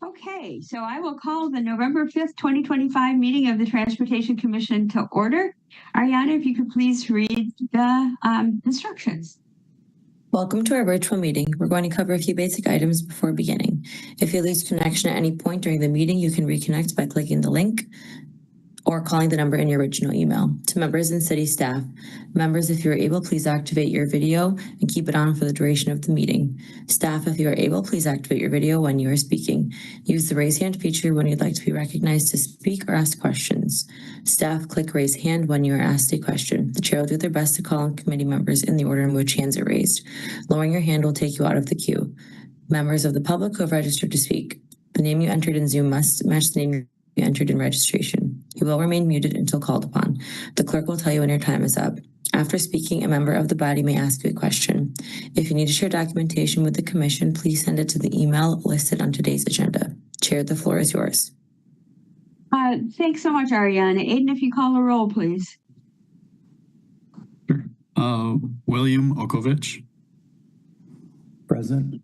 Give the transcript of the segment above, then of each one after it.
Okay, so I will call the November 5th, 2025 meeting of the Transportation Commission to order. Ariana, if you could please read the instructions. Welcome to our virtual meeting. We're going to cover a few basic items before beginning. If you lose connection at any point during the meeting, you can reconnect by clicking the link or calling the number in your original email. To members and city staff, members, if you are able, please activate your video and keep it on for the duration of the meeting. Staff, if you are able, please activate your video when you are speaking. Use the raise hand feature when you'd like to be recognized to speak or ask questions. Staff, click raise hand when you are asked a question. The chair will do their best to call on committee members in the order in which hands are raised. Lowering your hand will take you out of the queue. Members of the public who have registered to speak, the name you entered in Zoom must match the name you entered in registration. You will remain muted until called upon. The clerk will tell you when your time is up. After speaking, a member of the body may ask you a question. If you need to share documentation with the commission, please send it to the email listed on today's agenda. Chair, the floor is yours. Thanks so much, Ariana. Aiden, if you call a roll, please. Sure. William Okovich. Present.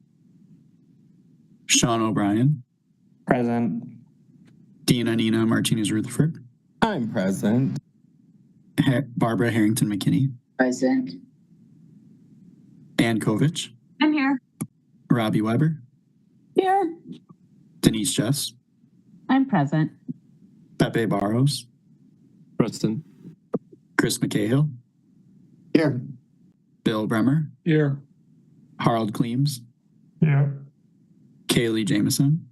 Sean O'Brien. Present. Dina Nina Martinez Rutherford. I'm present. Barbara Harrington McKinney. Present. Ann Kovich. I'm here. Robbie Weber. Here. Denise Jess. I'm present. Pepe Barros. Present. Chris McCahill. Here. Bill Bremer. Here. Harold Cleams. Here. Kaylee Jameson.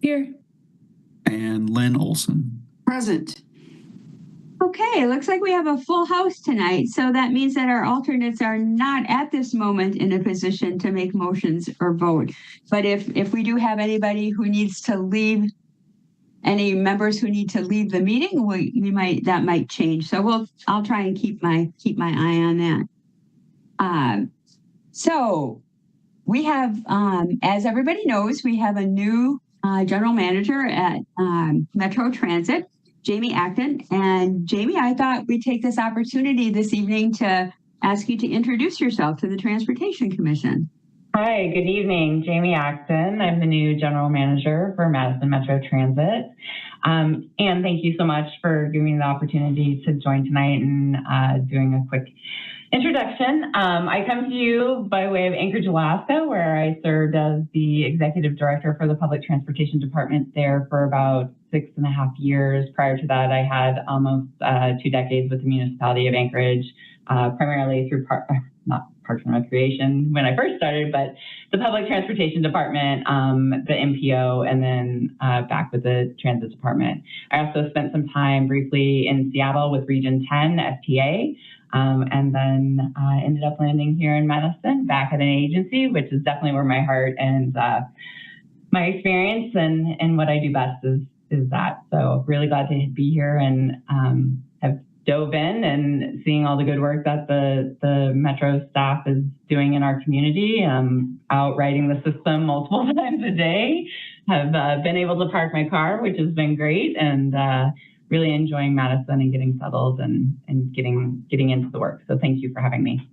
Here. And Lynn Olson. Present. Okay, it looks like we have a full house tonight. So that means that our alternates are not at this moment in a position to make motions or vote. But if we do have anybody who needs to leave, any members who need to leave the meeting, that might change. So I'll try and keep my eye on that. So we have, as everybody knows, we have a new general manager at Metro Transit, Jamie Acton. And Jamie, I thought we'd take this opportunity this evening to ask you to introduce yourself to the Transportation Commission. Hi, good evening. Jamie Acton. I'm the new general manager for Madison Metro Transit. And thank you so much for giving me the opportunity to join tonight and doing a quick introduction. I come to you by way of Anchorage, Alaska, where I served as the executive director for the public transportation department there for about 6.5 years. Prior to that, I had almost 2 decades with the municipality of Anchorage, primarily through Parks and Recreation when I first started, but the public transportation department, the MPO, and then back with the transit department. I also spent some time briefly in Seattle with Region 10 FTA. And then ended up landing here in Madison, back at an agency, which is definitely where my heart and my experience and what I do best is that. So really glad to be here and have dove in and seeing all the good work that the Metro staff is doing in our community. Out riding the system multiple times a day. Have been able to park my car, which has been great, and really enjoying Madison and getting settled and getting into the work. So thank you for having me.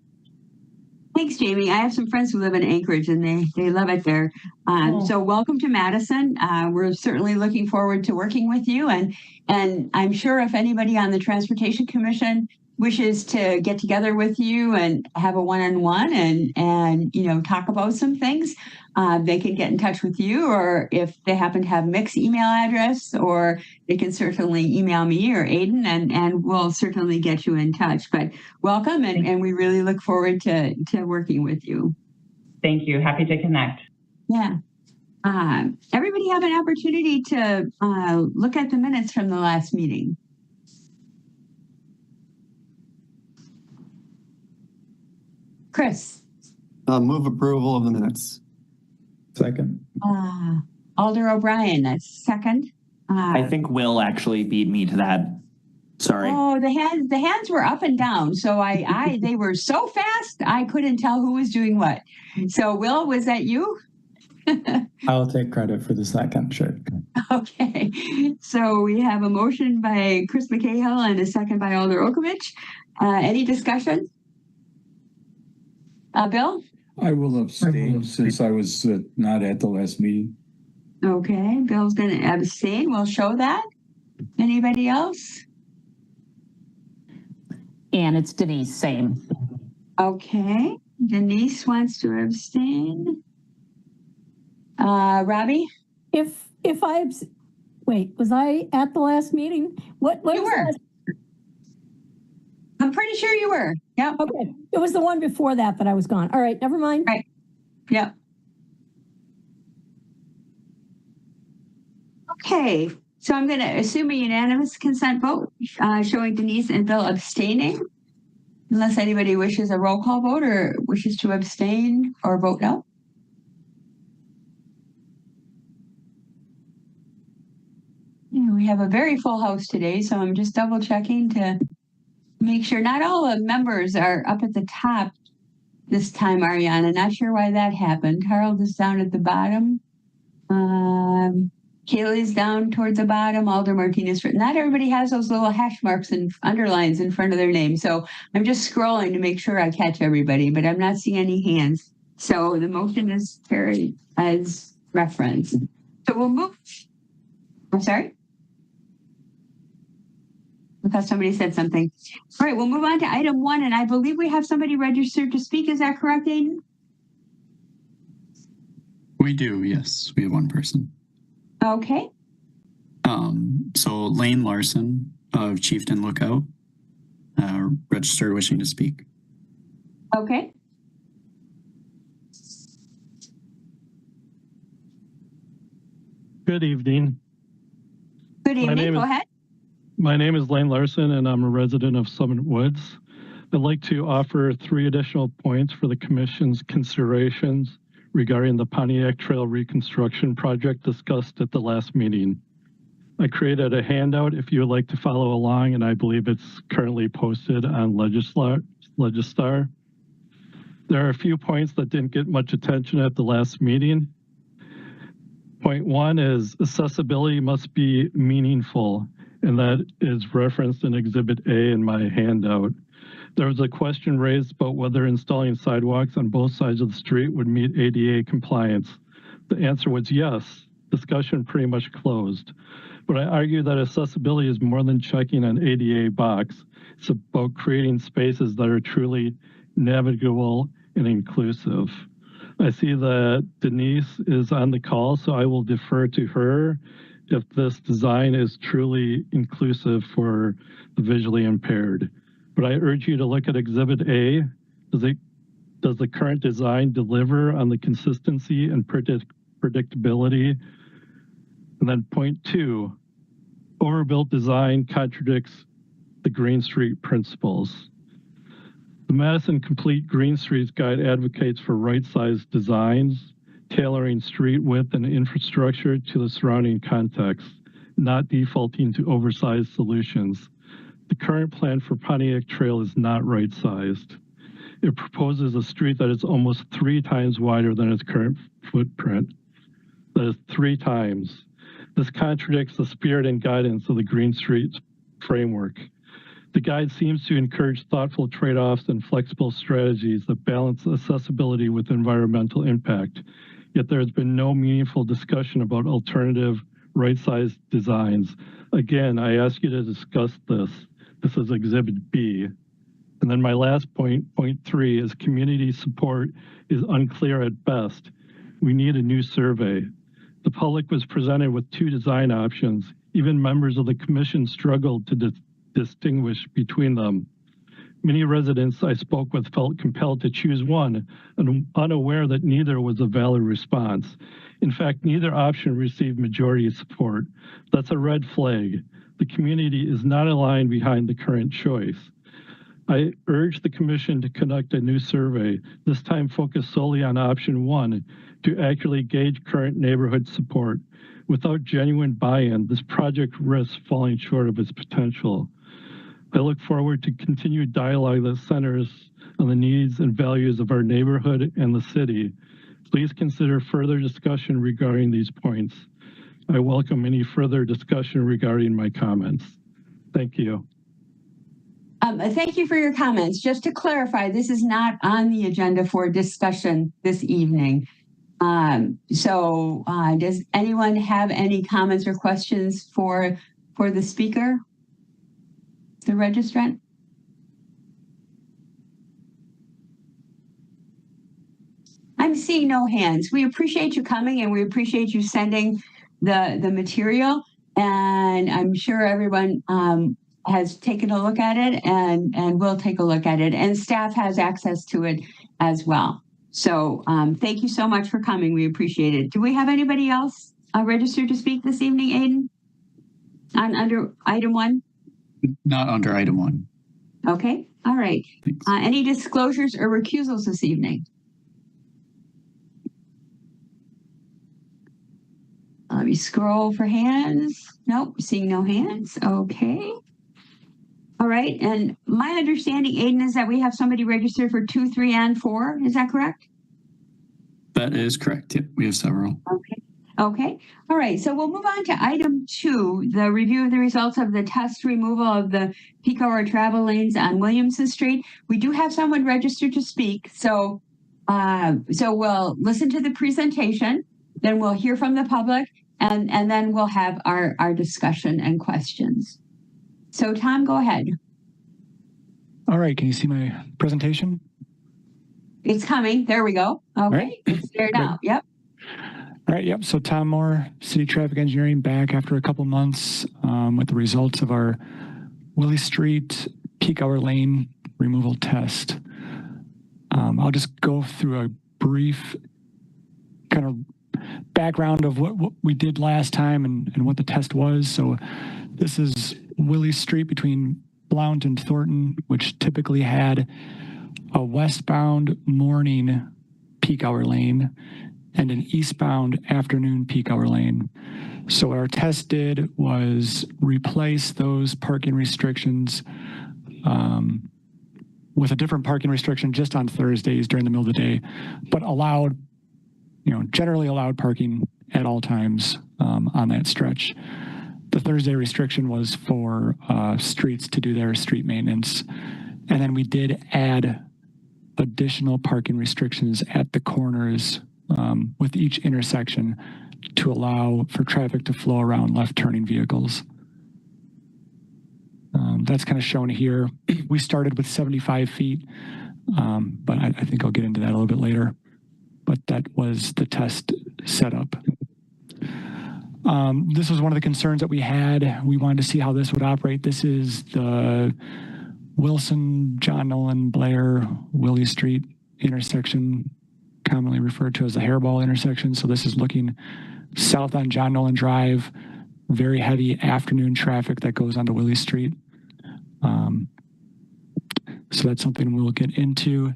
Thanks, Jamie. I have some friends who live in Anchorage and they love it there. So welcome to Madison. We're certainly looking forward to working with you. And I'm sure if anybody on the Transportation Commission wishes to get together with you and have a one-on-one and talk about some things, they can get in touch with you, or if they happen to have Mick's email address, or they can certainly email me or Aiden, and we'll certainly get you in touch. But welcome, and we really look forward to working with you. Thank you. Happy to connect. Yeah. Everybody have an opportunity to look at the minutes from the last meeting. Chris. Move approval of the minutes. Second. Alder O'Brien, that's second. I think Will actually beat me to that. Sorry. Oh, the hands were up and down. So they were so fast, I couldn't tell who was doing what. So Will, was that you? I'll take credit for the second, sure. Okay. So we have a motion by Chris McCahill and a second by Alder Okovich. Any discussion? Bill? I will abstain since I was not at the last meeting. Okay, Bill's going to abstain. We'll show that. Anybody else? And it's Denise, same. Okay, Denise wants to abstain. Robbie? If I, wait, was I at the last meeting? What You was were. last- I'm pretty sure you were. Yep. Okay, it was the one before that I was gone. All right, never mind. Right. Yep. Okay, so I'm going to assume a unanimous consent vote, showing Denise and Bill abstaining. Unless anybody wishes a roll call vote or wishes to abstain or vote no. Yeah, we have a very full house today, so I'm just double checking to make sure not all the members are up at the top this time, Ariana. Not sure why that happened. Harold is down at the bottom. Kaylee's down towards the bottom. Alder Martinez. Not everybody has those little hash marks and underlines in front of their name. So I'm just scrolling to make sure I catch everybody, but I'm not seeing any hands. So the motion is carried as referenced. So we'll move. I'm sorry. I thought somebody said something. All right, we'll move on to item 1, and I believe we have somebody registered to speak. Is that correct, Aiden? We do, yes. We have one person. Okay. So Lane Larson of Chieftain Lookout, registered wishing to speak. Okay. Good evening. Good evening. Go ahead. My name is Lane Larson, and I'm a resident of Summit Woods. I'd like to offer 3 additional points for the Commission's considerations regarding the Pontiac Trail reconstruction project discussed at the last meeting. I created a handout if you would like to follow along, and I believe it's currently posted on Legistar. There are a few points that didn't get much attention at the last meeting. Point 1 is accessibility must be meaningful, and that is referenced in Exhibit A in my handout. There was a question raised about whether installing sidewalks on both sides of the street would meet ADA compliance. The answer was yes. Discussion pretty much closed. But I argue that accessibility is more than checking an ADA box. It's about creating spaces that are truly navigable and inclusive. I see that Denise is on the call, so I will defer to her if this design is truly inclusive for the visually impaired. But I urge you to look at Exhibit A. Does the current design deliver on the consistency and predictability? And then point 2, overbuilt design contradicts the Green Street principles. The Madison Complete Green Streets Guide advocates for right-sized designs, tailoring street width and infrastructure to the surrounding context, not defaulting to oversized solutions. The current plan for Pontiac Trail is not right-sized. It proposes a street that is almost 3 times wider than its current footprint. That is 3 times. This contradicts the spirit and guidance of the Green Streets framework. The guide seems to encourage thoughtful trade-offs and flexible strategies that balance accessibility with environmental impact. Yet there has been no meaningful discussion about alternative right-sized designs. Again, I ask you to discuss this. This is Exhibit B. And then my last point, point 3, is community support is unclear at best. We need a new survey. The public was presented with 2 design options. Even members of the commission struggled to distinguish between them. Many residents I spoke with felt compelled to choose one, and unaware that neither was a valid response. In fact, neither option received majority support. That's a red flag. The community is not aligned behind the current choice. I urge the commission to conduct a new survey, this time focused solely on option 1, to accurately gauge current neighborhood support. Without genuine buy-in, this project risks falling short of its potential. I look forward to continued dialogue that centers on the needs and values of our neighborhood and the city. Please consider further discussion regarding these points. I welcome any further discussion regarding my comments. Thank you. Thank you for your comments. Just to clarify, this is not on the agenda for discussion this evening. Does anyone have any comments or questions for the speaker, the registrant? I'm seeing no hands. We appreciate you coming and we appreciate you sending the material. And I'm sure everyone has taken a look at it and will take a look at it. And staff has access to it as well. So thank you so much for coming. We appreciate it. Do we have anybody else registered to speak this evening, Aiden? Under item 1? Not under item 1. Okay. All right. Any disclosures or recusals this evening? Let me scroll for hands. Nope, seeing no hands. Okay. All right. And my understanding, Aiden, is that we have somebody registered for 2, 3, and 4. Is that correct? That is correct. Yep, we have several. Okay. Okay. All right. So we'll move on to item 2, the review of the results of the test removal of the peak hour travel lanes on Williamson Street. We do have someone registered to speak. So we'll listen to the presentation, then we'll hear from the public, and then we'll have our discussion and questions. So Tom, go ahead. All right, can you see my presentation? It's coming. There we go. Okay, right. It's there now. Yep. All right, yep. So Tom Moore, City Traffic Engineering, back after a couple months with the results of our Willie Street peak hour lane removal test. I'll just go through a brief kind of background of what we did last time and what the test was. So this is Willie Street between Blount and Thornton, which typically had a westbound morning peak hour lane and an eastbound afternoon peak hour lane. So what our test did was replace those parking restrictions with a different parking restriction just on Thursdays during the middle of the day, but allowed, generally allowed parking at all times on that stretch. The Thursday restriction was for streets to do their street maintenance. And then we did add additional parking restrictions at the corners with each intersection to allow for traffic to flow around left turning vehicles. That's kind of shown here. We started with 75 feet, but I think I'll get into that a little bit later. But that was the test setup. This was one of the concerns that we had. We wanted to see how this would operate. This is the Wilson, John Nolan, Blair, Willie Street intersection, commonly referred to as the hairball intersection. So this is looking south on John Nolan Drive, very heavy afternoon traffic that goes onto Willie Street. So that's something we'll get into.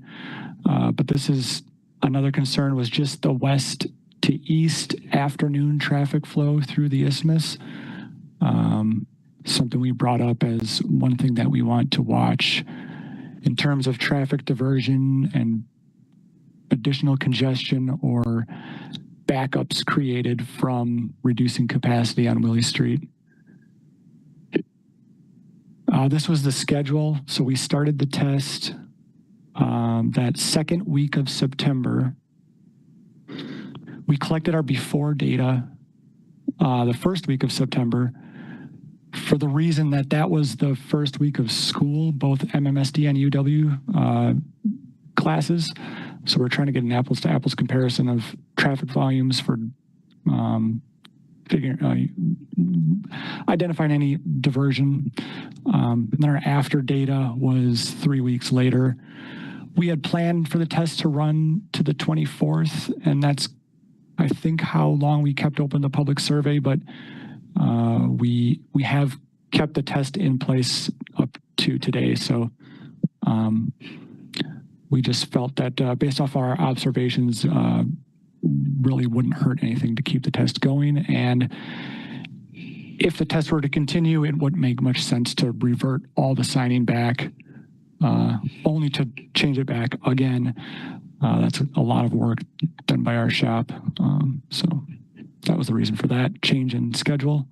But this is another concern, was just the west to east afternoon traffic flow through the isthmus. Something we brought up as one thing that we want to watch in terms of traffic diversion and additional congestion or backups created from reducing capacity on Willie Street. This was the schedule. So we started the test that second week of September. We collected our before data the first week of September for the reason that that was the first week of school, both MMSD and UW classes. So we're trying to get an apples to apples comparison of traffic volumes for identifying any diversion. And then our after data was 3 weeks later. We had planned for the test to run to the 24th, and that's, I think, how long we kept open the public survey, but we have kept the test in place up to today. So we just felt that based off our observations, really wouldn't hurt anything to keep the test going. And if the test were to continue, it wouldn't make much sense to revert all the signing back, only to change it back again. That's a lot of work done by our shop. So that was the reason for that change in schedule.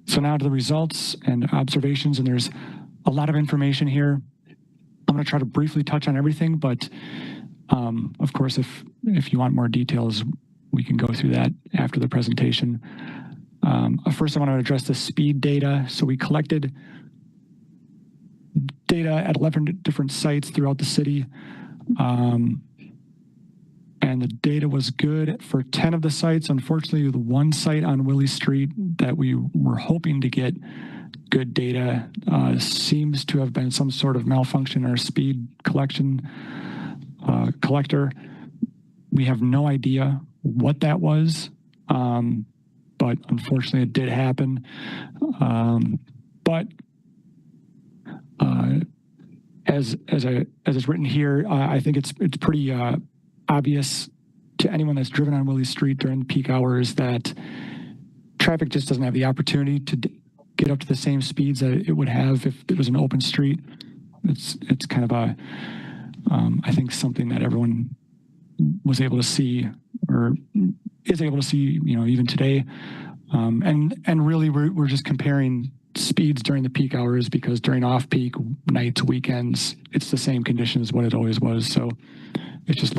So now to the results and observations, and there's a lot of information here. I'm going to try to briefly touch on everything, but Of course, if you want more details, we can go through that after the presentation. First, I want to address the speed data. So we collected data at 11 different sites throughout the city. And the data was good for 10 of the sites. Unfortunately, the one site on Willie Street that we were hoping to get good data seems to have been some sort of malfunction in our speed collector. We have no idea what that was, but unfortunately it did happen. But as it's written here, I think it's pretty obvious to anyone that's driven on Willie Street during peak hours that traffic just doesn't have the opportunity to get up to the same speeds that it would have if it was an open street. It's kind of a I think something that everyone was able to see or is able to see, even today. And really we're just comparing speeds during the peak hours because during off-peak nights, weekends, it's the same condition as what it always was. So it's just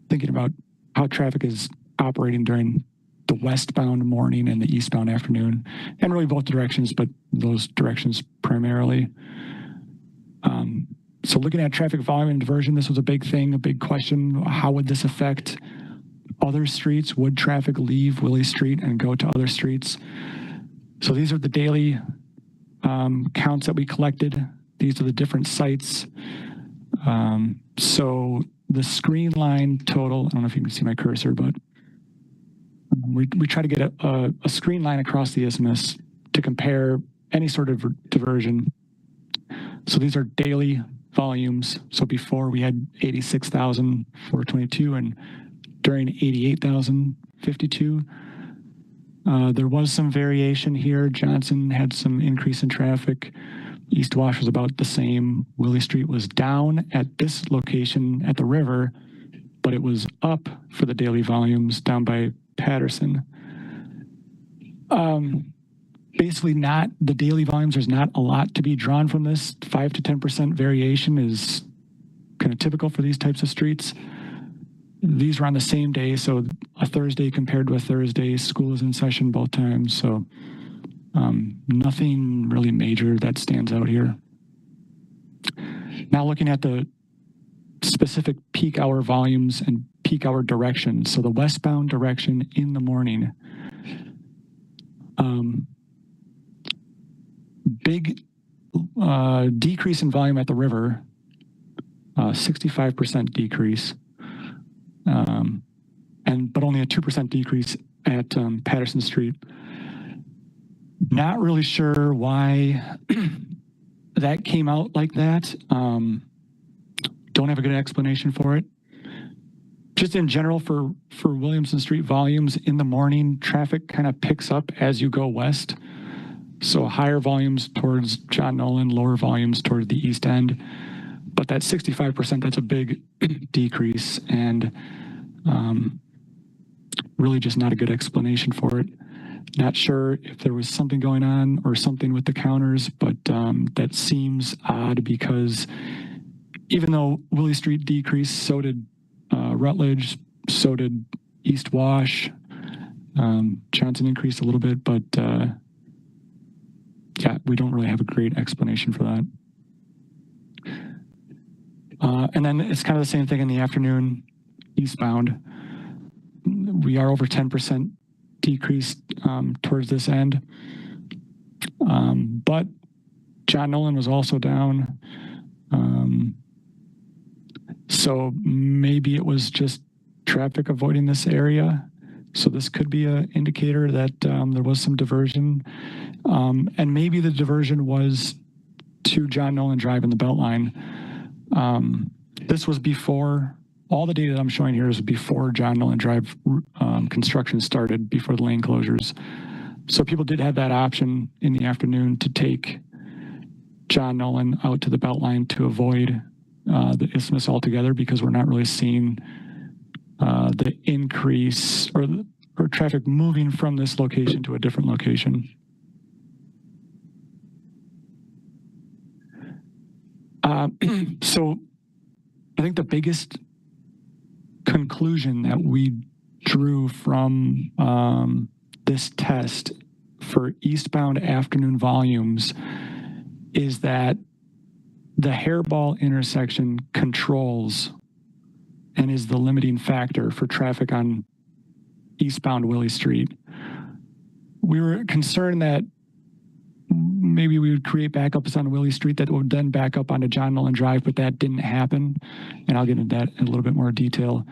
thinking about how traffic is operating during the westbound morning and the eastbound afternoon, and really both directions, but those directions primarily. So looking at traffic volume and diversion, this was a big thing, a big question. How would this affect other streets? Would traffic leave Willie Street and go to other streets? So these are the daily counts that we collected. These are the different sites. So the screen line total, I don't know if you can see my cursor, but we try to get a screen line across the isthmus to compare any sort of diversion. So these are daily volumes. So before we had 86,422 and during 88,052. There was some variation here. Johnson had some increase in traffic. East Wash was about the same. Willie Street was down at this location at the river, but it was up for the daily volumes down by Patterson. Basically the daily volumes, there's not a lot to be drawn from this. 5 to 10% variation is kind of typical for these types of streets. These were on the same day, so a Thursday compared to a Thursday. School is in session both times, so nothing really major that stands out here. Now looking at the specific peak hour volumes and peak hour directions. So the westbound direction in the morning. Big decrease in volume at the river, 65% decrease. But only a 2% decrease at Patterson Street. Not really sure why that came out like that. Don't have a good explanation for it. Just in general for Williamson Street volumes in the morning, traffic kind of picks up as you go west. So higher volumes towards John Nolan, lower volumes toward the east end. But that 65%, that's a big decrease, and really just not a good explanation for it. Not sure if there was something going on or something with the counters, but that seems odd because even though Willie Street decreased, so did Rutledge, so did East Wash. Johnson increased a little bit, but yeah, we don't really have a great explanation for that. And then it's kind of the same thing in the afternoon, eastbound. We are over 10% decrease towards this end. But John Nolan was also down. So maybe it was just traffic avoiding this area. So this could be an indicator that there was some diversion. And maybe the diversion was to John Nolan Drive in the Beltline. This was before, all the data that I'm showing here is before John Nolan Drive construction started, before the lane closures. So people did have that option in the afternoon to take John Nolan out to the Beltline to avoid the isthmus altogether, because we're not really seeing the increase or traffic moving from this location to a different location. So I think the biggest conclusion that we drew from this test for eastbound afternoon volumes is that the hairball intersection controls and is the limiting factor for traffic on eastbound Willie Street. We were concerned that maybe we would create backups on Willie Street that would then back up onto John Nolan Drive, but that didn't happen. And I'll get into that in a little bit more detail.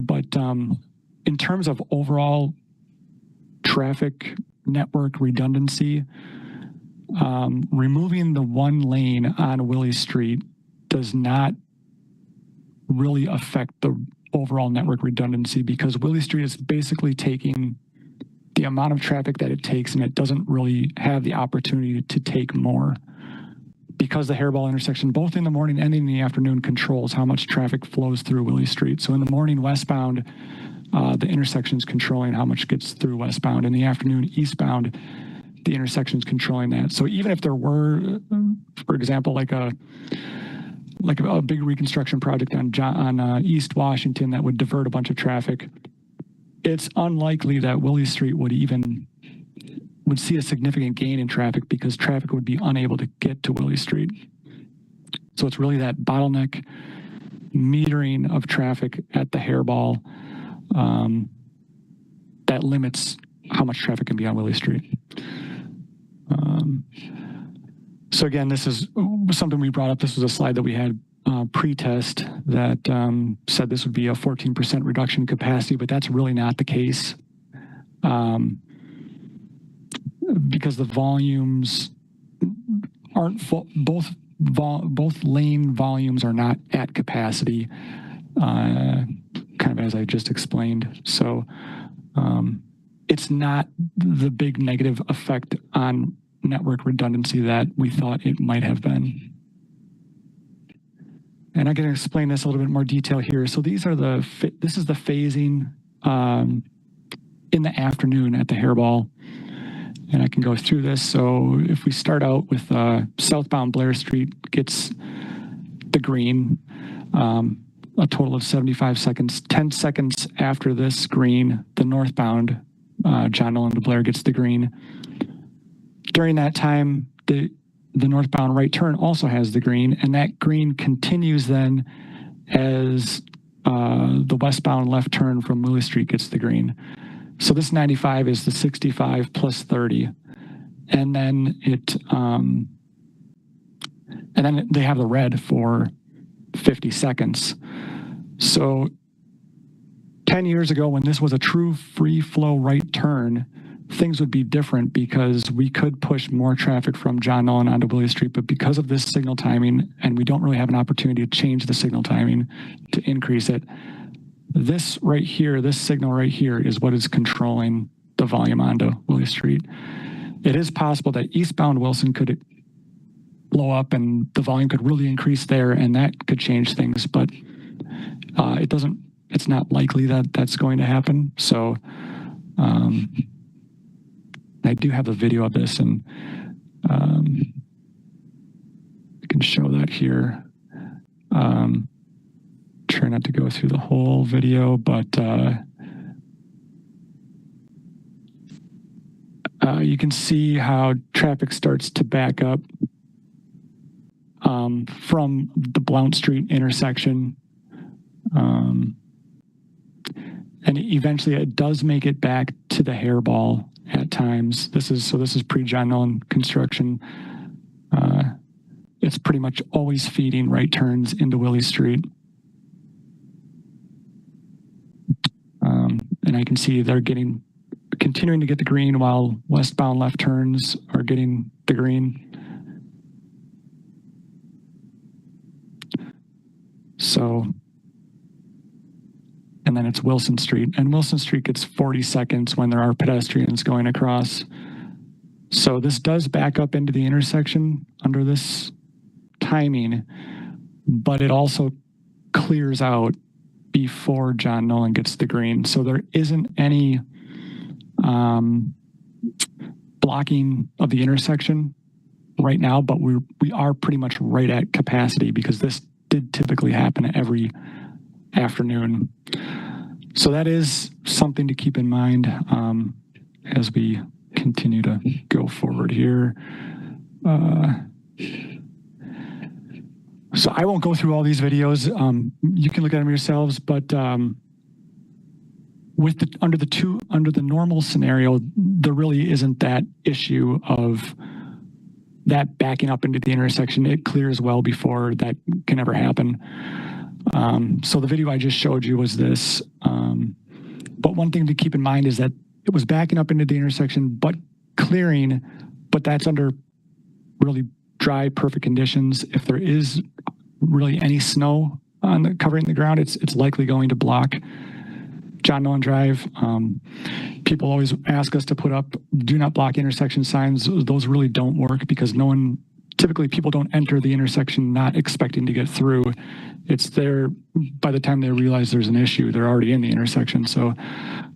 But in terms of overall traffic network redundancy, removing the one lane on Willie Street does not really affect the overall network redundancy because Willie Street is basically taking the amount of traffic that it takes, and it doesn't really have the opportunity to take more because the hairball intersection, both in the morning and in the afternoon, controls how much traffic flows through Willie Street. So in the morning westbound, the intersection is controlling how much gets through westbound. In the afternoon eastbound, the intersection is controlling that. So even if there were, for example, like a big reconstruction project on East Washington that would divert a bunch of traffic, it's unlikely that Willie Street would see a significant gain in traffic because traffic would be unable to get to Willie Street. So it's really that bottleneck metering of traffic at the hairball that limits how much traffic can be on Willie Street. So again, this is something we brought up. This was a slide that we had pre-test that said this would be a 14% reduction in capacity, but that's really not the case because the volumes aren't full. Both lane volumes are not at capacity, kind of as I just explained. So it's not the big negative effect on network redundancy that we thought it might have been. And I'm going to explain this a little bit more detail here. So these are this is the phasing in the afternoon at the hairball. And I can go through this. So if we start out with southbound Blair Street gets the green, a total of 75 seconds. 10 seconds after this green, the northbound John Nolan to Blair gets the green. During that time, the northbound right turn also has the green, and that green continues then as the westbound left turn from Willie Street gets the green. So this 95 is the 65 plus 30, and then they have the red for 50 seconds. So 10 years ago, when this was a true free flow right turn, things would be different because we could push more traffic from John Nolan onto Willie Street, but because of this signal timing, and we don't really have an opportunity to change the signal timing to increase it, this right here, this signal right here is what is controlling the volume onto Willie Street. It is possible that eastbound Wilson could blow up and the volume could really increase there, and that could change things, but it's not likely that that's going to happen. So I do have a video of this, and I can show that here. Try not to go through the whole video, but you can see how traffic starts to back up from the Blount Street intersection. And eventually it does make it back to the hairball at times. This is pre-John Nolan construction. It's pretty much always feeding right turns into Willie Street. And I can see they're continuing to get the green while westbound left turns are getting the green. So, and then it's Wilson Street, and Wilson Street gets 40 seconds when there are pedestrians going across. So this does back up into the intersection under this timing, but it also clears out before John Nolan gets the green. So there isn't any blocking of the intersection right now, but we are pretty much right at capacity because this did typically happen every afternoon. So that is something to keep in mind as we continue to go forward here. So I won't go through all these videos. You can look at them yourselves, but with under the normal scenario, there really isn't that issue of that backing up into the intersection. It clears well before that can ever happen. So the video I just showed you was this. But one thing to keep in mind is that it was backing up into the intersection, but clearing, but that's under really dry, perfect conditions. If there is really any snow covering the ground, it's likely going to block John Nolan Drive. People always ask us to put up do not block intersection signs. Those really don't work because typically people don't enter the intersection not expecting to get through. It's there by the time they realize there's an issue, they're already in the intersection. So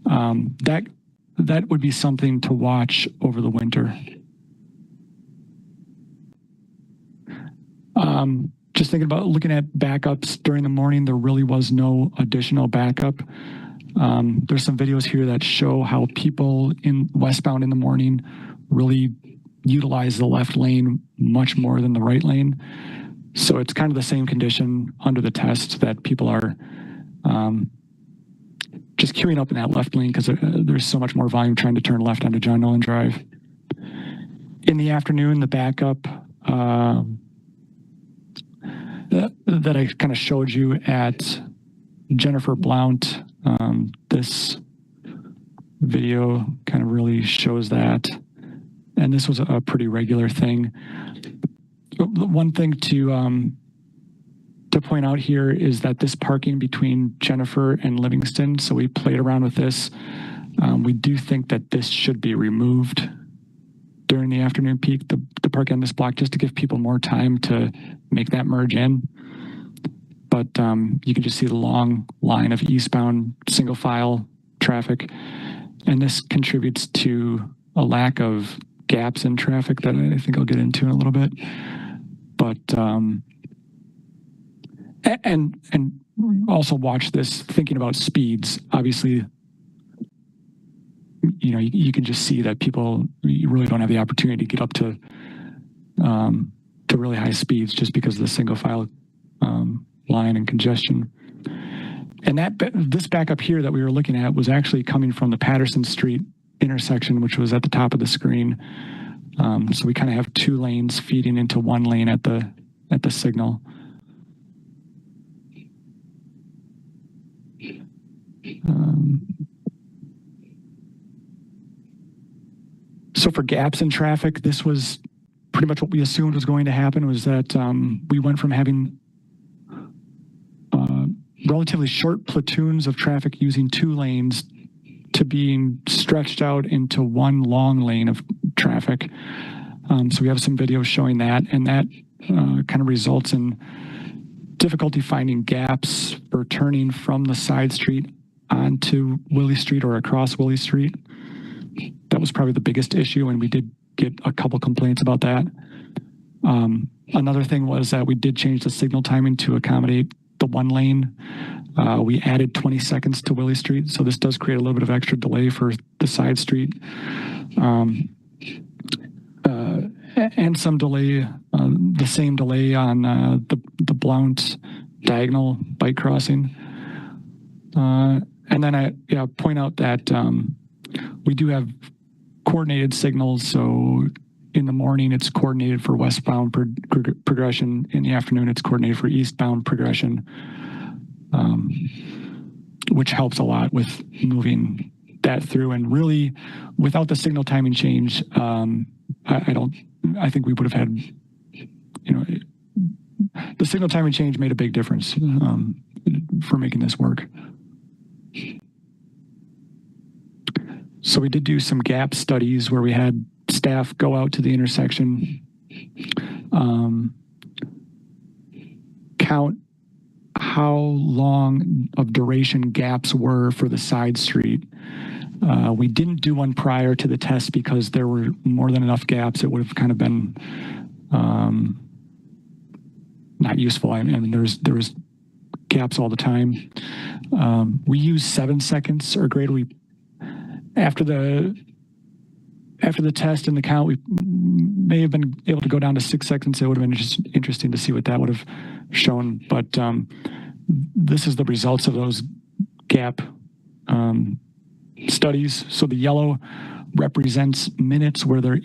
that would be something to watch over the winter. Just thinking about looking at backups during the morning, there really was no additional backup. There's some videos here that show how people westbound in the morning really utilize the left lane much more than the right lane. So it's kind of the same condition under the test that people are just queuing up in that left lane because there's so much more volume trying to turn left onto John Nolan Drive. In the afternoon, the backup that I kind of showed you at Jennifer Blount, this video kind of really shows that. And this was a pretty regular thing. One thing to point out here is that this parking between Jennifer and Livingston, so we played around with this. We do think that this should be removed during the afternoon peak, the parking on this block, just to give people more time to make that merge in. But you can just see the long line of eastbound single file traffic. And this contributes to a lack of gaps in traffic that I think I'll get into in a little bit. But, and also watch this thinking about speeds. Obviously, you know, you can just see that you really don't have the opportunity to get up to really high speeds just because of the single file line and congestion. And this backup here that we were looking at was actually coming from the Patterson Street intersection, which was at the top of the screen. So we kind of have two lanes feeding into one lane at the signal. So for gaps in traffic, this was pretty much what we assumed was going to happen, was that we went from having relatively short platoons of traffic using two lanes to being stretched out into one long lane of traffic. So we have some videos showing that, and that kind of results in difficulty finding gaps for turning from the side street onto Willie Street or across Willie Street. That was probably the biggest issue, and we did get a couple complaints about that. Another thing was that we did change the signal timing to accommodate the one lane. We added 20 seconds to Willie Street, so this does create a little bit of extra delay for the side street. And some delay, the same delay on the Blount diagonal bike crossing. And then I point out that we do have coordinated signals, so in the morning it's coordinated for westbound progression. In the afternoon it's coordinated for eastbound progression, which helps a lot with moving that through. And really, without the signal timing change, I think we would have had, the signal timing change made a big difference for making this work. So we did do some gap studies where we had staff go out to the intersection, count how long of duration gaps were for the side street. We didn't do one prior to the test because there were more than enough gaps. It would have kind of been not useful. I mean, there was gaps all the time. We use 7 seconds or greater. After the test and the count, we may have been able to go down to 6 seconds. It would have been just interesting to see what that would have shown. But this is the results of those gap studies. So the yellow represents minutes where there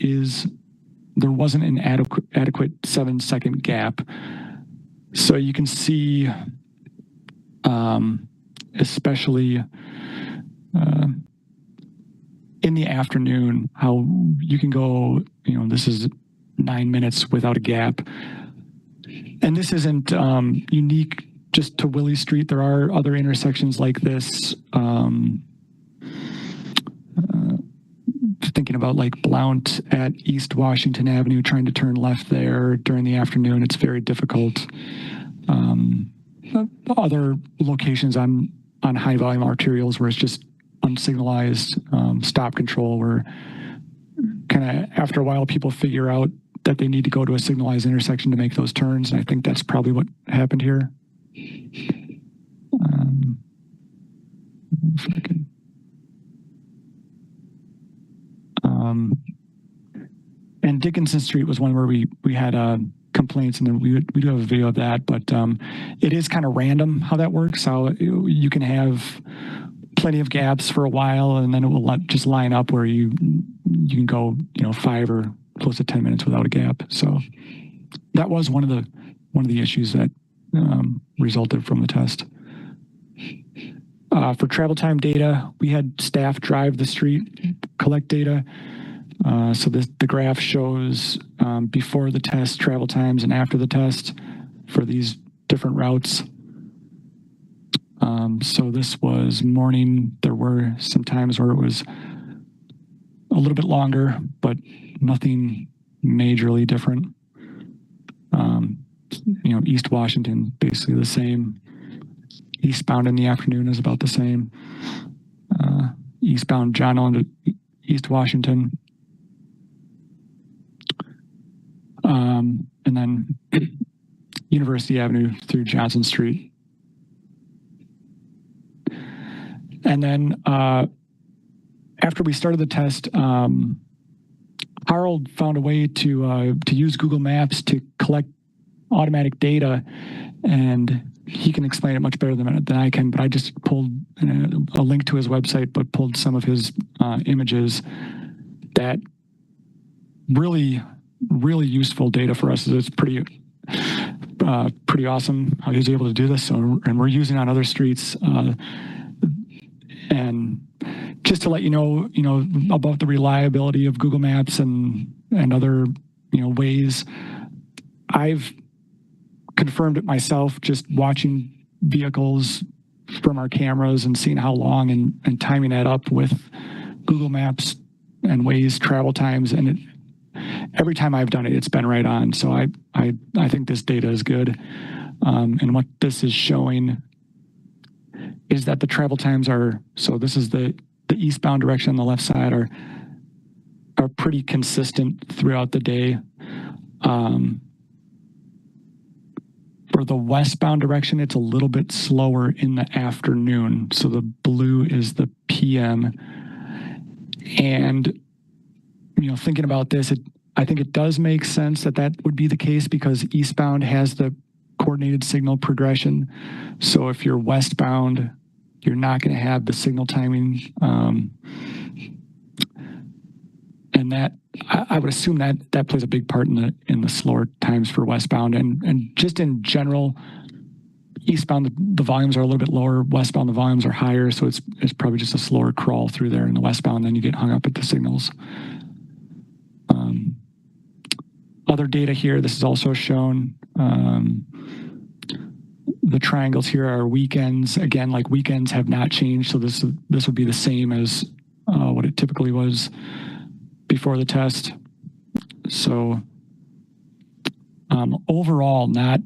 wasn't an adequate 7 second gap. So you can see, especially in the afternoon, how you can go, this is 9 minutes without a gap. And this isn't unique just to Willie Street. There are other intersections like this. Thinking about like Blount at East Washington Avenue, trying to turn left there during the afternoon, it's very difficult. Other locations on high volume arterials where it's just unsignalized stop control, where kind of after a while people figure out that they need to go to a signalized intersection to make those turns. And I think that's probably what happened here. If I can. And Dickinson Street was one where we had complaints, and then we do have a video of that, but it is kind of random how that works. How you can have plenty of gaps for a while, and then it will just line up where you can go 5 or close to 10 minutes without a gap. So that was one of the issues that resulted from the test. For travel time data, we had staff drive the street, collect data. So the graph shows before the test travel times and after the test for these different routes. So this was morning. There were some times where it was a little bit longer, but nothing majorly different. East Washington, basically the same. Eastbound in the afternoon is about the same. Eastbound John Ellen to East Washington. And then University Avenue through Johnson Street. And then after we started the test, Harold found a way to use Google Maps to collect automatic data, and he can explain it much better than I can, but I just pulled a link to his website, but pulled some of his images that really useful data for us. It's pretty awesome how he was able to do this. And we're using it on other streets. And just to let you know about the reliability of Google Maps and other, ways, I've confirmed it myself just watching vehicles from our cameras and seeing how long and timing that up with Google Maps and Waze travel times. And every time I've done it, it's been right on. So I think this data is good. And what this is showing is that the travel times so this is the eastbound direction on the left side are pretty consistent throughout the day. For the westbound direction, it's a little bit slower in the afternoon. So the blue is the PM. And, thinking about this, I think it does make sense that would be the case because eastbound has the coordinated signal progression. So if you're westbound, you're not going to have the signal timing. And that, I would assume that plays a big part in the slower times for westbound. And just in general, eastbound, the volumes are a little bit lower. Westbound, the volumes are higher. So it's probably just a slower crawl through there in the westbound. Then you get hung up at the signals. Other data here, this is also shown. The triangles here are weekends. Again, like weekends have not changed. So this would be the same as what it typically was before the test. So overall, not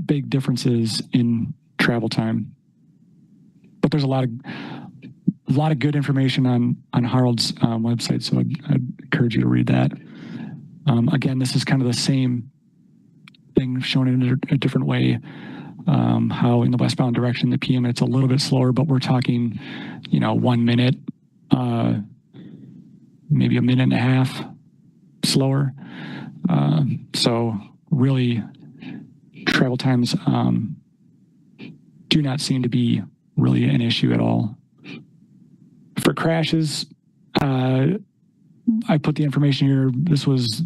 big differences in travel time, but there's a lot of good information on Harold's website. So I'd encourage you to read that. Again, this is kind of the same thing shown in a different way. how in the westbound direction, the PM, it's a little bit slower, but we're talking, 1 minute, maybe a minute and a half slower. So really travel times do not seem to be really an issue at all. For crashes, I put the information here. This was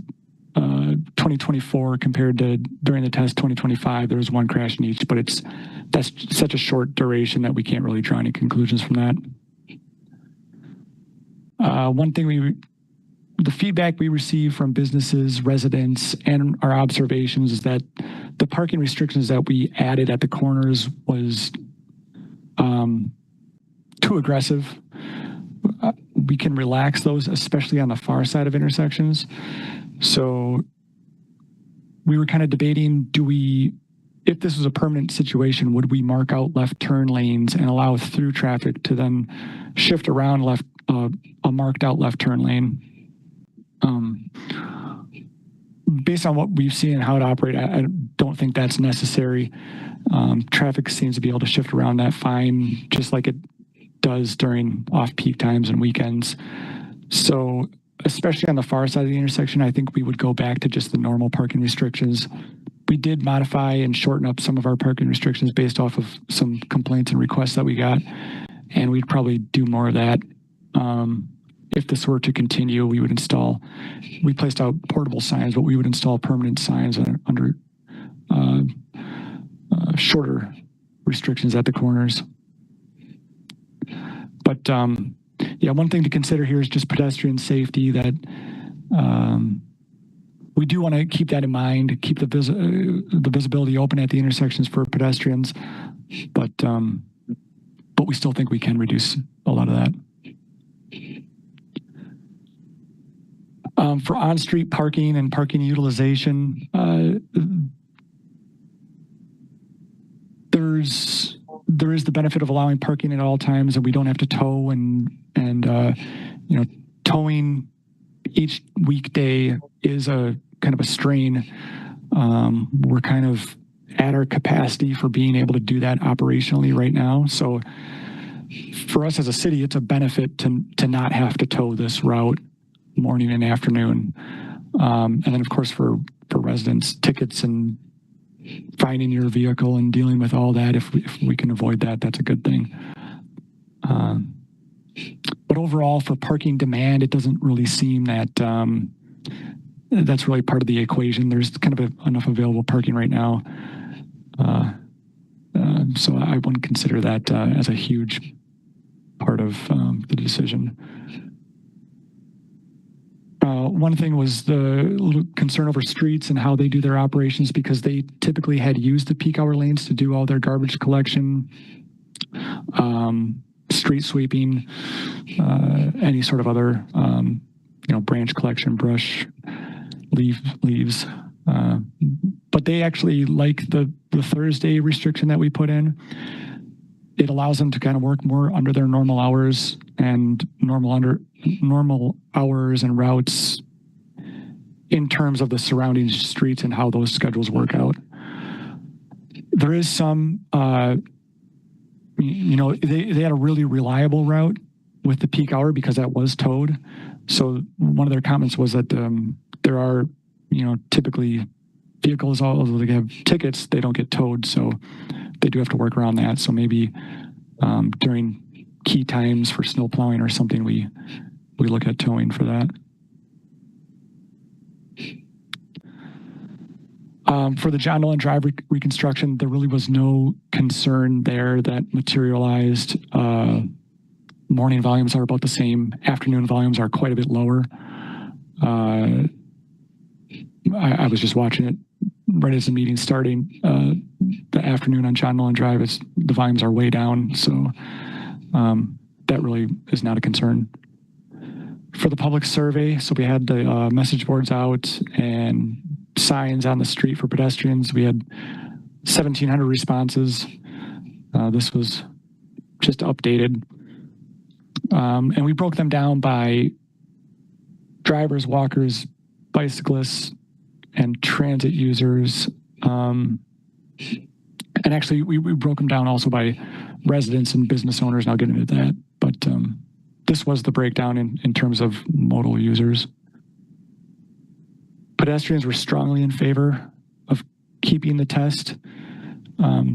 2024 compared to during the test 2025. There was one crash in each, but that's such a short duration that we can't really draw any conclusions from that. One thing the feedback we receive from businesses, residents, and our observations is that the parking restrictions that we added at the corners was too aggressive. We can relax those, especially on the far side of intersections. So we were kind of debating, if this was a permanent situation, would we mark out left turn lanes and allow through traffic to then shift around a marked out left turn lane? Based on what we've seen and how it operates, I don't think that's necessary. Traffic seems to be able to shift around that fine, just like it does during off-peak times and weekends. So especially on the far side of the intersection, I think we would go back to just the normal parking restrictions. We did modify and shorten up some of our parking restrictions based off of some complaints and requests that we got, and we'd probably do more of that. If this were to continue, we placed out portable signs, but we would install permanent signs under shorter restrictions at the corners. But one thing to consider here is just pedestrian safety, that we do want to keep that in mind, keep the visibility open at the intersections for pedestrians, but we still think we can reduce a lot of that. For on-street parking and parking utilization, there is the benefit of allowing parking at all times, and we don't have to tow and towing each weekday is a kind of a strain. We're kind of at our capacity for being able to do that operationally right now. So for us as a city, it's a benefit to not have to tow this route morning and afternoon. And then of course for residents, tickets and finding your vehicle and dealing with all that, if we can avoid that, that's a good thing. But overall, for parking demand, it doesn't really seem that that's really part of the equation. There's kind of enough available parking right now. So I wouldn't consider that as a huge part of the decision. One thing was the concern over streets and how they do their operations, because they typically had used the peak hour lanes to do all their garbage collection, street sweeping, any sort of other, branch collection, brush, leaves. But they actually like the Thursday restriction that we put in. It allows them to kind of work more under their normal hours and normal hours and routes in terms of the surrounding streets and how those schedules work out. There is some, they had a really reliable route with the peak hour because that was towed. So one of their comments was that there are, typically vehicles, although they have tickets, they don't get towed. So they do have to work around that. So maybe during key times for snow plowing or something, we look at towing for that. For the John Nolan Drive reconstruction, there really was no concern there that materialized. Morning volumes are about the same. Afternoon volumes are quite a bit lower. I was just watching it right as the meeting starting. The afternoon on John Nolan Drive, the volumes are way down. So that really is not a concern. For the public survey, so we had the message boards out and signs on the street for pedestrians. We had 1,700 responses. This was just updated. And we broke them down by drivers, walkers, bicyclists, and transit users. And actually, we broke them down also by residents and business owners, and I'll get into that. But this was the breakdown in terms of modal users. Pedestrians were strongly in favor of keeping the test.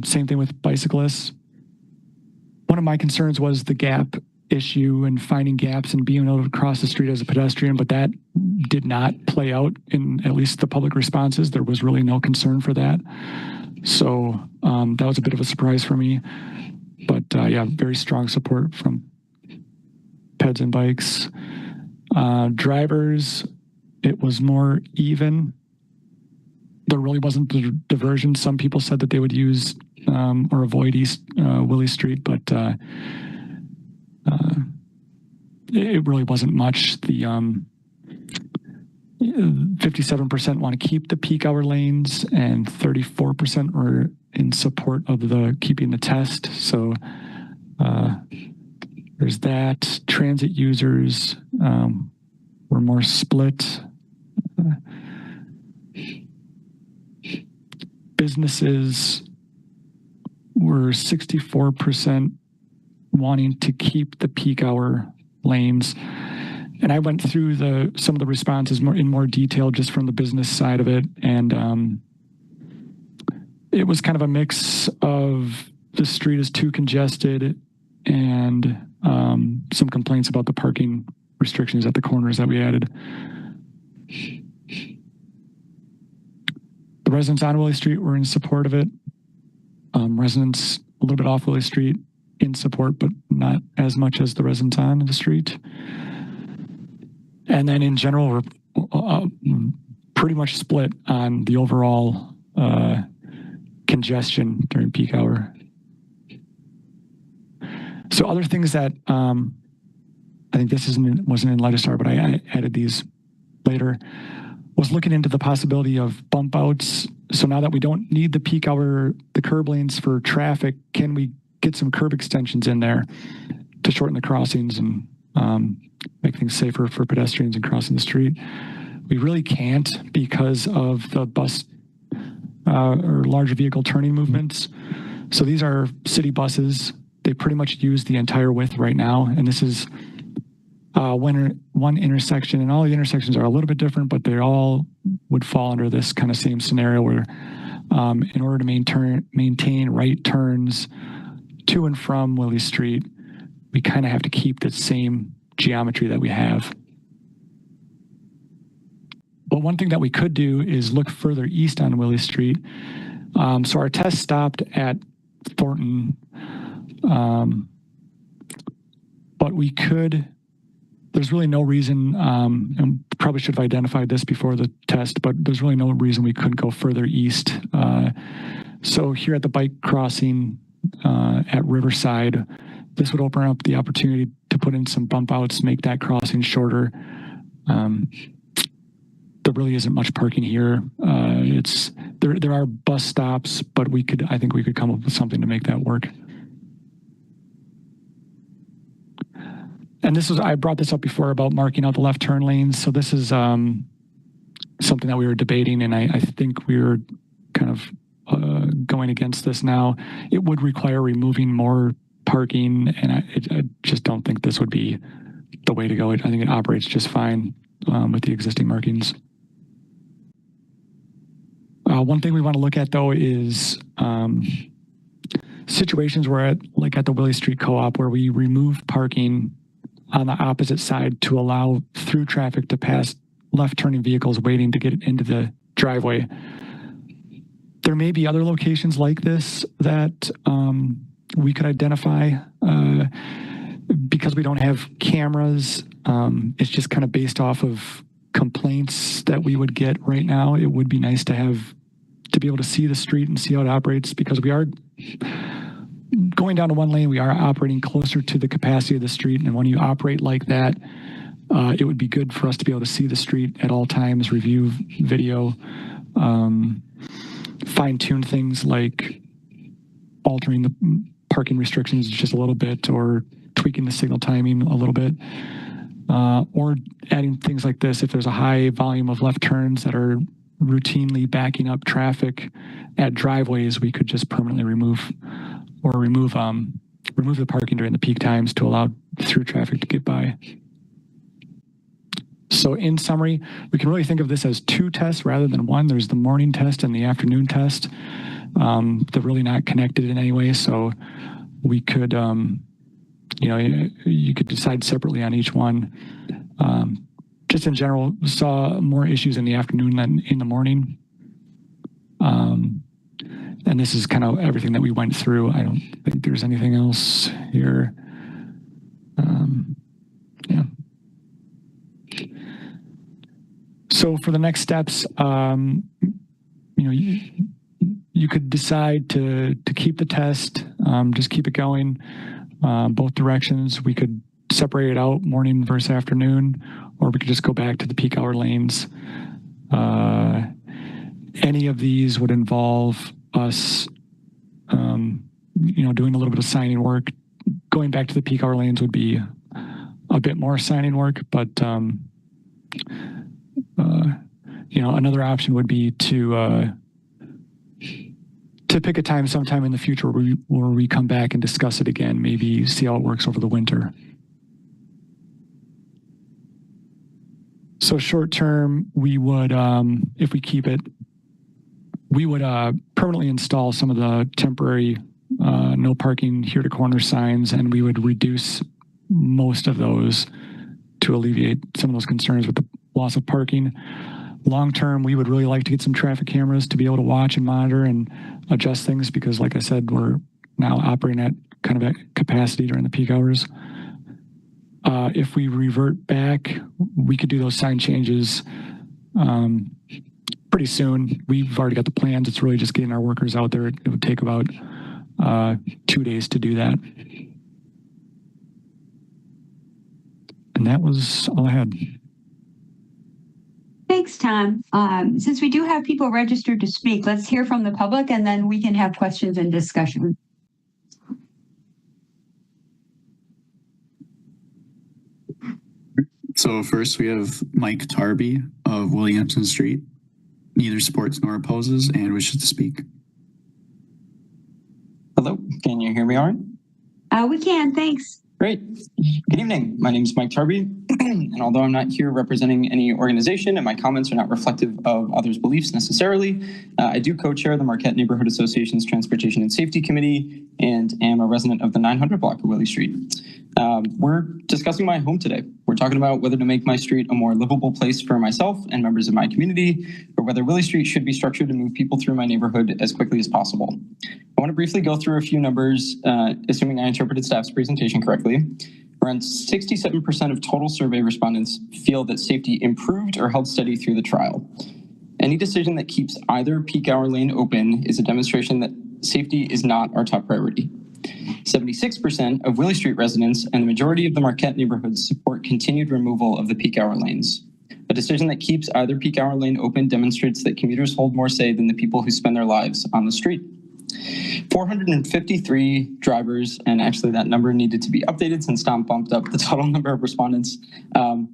Same thing with bicyclists. One of my concerns was the gap issue and finding gaps and being able to cross the street as a pedestrian, but that did not play out in at least the public responses. There was really no concern for that. So that was a bit of a surprise for me. But yeah, very strong support from peds and bikes. Drivers, it was more even. There really wasn't the diversion. Some people said that they would use or avoid East Willie Street, but it really wasn't much. The 57% want to keep the peak hour lanes, and 34% were in support of the keeping the test. So there's that. Transit users were more split. Businesses were 64% wanting to keep the peak hour lanes. And I went through some of the responses in more detail just from the business side of it. And it was kind of a mix of the street is too congested and some complaints about the parking restrictions at the corners that we added. The residents on Willie Street were in support of it. Residents a little bit off Willie Street in support, but not as much as the residents on the street. And then in general, we're pretty much split on the overall congestion during peak hour. So other things that I think this wasn't in Legistar, but I added these later, was looking into the possibility of bump outs. So now that we don't need the peak hour, the curb lanes for traffic, can we get some curb extensions in there to shorten the crossings and make things safer for pedestrians and crossing the street? We really can't because of the bus or large vehicle turning movements. So these are city buses. They pretty much use the entire width right now. And this is one intersection, and all the intersections are a little bit different, but they all would fall under this kind of same scenario where in order to maintain right turns to and from Willie Street, we kind of have to keep the same geometry that we have. But one thing that we could do is look further east on Willie Street. So our test stopped at Thornton, but we could, there's really no reason, and probably should have identified this before the test, but there's really no reason we couldn't go further east. So here at the bike crossing at Riverside, this would open up the opportunity to put in some bump outs, make that crossing shorter. There really isn't much parking here. There are bus stops, but I think we could come up with something to make that work. And I brought this up before about marking out the left turn lanes. So this is something that we were debating, and I think we're kind of going against this now. It would require removing more parking, and I just don't think this would be the way to go. I think it operates just fine with the existing markings. One thing we want to look at, though, is situations where, like at the Willie Street Co-op, where we remove parking on the opposite side to allow through traffic to pass left-turning vehicles waiting to get into the driveway. There may be other locations like this that we could identify. Because we don't have cameras, it's just kind of based off of complaints that we would get right now. It would be nice to be able to see the street and see how it operates, because we are going down to one lane, we are operating closer to the capacity of the street. And when you operate like that, it would be good for us to be able to see the street at all times, review video, fine-tune things like altering the parking restrictions just a little bit, or tweaking the signal timing a little bit, or adding things like this. If there's a high volume of left turns that are routinely backing up traffic at driveways, we could just permanently remove the parking during the peak times to allow through traffic to get by. So in summary, we can really think of this as two tests rather than one. There's the morning test and the afternoon test. They're really not connected in any way. So we could, you could decide separately on each one. Just in general, saw more issues in the afternoon than in the morning. And this is kind of everything that we went through. I don't think there's anything else here. Yeah. So for the next steps, you could decide to keep the test, just keep it going both directions. We could separate it out morning versus afternoon, or we could just go back to the peak hour lanes. Any of these would involve us, doing a little bit of signing work. Going back to the peak hour lanes would be a bit more signing work, but another option would be to pick a time sometime in the future where we come back and discuss it again, maybe see how it works over the winter. So short term, we would, if we keep it, we would permanently install some of the temporary no parking here to corner signs, and we would reduce most of those to alleviate some of those concerns with the loss of parking. Long term, we would really like to get some traffic cameras to be able to watch and monitor and adjust things because, like I said, we're now operating at kind of at capacity during the peak hours. If we revert back, we could do those sign changes pretty soon. We've already got the plans. It's really just getting our workers out there. It would take about 2 days to do that. And that was all I had. Thanks, Tom. Since we do have people registered to speak, let's hear from the public and then we can have questions and discussion. So first we have Mike Tarby of Williamson Street. Neither supports nor opposes and wishes to speak. Hello, can you hear me all right? We can, thanks. Great. Good evening. My name is Mike Tarby, and although I'm not here representing any organization and my comments are not reflective of others' beliefs necessarily, I do co-chair the Marquette Neighborhood Association's Transportation and Safety Committee and am a resident of the 900 block of Willie Street. We're discussing my home today. We're talking about whether to make my street a more livable place for myself and members of my community, or whether Willie Street should be structured to move people through my neighborhood as quickly as possible. I want to briefly go through a few numbers, assuming I interpreted staff's presentation correctly. Around 67% of total survey respondents feel that safety improved or held steady through the trial. Any decision that keeps either peak hour lane open is a demonstration that safety is not our top priority. 76% of Willie Street residents and the majority of the Marquette neighborhoods support continued removal of the peak hour lanes. A decision that keeps either peak hour lane open demonstrates that commuters hold more say than the people who spend their lives on the street. 453 drivers, and actually that number needed to be updated since Tom bumped up the total number of respondents,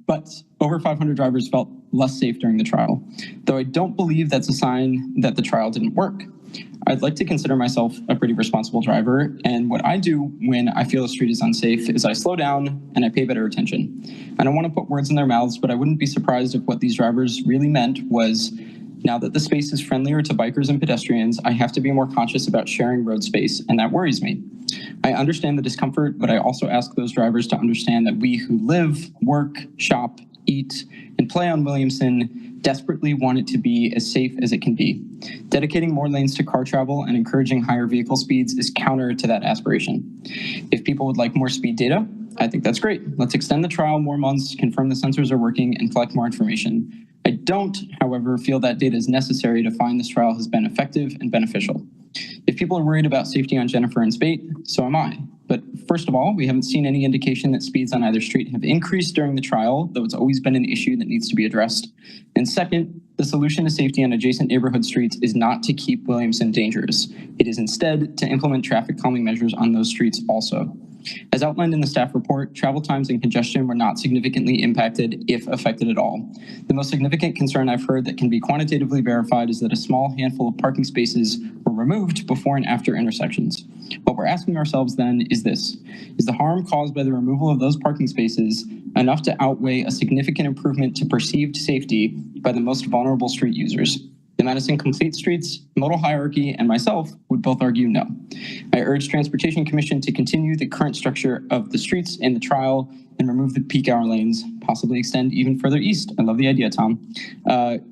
but over 500 drivers felt less safe during the trial. Though I don't believe that's a sign that the trial didn't work. I'd like to consider myself a pretty responsible driver, and what I do when I feel a street is unsafe is I slow down and I pay better attention. I don't want to put words in their mouths, but I wouldn't be surprised if what these drivers really meant was, now that the space is friendlier to bikers and pedestrians, I have to be more conscious about sharing road space, and that worries me. I understand the discomfort, but I also ask those drivers to understand that we who live, work, shop, eat, and play on Williamson desperately want it to be as safe as it can be. Dedicating more lanes to car travel and encouraging higher vehicle speeds is counter to that aspiration. If people would like more speed data, I think that's great. Let's extend the trial more months, confirm the sensors are working, and collect more information. I don't, however, feel that data is necessary to find this trial has been effective and beneficial. If people are worried about safety on Jennifer and Spate, so am I. But first of all, we haven't seen any indication that speeds on either street have increased during the trial, though it's always been an issue that needs to be addressed. And second, the solution to safety on adjacent neighborhood streets is not to keep Williamson dangerous. It is instead to implement traffic calming measures on those streets also. As outlined in the staff report, travel times and congestion were not significantly impacted, if affected at all. The most significant concern I've heard that can be quantitatively verified is that a small handful of parking spaces were removed before and after intersections. What we're asking ourselves then is this: is the harm caused by the removal of those parking spaces enough to outweigh a significant improvement to perceived safety by the most vulnerable street users? The Madison Complete Streets, Modal Hierarchy, and myself would both argue no. I urge Transportation Commission to continue the current structure of the streets in the trial and remove the peak hour lanes, possibly extend even further east. I love the idea, Tom.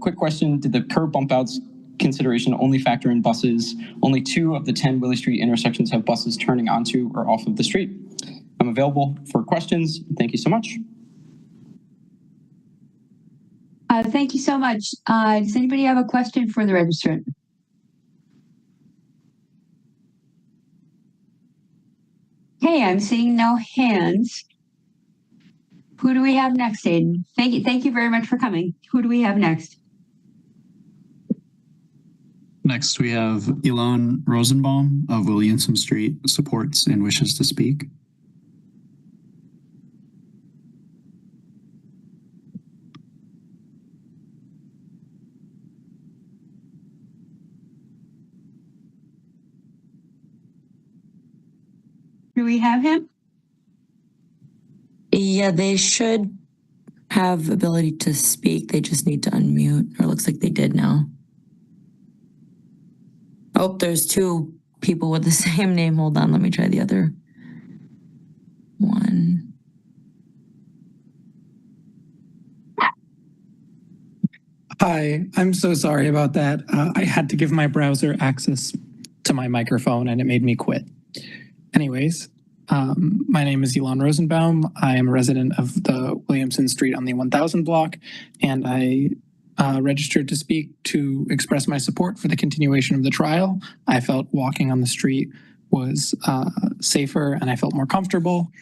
Quick question, did the curb bump outs consideration only factor in buses? Only 2 of the 10 Willie Street intersections have buses turning onto or off of the street. I'm available for questions. Thank you so much. Thank you so much. Does anybody have a question for the registrant? Okay, I'm seeing no hands. Who do we have next, Aiden? Thank you very much for coming. Who do we have next? Next, we have Elon Rosenbaum of Williamson Street supports and wishes to speak. Do we have him? Yeah, they should have ability to speak. They just need to unmute, or it looks like they did now. Oh, there's 2 people with the same name. Hold on, let me try the other one. Hi, I'm so sorry about that. I had to give my browser access to my microphone and it made me quit. Anyways, my name is Elon Rosenbaum. I am a resident of the Williamson Street on the 1000 block, and I registered to speak to express my support for the continuation of the trial. I felt walking on the street was safer and I felt more comfortable.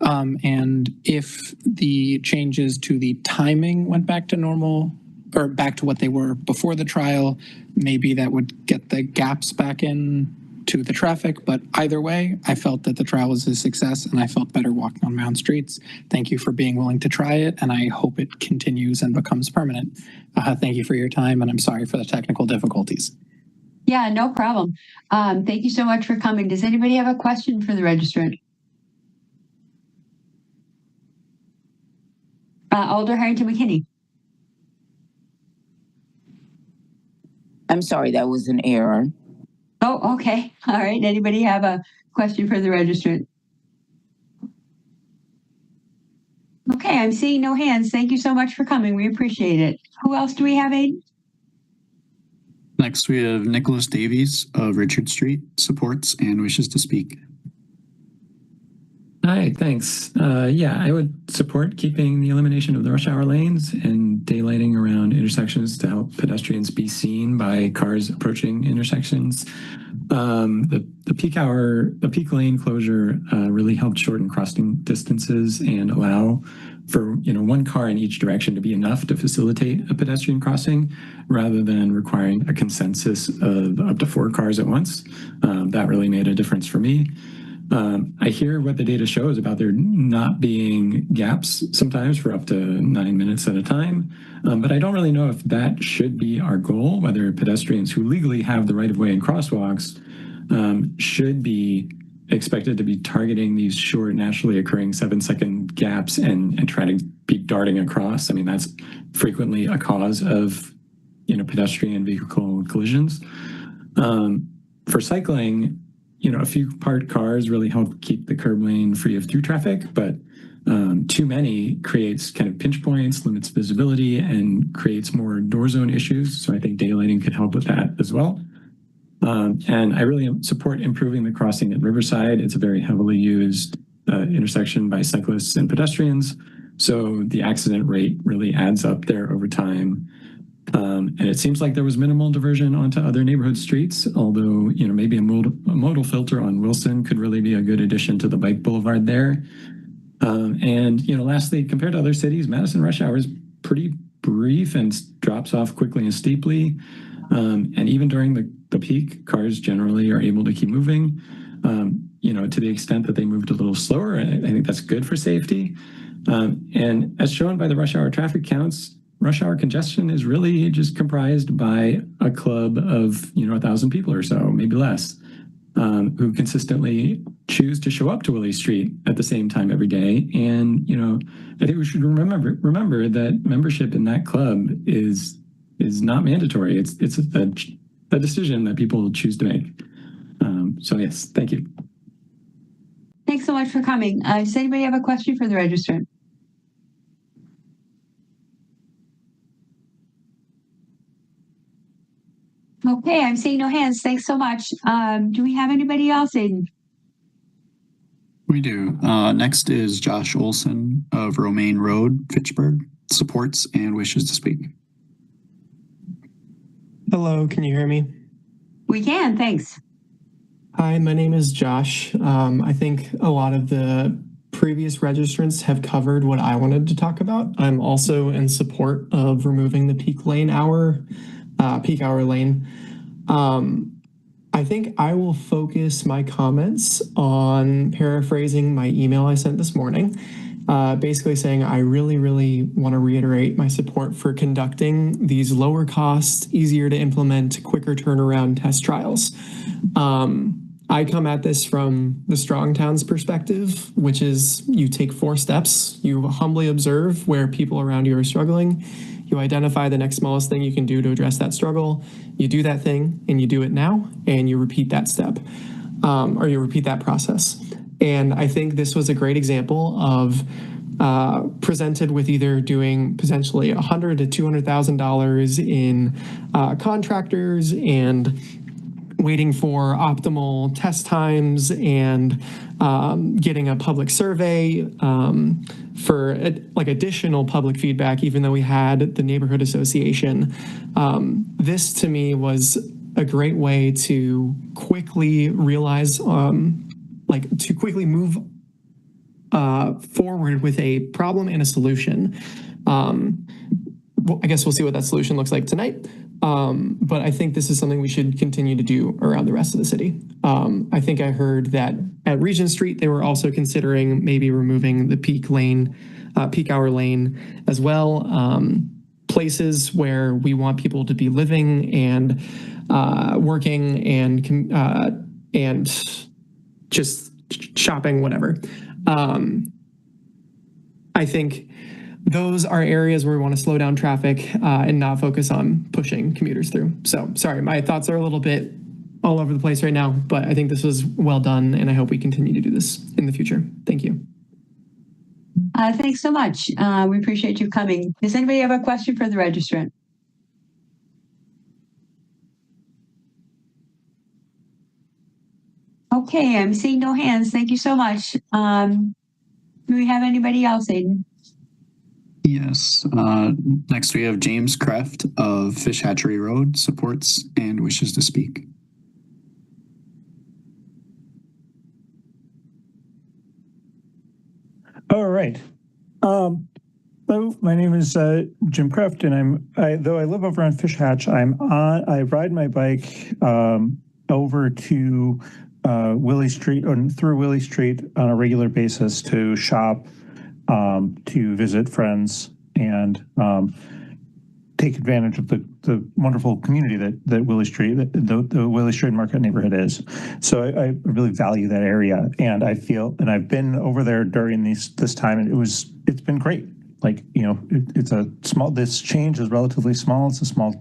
And if the changes to the timing went back to normal, or back to what they were before the trial, maybe that would get the gaps back in to the traffic. But either way, I felt that the trial was a success and I felt better walking on my own streets. Thank you for being willing to try it, and I hope it continues and becomes permanent. Thank you for your time, and I'm sorry for the technical difficulties. Yeah, no problem. Thank you so much for coming. Does anybody have a question for the registrant? Alder Harrington McKinney. I'm sorry, that was an error. Oh, okay. All right. Anybody have a question for the registrant? Okay, I'm seeing no hands. Thank you so much for coming. We appreciate it. Who else do we have, Aiden? Next, we have Nicholas Davies of Richard Street supports and wishes to speak. Hi, thanks. Yeah, I would support keeping the elimination of the rush hour lanes and daylighting around intersections to help pedestrians be seen by cars approaching intersections. The peak lane closure really helped shorten crossing distances and allow for one car in each direction to be enough to facilitate a pedestrian crossing, rather than requiring a consensus of up to 4 cars at once. That really made a difference for me. I hear what the data shows about there not being gaps sometimes for up to 9 minutes at a time, but I don't really know if that should be our goal, whether pedestrians who legally have the right of way and crosswalks should be expected to be targeting these short, naturally occurring 7-second gaps and try to be darting across. I mean, that's frequently a cause of pedestrian vehicle collisions. For cycling, a few parked cars really help keep the curb lane free of through traffic, but too many creates kind of pinch points, limits visibility, and creates more door zone issues. So I think daylighting could help with that as well. And I really support improving the crossing at Riverside. It's a very heavily used intersection by cyclists and pedestrians. So the accident rate really adds up there over time. And it seems like there was minimal diversion onto other neighborhood streets, although, maybe a modal filter on Wilson could really be a good addition to the bike boulevard there. And lastly, compared to other cities, Madison rush hour is pretty brief and drops off quickly and steeply. And even during the peak, cars generally are able to keep moving. to the extent that they moved a little slower, I think that's good for safety. And as shown by the rush hour traffic counts, rush hour congestion is really just comprised by a club of, 1,000 people or so, maybe less, who consistently choose to show up to Willie Street at the same time every day. And, I think we should remember that membership in that club is not mandatory. It's a decision that people choose to make. So yes, thank you. Thanks so much for coming. Does anybody have a question for the registrant? Okay, I'm seeing no hands. Thanks so much. Do we have anybody else, Aiden? We do. Next is Josh Olson of Romaine Road, Fitchburg, supports and wishes to speak. Hello, can you hear me? We can, thanks. Hi, my name is Josh. I think a lot of the previous registrants have covered what I wanted to talk about. I'm also in support of removing the peak hour lane. I think I will focus my comments on paraphrasing my email I sent this morning, basically saying I really, really want to reiterate my support for conducting these lower cost, easier to implement, quicker turnaround test trials. I come at this from the Strong Towns perspective, which is you take 4 steps, you humbly observe where people around you are struggling, you identify the next smallest thing you can do to address that struggle, you do that thing, and you do it now, and you repeat that step, or you repeat that process. And I think this was a great example of presented with either doing potentially $100,000 to $200,000 in contractors and waiting for optimal test times and getting a public survey for additional public feedback, even though we had the neighborhood association. This to me was a great way to quickly realize, to quickly move forward with a problem and a solution. I guess we'll see what that solution looks like tonight. But I think this is something we should continue to do around the rest of the city. I think I heard that at Regent Street, they were also considering maybe removing the peak hour lane as well. Places where we want people to be living and working and just shopping, whatever. I think those are areas where we want to slow down traffic and not focus on pushing commuters through. So sorry, my thoughts are a little bit all over the place right now, but I think this was well done and I hope we continue to do this in the future. Thank you. Thanks so much. We appreciate you coming. Does anybody have a question for the registrant? Okay, I'm seeing no hands. Thank you so much. Do we have anybody else, Aiden? Yes. Next, we have James Kreft of Fish Hatchery Road, supports and wishes to speak. All right. Hello, my name is Jim Kreft, and though I live over on Fish Hatch, I ride my bike over to Willie Street or through Willie Street on a regular basis to shop, to visit friends, and take advantage of the wonderful community that Willie Street, the Willie Street Market neighborhood is. So I really value that area, and I feel, and I've been over there during this time, and it's been great. Like, it's a small, this change is relatively small. It's a small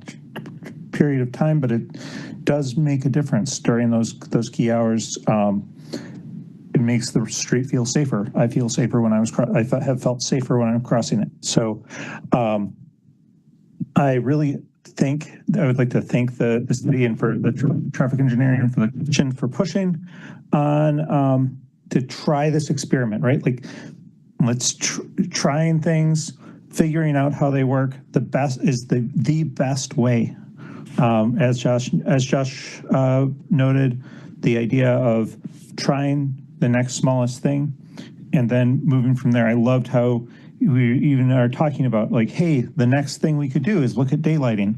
period of time, but it does make a difference during those key hours. It makes the street feel safer. I feel safer when I have felt safer when I'm crossing it. So I really think I would like to thank the city and for the traffic engineering and for the commission for pushing on to try this experiment, right? Like, let's trying things, figuring out how they work. The best is the best way. As Josh noted, the idea of trying the next smallest thing and then moving from there. I loved how we even are talking about, like, hey, the next thing we could do is look at daylighting.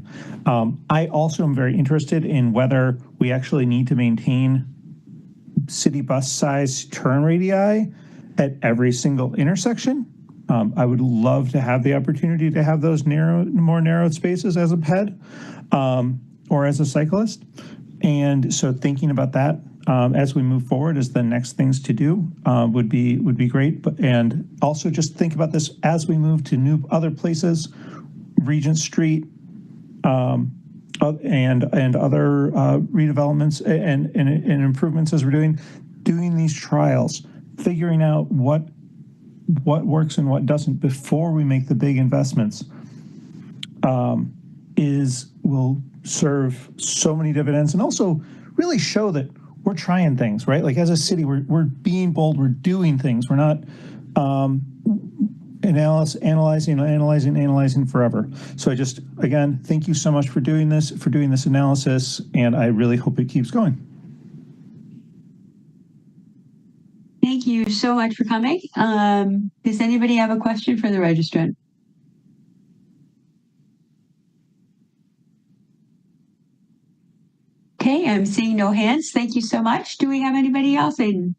I also am very interested in whether we actually need to maintain city bus size turn radii at every single intersection. I would love to have the opportunity to have those more narrow spaces as a ped or as a cyclist. And so thinking about that as we move forward as the next things to do would be great. And also just think about this as we move to other places, Regent Street, and other redevelopments and improvements as we're doing these trials, figuring out what works and what doesn't before we make the big investments will serve so many dividends, and also really show that we're trying things, right? Like as a city, we're being bold, we're doing things. We're not analyzing forever. So again, thank you so much for doing this analysis, and I really hope it keeps going. Thank you so much for coming. Does anybody have a question for the registrant? Okay, I'm seeing no hands. Thank you so much. Do we have anybody else, Aiden?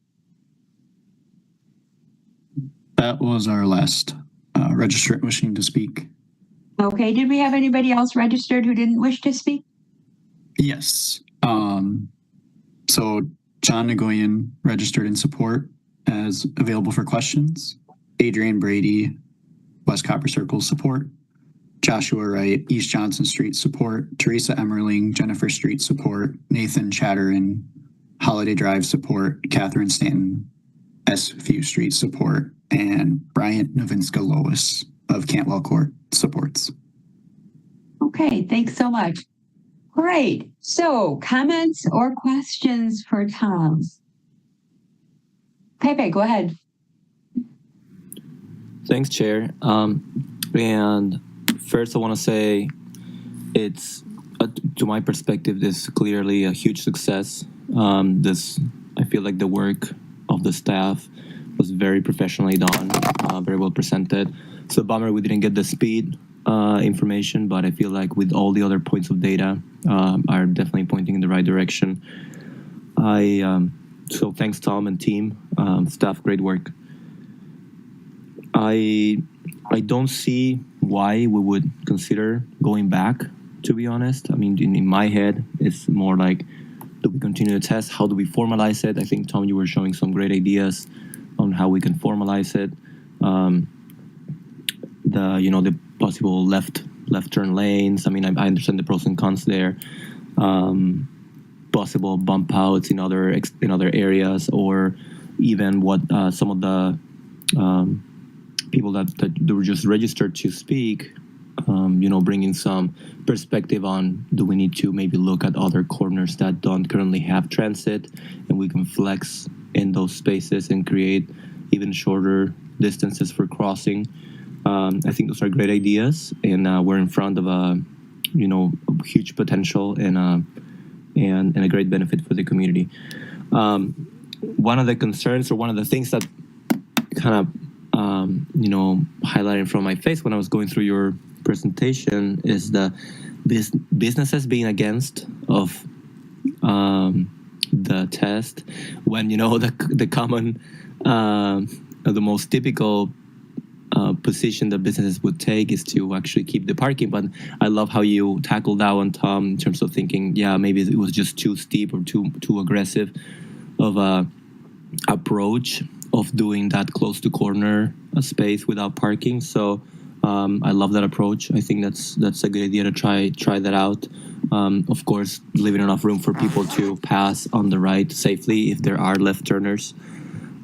That was our last registrant wishing to speak. Okay, did we have anybody else registered who didn't wish to speak? Yes. So John Nagoyan registered in support as available for questions. Adrian Brady, West Copper Circle support. Joshua Wright, East Johnson Street support. Teresa Emmerling, Jennifer Street support. Nathan Chatterin, Holiday Drive support. Catherine Stanton, S. Few Street support. And Bryant Novinska Lois of Cantwell Court supports. Okay, thanks so much. All right, so comments or questions for Tom? Pepe, go ahead. Thanks, Chair. And first, I want to say it's, to my perspective, this is clearly a huge success. I feel like the work of the staff was very professionally done, very well presented. It's a bummer we didn't get the speed information, but I feel like with all the other points of data are definitely pointing in the right direction. So thanks, Tom and team, staff, great work. I don't see why we would consider going back, to be honest. I mean, in my head, it's more like, do we continue to test? How do we formalize it? I think, Tom, you were showing some great ideas on how we can formalize it. The possible left turn lanes. I mean, I understand the pros and cons there. Possible bump outs in other areas, or even what some of the people that were just registered to speak, bringing some perspective on, do we need to maybe look at other corners that don't currently have transit, and we can flex in those spaces and create even shorter distances for crossing. I think those are great ideas, and we're in front of a huge potential and a great benefit for the community. One of the concerns, or one of the things that kind of highlighting from my face when I was going through your presentation is the businesses being against of the test, when the common the most typical position that businesses would take is to actually keep the parking. But I love how you tackled that one, Tom, in terms of thinking, yeah, maybe it was just too steep or too aggressive of a approach of doing that close to corner space without parking. So I love that approach. I think that's a good idea to try that out. Of course, leaving enough room for people to pass on the right safely if there are left turners.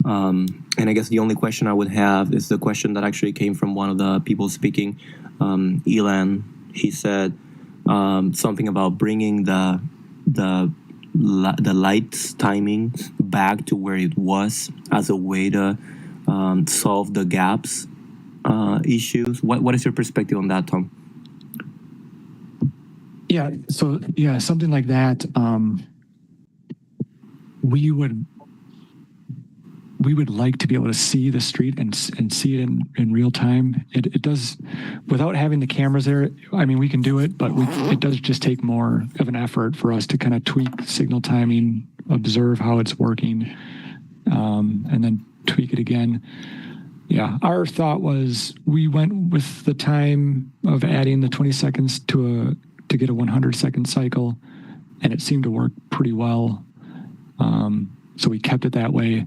And I guess the only question I would have is the question that actually came from one of the people speaking, Elan. He said something about bringing the lights timing back to where it was as a way to solve the gaps issues. What is your perspective on that, Tom? Yeah, so something like that. We would like to be able to see the street and see it in real time. It does, without having the cameras there. I mean, we can do it, but it does just take more of an effort for us to kind of tweak signal timing observe how it's working, and then tweak it again. Yeah, our thought was we went with the time of adding the 20 seconds to get a 100-second cycle, and it seemed to work pretty well. So we kept it that way.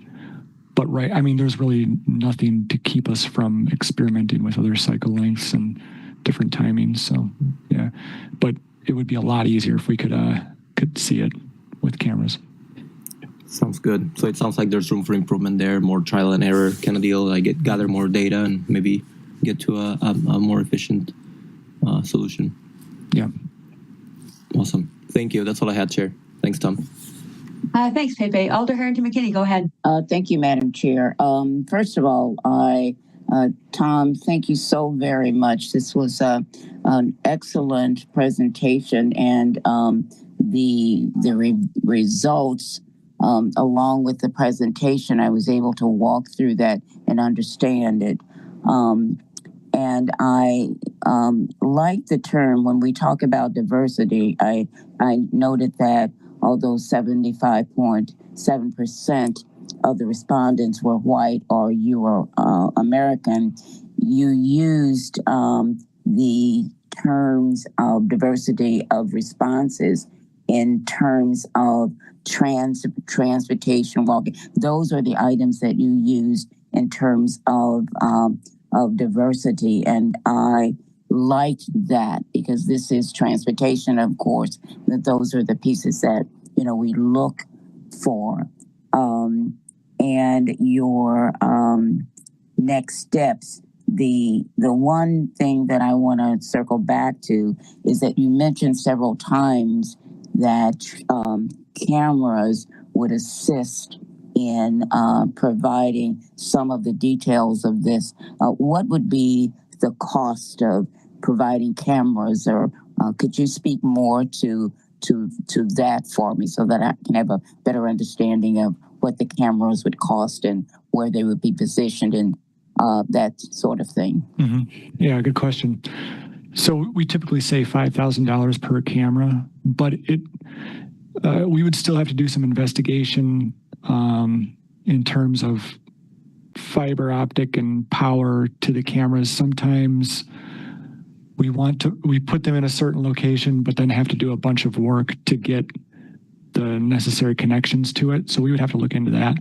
But there's really nothing to keep us from experimenting with other cycle lengths and different timings. So yeah, but it would be a lot easier if we could see it with cameras. Sounds good. So it sounds like there's room for improvement there, more trial and error kind of deal. Gather more data and maybe get to a more efficient solution. Yeah. Awesome. Thank you. That's all I had, Chair. Thanks, Tom. Thanks, Pepe. Alder Harrington McKinney, go ahead. Thank you, Madam Chair. First of all, Tom, thank you so very much. This was an excellent presentation, and the results, along with the presentation, I was able to walk through that and understand it. And I like the term when we talk about diversity. I noted that although 75.7% of the respondents were white or Euro-American, you used the terms of diversity of responses in terms of transportation, walking. Those are the items that you used in terms of diversity, and I liked that because this is transportation, of course. That those are the pieces that we look for, and your next steps. The one thing that I want to circle back to is that you mentioned several times that cameras would assist in providing some of the details of this. What would be the cost of providing cameras, or could you speak more to that for me so that I can have a better understanding of what the cameras would cost and where they would be positioned and that sort of thing? Mm-hmm. Yeah, good question. So we typically say $5,000 per camera, but we would still have to do some investigation in terms of fiber optic and power to the cameras. Sometimes we put them in a certain location, but then have to do a bunch of work to get the necessary connections to it. So we would have to look into that.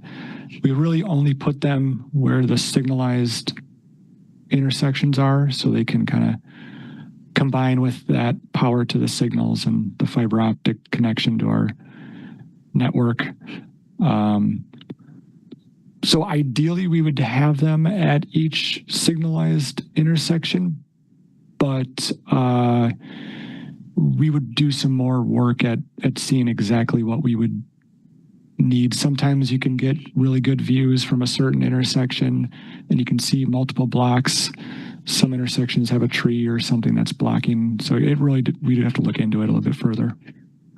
We really only put them where the signalized intersections are, so they can kind of combine with that power to the signals and the fiber optic connection to our network. So ideally we would have them at each signalized intersection, but we would do some more work at seeing exactly what we would need. Sometimes you can get really good views from a certain intersection and you can see multiple blocks. Some intersections have a tree or something that's blocking. So we'd have to look into it a little bit further.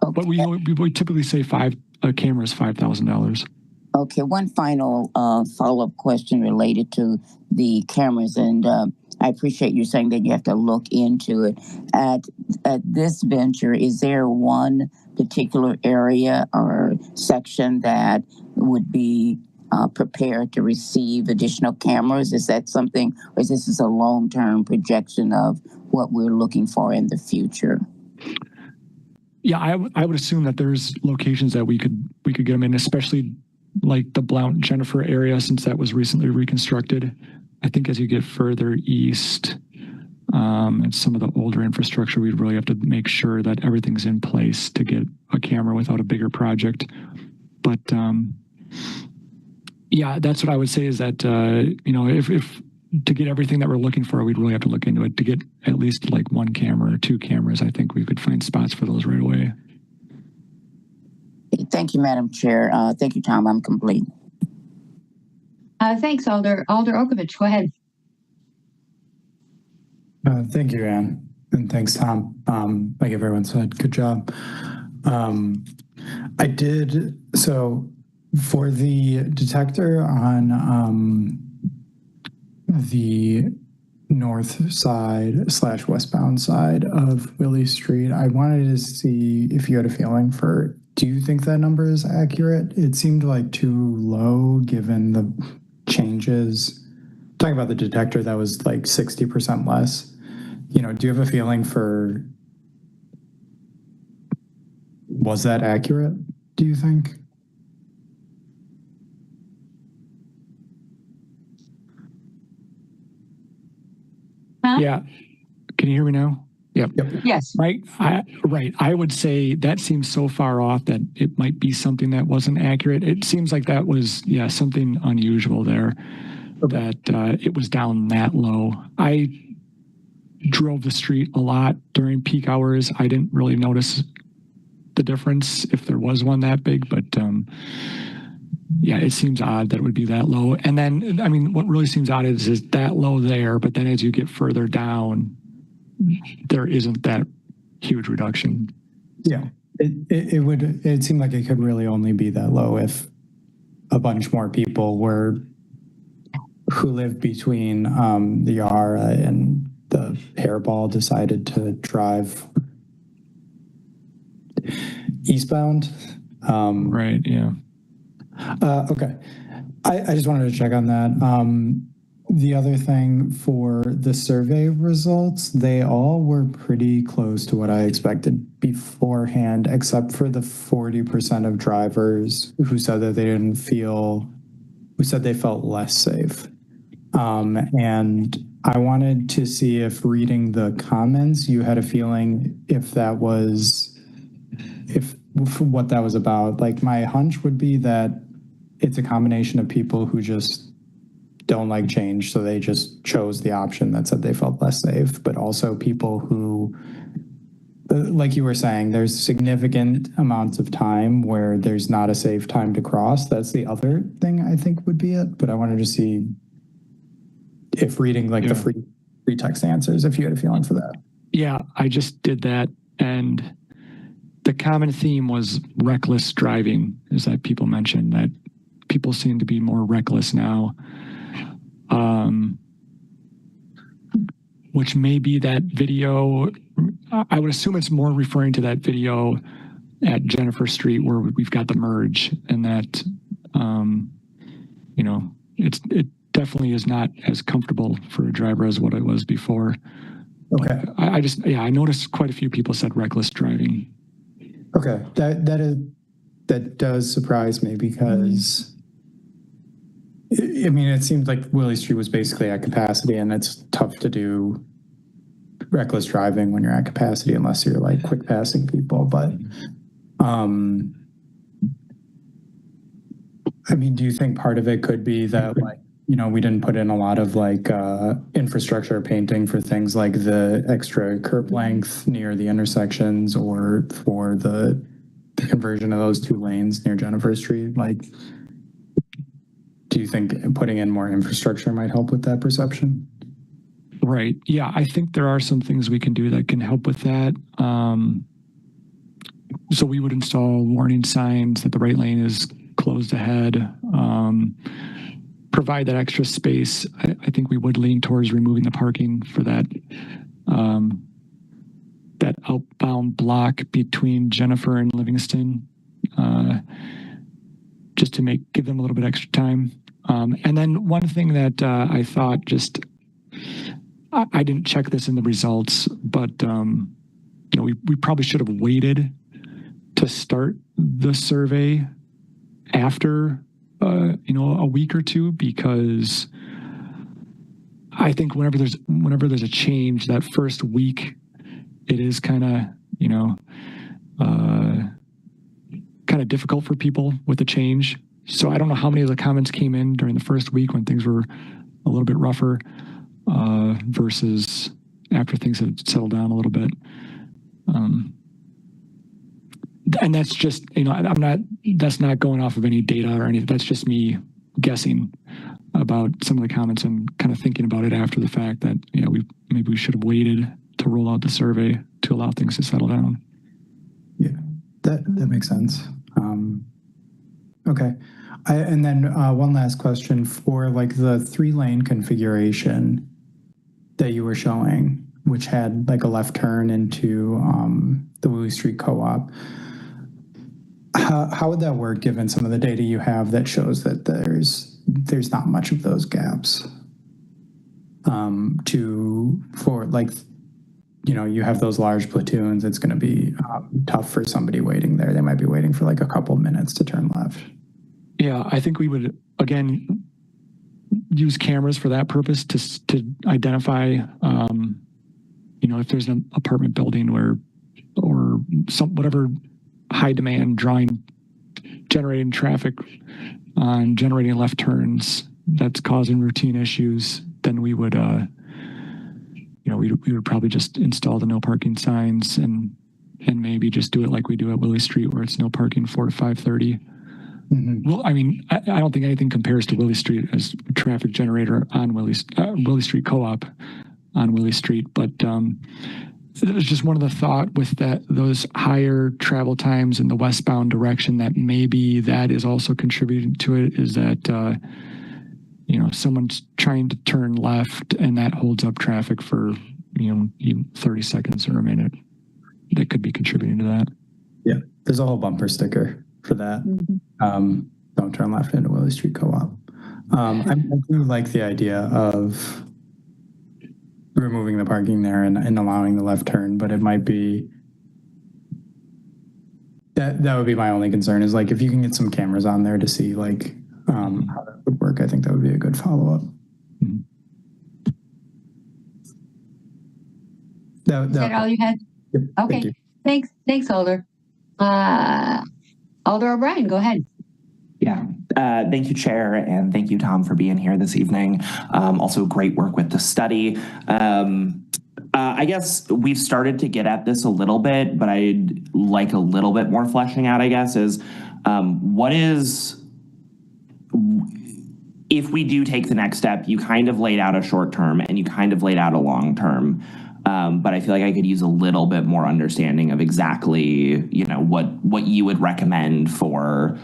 Okay. But we typically say a camera is $5,000. Okay, one final follow-up question related to the cameras, and I appreciate you saying that you have to look into it. At this venture, is there one particular area or section that would be prepared to receive additional cameras? Is that something, or is this a long-term projection of what we're looking for in the future? Yeah, I would assume that there's locations that we could get them in, especially like the Blount Jennifer area, since that was recently reconstructed. I think as you get further east and some of the older infrastructure, we'd really have to make sure that everything's in place to get a camera without a bigger project. But yeah, that's what I would say is that, if to get everything that we're looking for, we'd really have to look into it. To get at least like one camera or two cameras, I think we could find spots for those right away. Thank you, Madam Chair. Thank you, Tom. I'm complete. Thanks, Alder. Alder Okovich, go ahead. Thank you, Ann. And thanks, Tom. Like everyone said, good job. I did, so for the detector on the north side / westbound side of Willie Street, I wanted to see if you had a feeling for do you think that number is accurate? It seemed like too low given the changes. Talking about the detector, that was like 60% less. Do you have a feeling for, was that accurate, do you think? Huh? Yeah. Can you hear me now? Yep. Yes. Right. I would say that seems so far off that it might be something that wasn't accurate. It seems like that was, something unusual there, that it was down that low. I drove the street a lot during peak hours. I didn't really notice the difference if there was one that big, but it seems odd that it would be that low. And then, what really seems odd is that low there, but then as you get further down, there isn't that huge reduction. Yeah, it seemed like it could really only be that low if a bunch more people who live between the Yara and the hairball decided to drive eastbound. Right. Yeah. Okay. I just wanted to check on that. The other thing for the survey results, they all were pretty close to what I expected beforehand, except for the 40% of drivers who said that who said they felt less safe. And I wanted to see if reading the comments, you had a feeling if what that was about. Like, my hunch would be that it's a combination of people who just don't like change, so they just chose the option that said they felt less safe, but also people who, like you were saying, there's significant amounts of time where there's not a safe time to cross. That's the other thing I think would be it, but I wanted to see if reading the free text answers, if you had a feeling for that. Yeah, I just did that, and the common theme was reckless driving, is that people mentioned that people seem to be more reckless now. Which may be that video. I would assume it's more referring to that video at Jennifer Street where we've got the merge, and that, it definitely is not as comfortable for a driver as what it was before. Okay. I noticed quite a few people said reckless driving. Okay, that does surprise me because it seems like Willie Street was basically at capacity, and it's tough to do reckless driving when you're at capacity unless you're like quick passing people. But do you think part of it could be that we didn't put in a lot of infrastructure painting for things like the extra curb length near the intersections, or for the conversion of those two lanes near Jennifer Street? Do you think putting in more infrastructure might help with that perception? Right. Yeah, I think there are some things we can do that can help with that. So we would install warning signs that the right lane is closed ahead. Provide that extra space. I think we would lean towards removing the parking for that that outbound block between Jennifer and Livingston, just to give them a little bit extra time. And then one thing that I thought, I didn't check this in the results, but we probably should have waited to start the survey after a week or two, because I think whenever there's a change, that first week, it is kind of difficult for people with the change. So I don't know how many of the comments came in during the first week when things were a little bit rougher versus after things have settled down a little bit. And that's just, that's not going off of any data or anything. That's just me guessing about some of the comments and kind of thinking about it after the fact that, maybe we should have waited to roll out the survey to allow things to settle down. Yeah, that makes sense. Okay. And then one last question for the 3-lane configuration that you were showing, which had a left turn into the Willie Street Co-op. How would that work given some of the data you have that shows that there's not much of those gaps? You have those large platoons, it's going to be tough for somebody waiting there. They might be waiting for like a couple minutes to turn left. Yeah, I think we would, again, use cameras for that purpose to identify, if there's an apartment building or whatever high demand generating traffic on generating left turns that's causing routine issues, then we would, we would probably just install the no parking signs and maybe just do it like we do at Willie Street, where it's no parking 4 to 5:30. Mm-hmm. Well, I mean, I don't think anything compares to Willie Street as a traffic generator on Willie Street Co-op on Willie Street, but it was just one of the thought with those higher travel times in the westbound direction that maybe that is also contributing to it, is that someone's trying to turn left and that holds up traffic for 30 seconds or a minute. That could be contributing to that. Yeah, there's a whole bumper sticker for that. Mm-hmm. Don't turn left into Willie Street Co-op. I do like the idea of removing the parking there and allowing the left turn, but it might be that would be my only concern, is like if you can get some cameras on there to see like how that would work. I think that would be a good follow-up. Mm-hmm. Is that all you had? Yep, okay. Thanks, Alder. Alder O'Brien, go ahead. Yeah. Thank you, Chair, and thank you, Tom, for being here this evening. Also, great work with the study. I guess we've started to get at this a little bit, but I'd like a little bit more fleshing out, I guess, is if we do take the next step, you kind of laid out a short term and you kind of laid out a long term. But I feel like I could use a little bit more understanding of exactly, what you would recommend for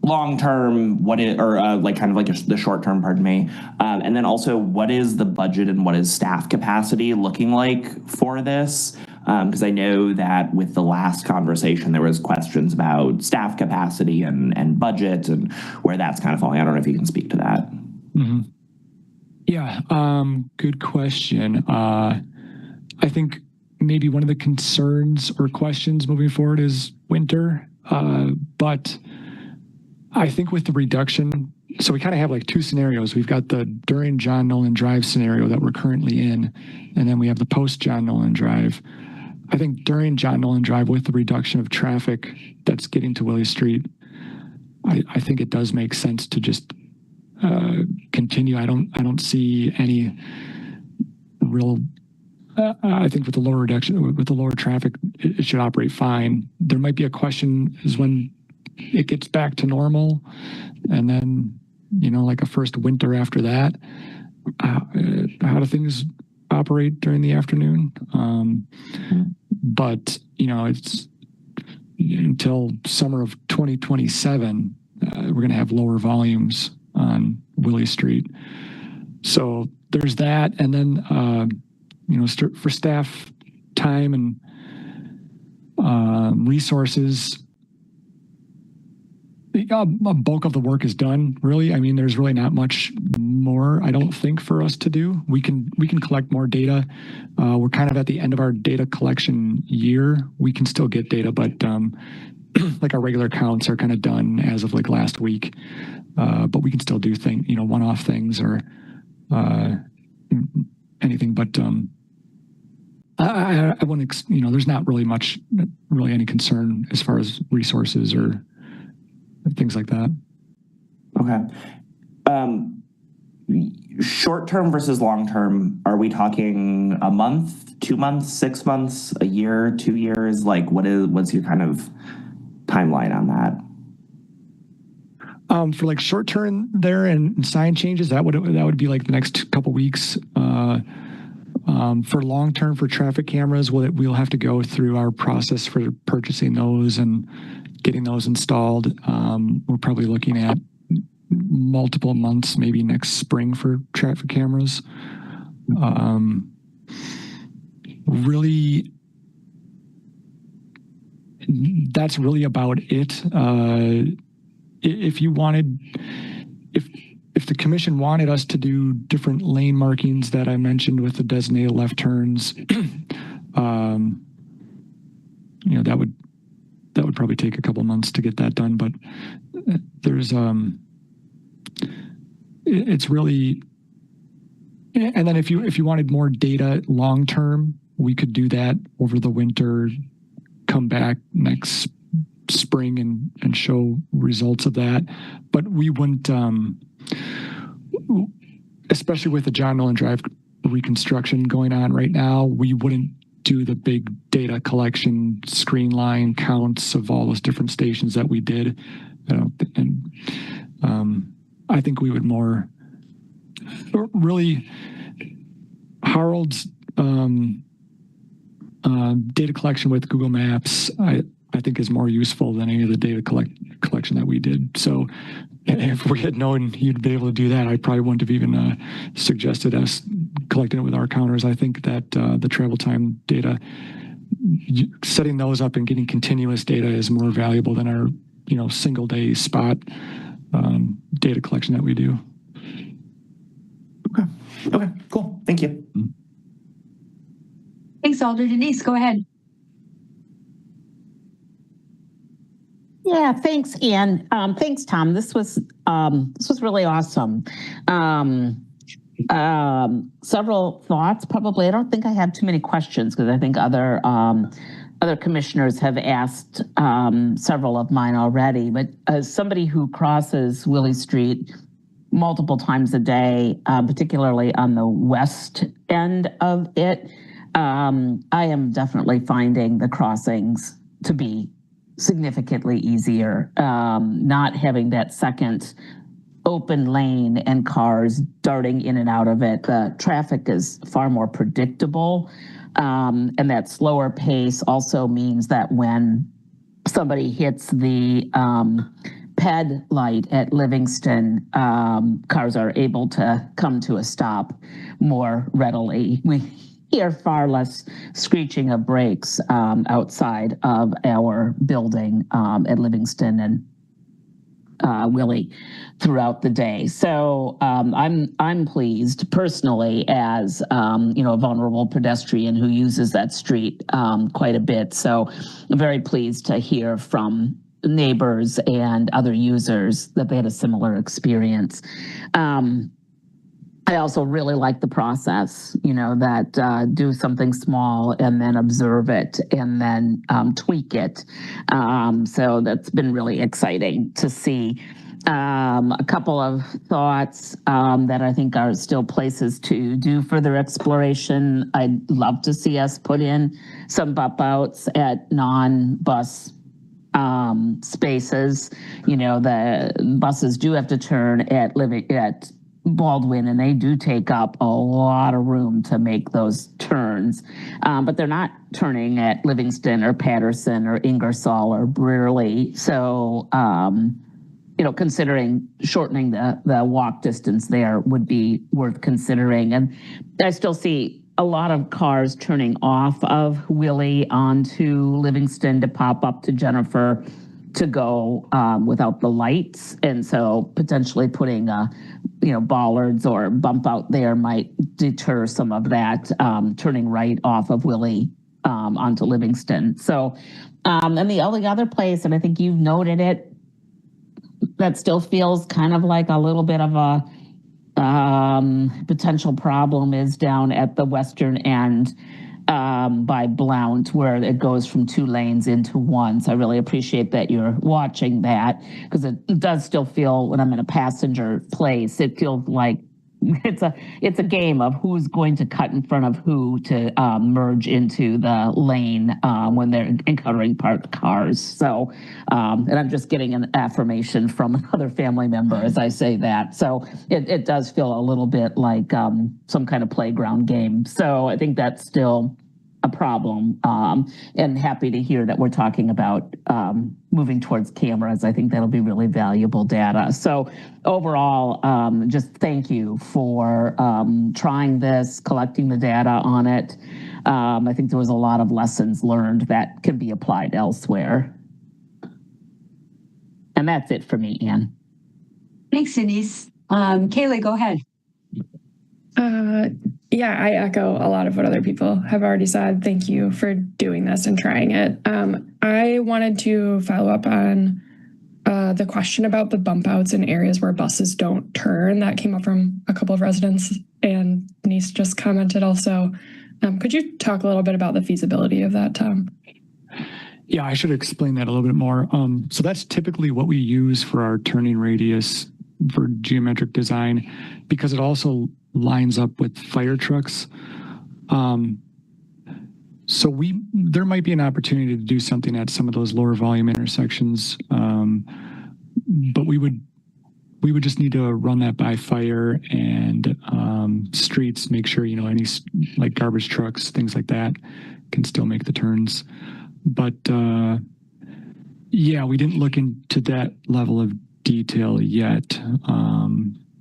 long term, the short term, pardon me. And then also, what is the budget and what is staff capacity looking like for this? Because I know that with the last conversation, there was questions about staff capacity and budget and where that's kind of falling. I don't know if you can speak to that. Mm-hmm. Yeah, good question. I think maybe one of the concerns or questions moving forward is winter, but I think with the reduction, so we kind of have like two scenarios. We've got the during John Nolan Drive scenario that we're currently in, and then we have the post John Nolan Drive. I think during John Nolan Drive, with the reduction of traffic that's getting to Willie Street, I think it does make sense to just continue. I don't see any real. I think with the lower reduction, with the lower traffic, it should operate fine. There might be a question is when it gets back to normal, and then like a first winter after that, how do things operate during the afternoon? But it's until summer of 2027, we're going to have lower volumes on Willie Street. So there's that, and then for staff time and resources. A bulk of the work is done, really. I mean, there's really not much more, I don't think, for us to do. We can collect more data. We're kind of at the end of our data collection year. We can still get data, but like our regular counts are kind of done as of like last week. But we can still do one-off things or anything. But I wouldn't, there's not really any concern as far as resources or things like that. Okay. Short term versus long term, are we talking a month, 2 months, 6 months, a year, 2 years? Like what's your kind of timeline on that? For like short term there and sign changes, that would be like the next couple weeks. For long term, for traffic cameras, we'll have to go through our process for purchasing those and getting those installed. We're probably looking at multiple months, maybe next spring for traffic cameras. Really, that's really about it. If you wanted, if the commission wanted us to do different lane markings that I mentioned with the designated left turns, that would probably take a couple months to get that done. But there's it's really, and then if you wanted more data long term, we could do that over the winter, come back next spring and show results of that. But we wouldn't, especially with the John Nolan Drive reconstruction going on right now, we wouldn't do the big data collection screen line counts of all those different stations that we did. I think we would more really Harold's data collection with Google Maps, I think is more useful than any of the data collection that we did. So if we had known you'd be able to do that, I probably wouldn't have even suggested us collecting it with our counters. I think that the travel time data, setting those up and getting continuous data is more valuable than our single day spot data collection that we do. Okay, cool. Thank you. Thanks, Alder. Denise, go ahead. Yeah, thanks, Ian. Thanks, Tom. This was really awesome. Several thoughts. Probably, I don't think I have too many questions because I think other commissioners have asked several of mine already. But as somebody who crosses Willie Street multiple times a day, particularly on the west end of it, I am definitely finding the crossings to be significantly easier. Not having that second open lane and cars darting in and out of it. The traffic is far more predictable. And that slower pace also means that when somebody hits the PED light at Livingston, cars are able to come to a stop more readily. We hear far less screeching of brakes outside of our building at Livingston and Willie throughout the day. So I'm pleased personally as a vulnerable pedestrian who uses that street quite a bit. So I'm very pleased to hear from neighbors and other users that they had a similar experience. I also really like the process, that do something small and then observe it and then tweak it. So that's been really exciting to see. A couple of thoughts that I think are still places to do further exploration. I'd love to see us put in some bump outs at non-bus spaces. The buses do have to turn at Baldwin, and they do take up a lot of room to make those turns, but they're not turning at Livingston or Patterson or Ingersoll or Brearley. So, considering shortening the walk distance there would be worth considering. And I still see a lot of cars turning off of Willie onto Livingston to pop up to Jennifer to go without the lights. And so potentially putting bollards or bump out there might deter some of that turning right off of Willie onto Livingston. So, and the only other place, and I think you've noted it, that still feels kind of like a little bit of a potential problem is down at the western end by Blount, where it goes from 2 lanes into 1. So I really appreciate that you're watching that, because it does still feel, when I'm in a passenger place, it feels like it's a game of who's going to cut in front of who to merge into the lane when they're encountering parked cars. So, and I'm just getting an affirmation from another family member as I say that. So it does feel a little bit like some kind of playground game. So I think that's still a problem, and happy to hear that we're talking about moving towards cameras. I think that'll be really valuable data. So overall, just thank you for trying this, collecting the data on it. I think there was a lot of lessons learned that can be applied elsewhere. And that's it for me, Anne. Thanks, Denise. Kaylee, go ahead. Yeah, I echo a lot of what other people have already said. Thank you for doing this and trying it. I wanted to follow up on the question about the bump outs in areas where buses don't turn. That came up from a couple of residents, and Denise just commented also. Could you talk a little bit about the feasibility of that, Tom? Yeah, I should explain that a little bit more. So that's typically what we use for our turning radius for geometric design, because it also lines up with fire trucks. So there might be an opportunity to do something at some of those lower volume intersections, but we would just need to run that by fire and streets, make sure, any like garbage trucks, things like that can still make the turns. But yeah, we didn't look into that level of detail yet.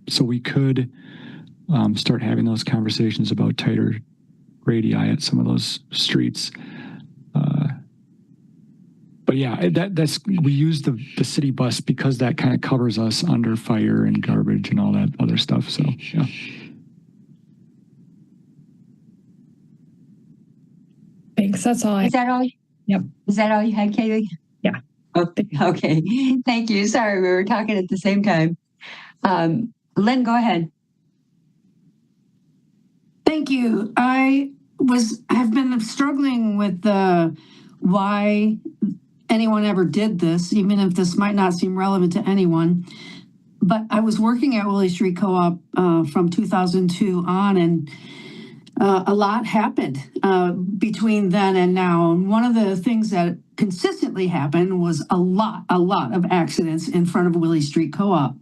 So we could start having those conversations about tighter radii at some of those streets. But yeah, we use the city bus because that kind of covers us under fire and garbage and all that other stuff. So yeah. Thanks. That's all. Is that all? Yep. Is that all you had, Kaylee? Yeah. Okay. Thank you. Sorry, we were talking at the same time. Lynn, go ahead. Thank you. Have been struggling with why anyone ever did this, even if this might not seem relevant to anyone. But I was working at Willie Street Co-op from 2002 on, and a lot happened between then and now. And one of the things that consistently happened was a lot of accidents in front of Willie Street Co-op,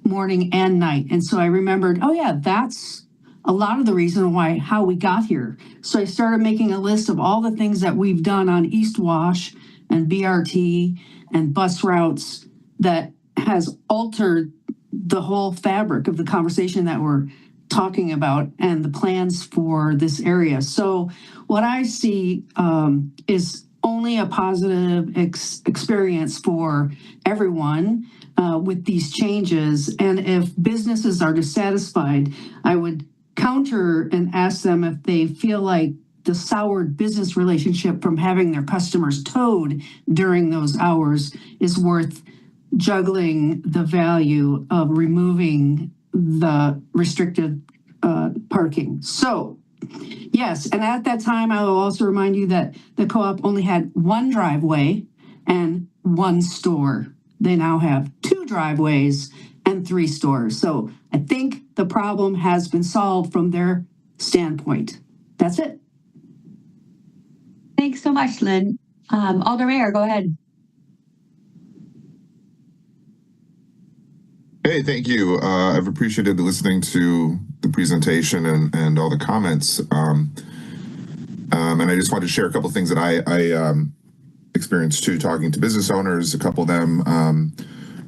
morning and night. And so I remembered, oh yeah, that's a lot of the reason how we got here. So I started making a list of all the things that we've done on East Wash and BRT and bus routes that has altered the whole fabric of the conversation that we're talking about and the plans for this area. So what I see is only a positive experience for everyone with these changes. And if businesses are dissatisfied, I would counter and ask them if they feel like the soured business relationship from having their customers towed during those hours is worth juggling the value of removing the restricted parking. So yes, and at that time, I will also remind you that the co-op only had one driveway and one store. They now have 2 driveways and 3 stores. So I think the problem has been solved from their standpoint. That's it. Thanks so much, Lynn. Alder Mayor, go ahead. Hey, thank you. I've appreciated listening to the presentation and all the comments. And I just wanted to share a couple of things that I experienced too, talking to business owners. A couple of them,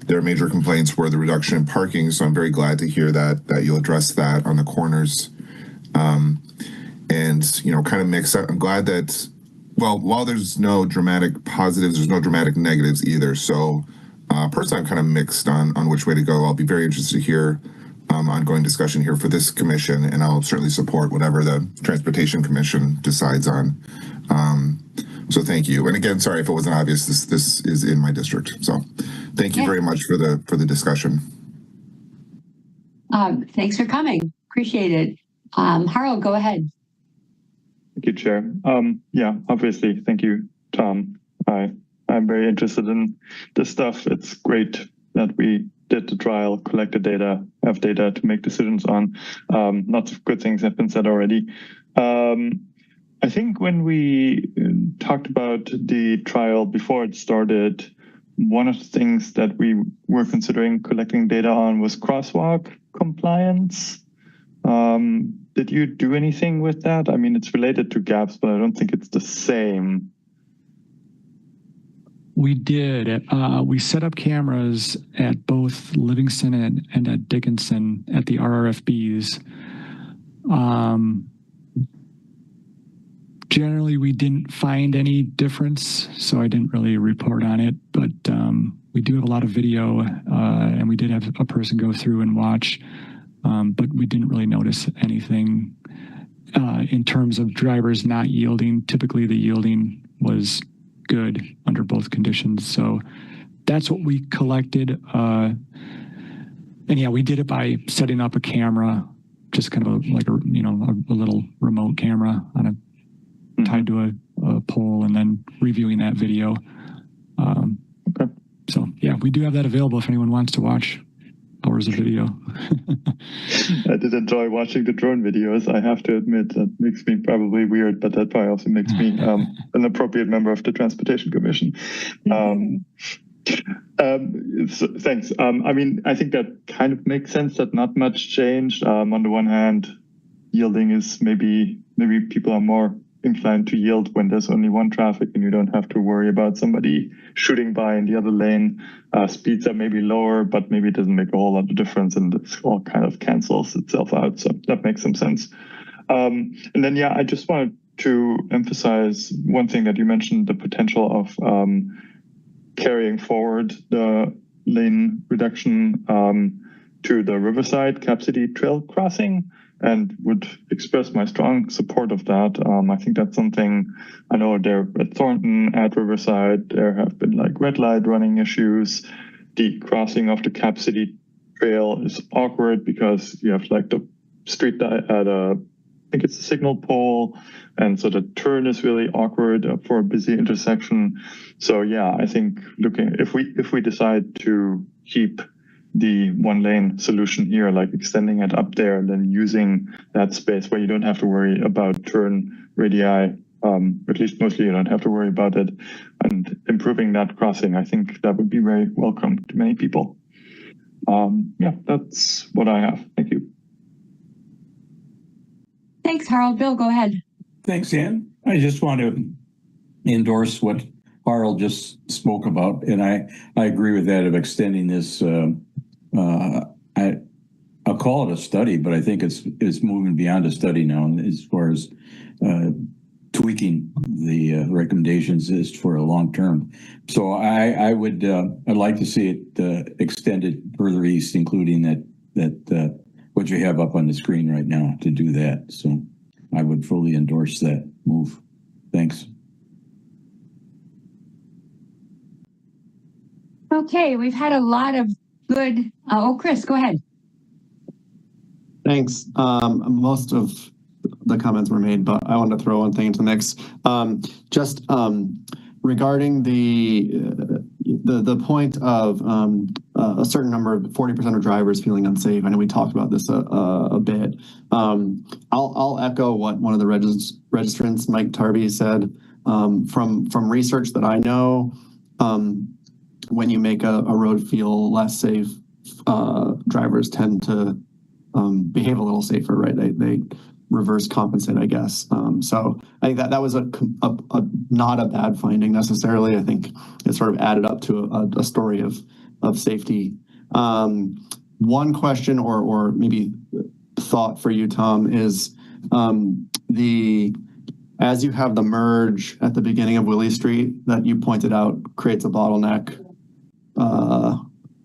their major complaints were the reduction in parking. So I'm very glad to hear that you'll address that on the corners. And, kind of mix up. I'm glad that, well, while there's no dramatic positives, there's no dramatic negatives either. So personally, I'm kind of mixed on which way to go. I'll be very interested to hear ongoing discussion here for this commission, and I'll certainly support whatever the Transportation Commission decides on. So thank you. And again, sorry if it wasn't obvious, this is in my district. So thank you very much for the discussion. Thanks for coming. Appreciate it. Harold, go ahead. Thank you, Chair. Yeah, obviously, thank you, Tom. I'm very interested in this stuff. It's great that we did the trial, collect the data, have data to make decisions on. Lots of good things have been said already. I think when we talked about the trial before it started, one of the things that we were considering collecting data on was crosswalk compliance. Did you do anything with that? I mean, it's related to gaps, but I don't think it's the same. We did. We set up cameras at both Livingston and at Dickinson at the RRFBs. generally, we didn't find any difference, so I didn't really report on it. But we do have a lot of video, and we did have a person go through and watch, but we didn't really notice anything in terms of drivers not yielding. Typically, the yielding was good under both conditions. So that's what we collected. And yeah, we did it by setting up a camera, just kind of a little remote camera on a tied to a pole, and then reviewing that video. Okay. So yeah, we do have that available if anyone wants to watch hours of video. I did enjoy watching the drone videos. I have to admit, that makes me probably weird, but that probably also makes me an appropriate member of the Transportation Commission. So, thanks. I mean, I think that kind of makes sense that not much changed. On the one hand, yielding is maybe people are more inclined to yield when there's only one traffic and you don't have to worry about somebody shooting by in the other lane. Speeds are maybe lower, but maybe it doesn't make a whole lot of difference, and it all kind of cancels itself out. So that makes some sense. And then, yeah, I just wanted to emphasize one thing that you mentioned, the potential of carrying forward the lane reduction to the Riverside Cap City Trail crossing, and would express my strong support of that. I think that's something I know there at Thornton, at Riverside, there have been like red light running issues. The crossing of the Cap City Trail is awkward because you have like the street at I think it's a signal pole. And so the turn is really awkward for a busy intersection. So yeah, I think if we decide to keep the one lane solution here, like extending it up there and then using that space where you don't have to worry about turn radii, at least mostly you don't have to worry about it, and improving that crossing, I think that would be very welcome to many people. Yeah, that's what I have. Thank you. Thanks, Harold. Bill, go ahead. Thanks, Ann. I just want to endorse what Harold just spoke about, and I agree with that of extending this. I'll call it a study, but I think it's moving beyond a study now as far as tweaking the recommendations is for a long term. So I'd like to see it extended further east, including that what you have up on the screen right now to do that. So I would fully endorse that move. Thanks. Okay, we've had a lot of good. Chris, go ahead. Thanks. Most of the comments were made, but I wanted to throw one thing into the mix. Just regarding the point of a certain number of 40% of drivers feeling unsafe. I know we talked about this a bit. I'll echo what one of the registrants, Mike Tarby, said. From research that I know, when you make a road feel less safe, drivers tend to behave a little safer, right? They reverse compensate, I guess. So I think that was not a bad finding necessarily. I think it sort of added up to a story of safety. One question or maybe thought for you, Tom, is as you have the merge at the beginning of Willie Street that you pointed out creates a bottleneck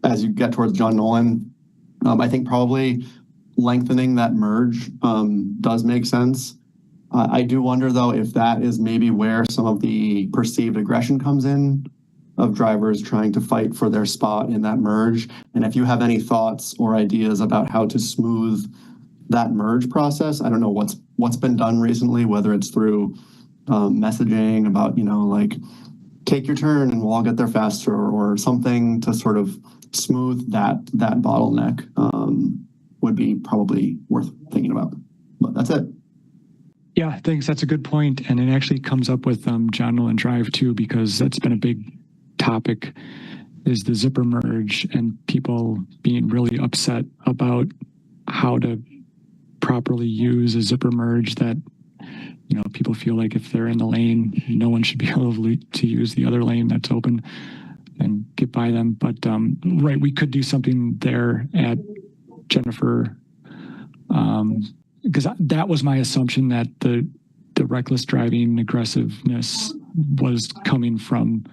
as you get towards John Nolan. I think probably lengthening that merge does make sense. I do wonder, though, if that is maybe where some of the perceived aggression comes in of drivers trying to fight for their spot in that merge. And if you have any thoughts or ideas about how to smooth that merge process, I don't know what's been done recently, whether it's through messaging about, like, take your turn and we'll all get there faster, or something to sort of smooth that bottleneck would be probably worth thinking about. But that's it. Yeah, thanks. That's a good point. And it actually comes up with John Nolan Drive too, because that's been a big topic, is the zipper merge and people being really upset about how to properly use a zipper merge that, people feel like if they're in the lane, no one should be able to use the other lane that's open and get by them. But right, we could do something there at Jennifer, because that was my assumption, that the the reckless driving aggressiveness was coming from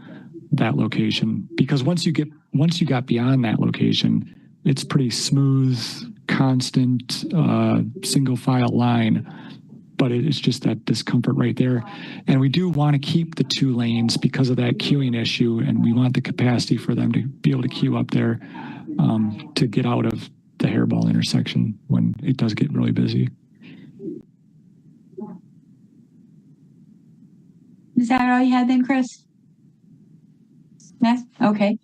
that location. Because once you got beyond that location, it's pretty smooth, constant, single file line. But it's just that discomfort right there. And we do want to keep the 2 lanes because of that queuing issue. And we want the capacity for them to be able to queue up there to get out of the hairball intersection when it does get really busy. Is that all you had then, Chris? Yes? Okay.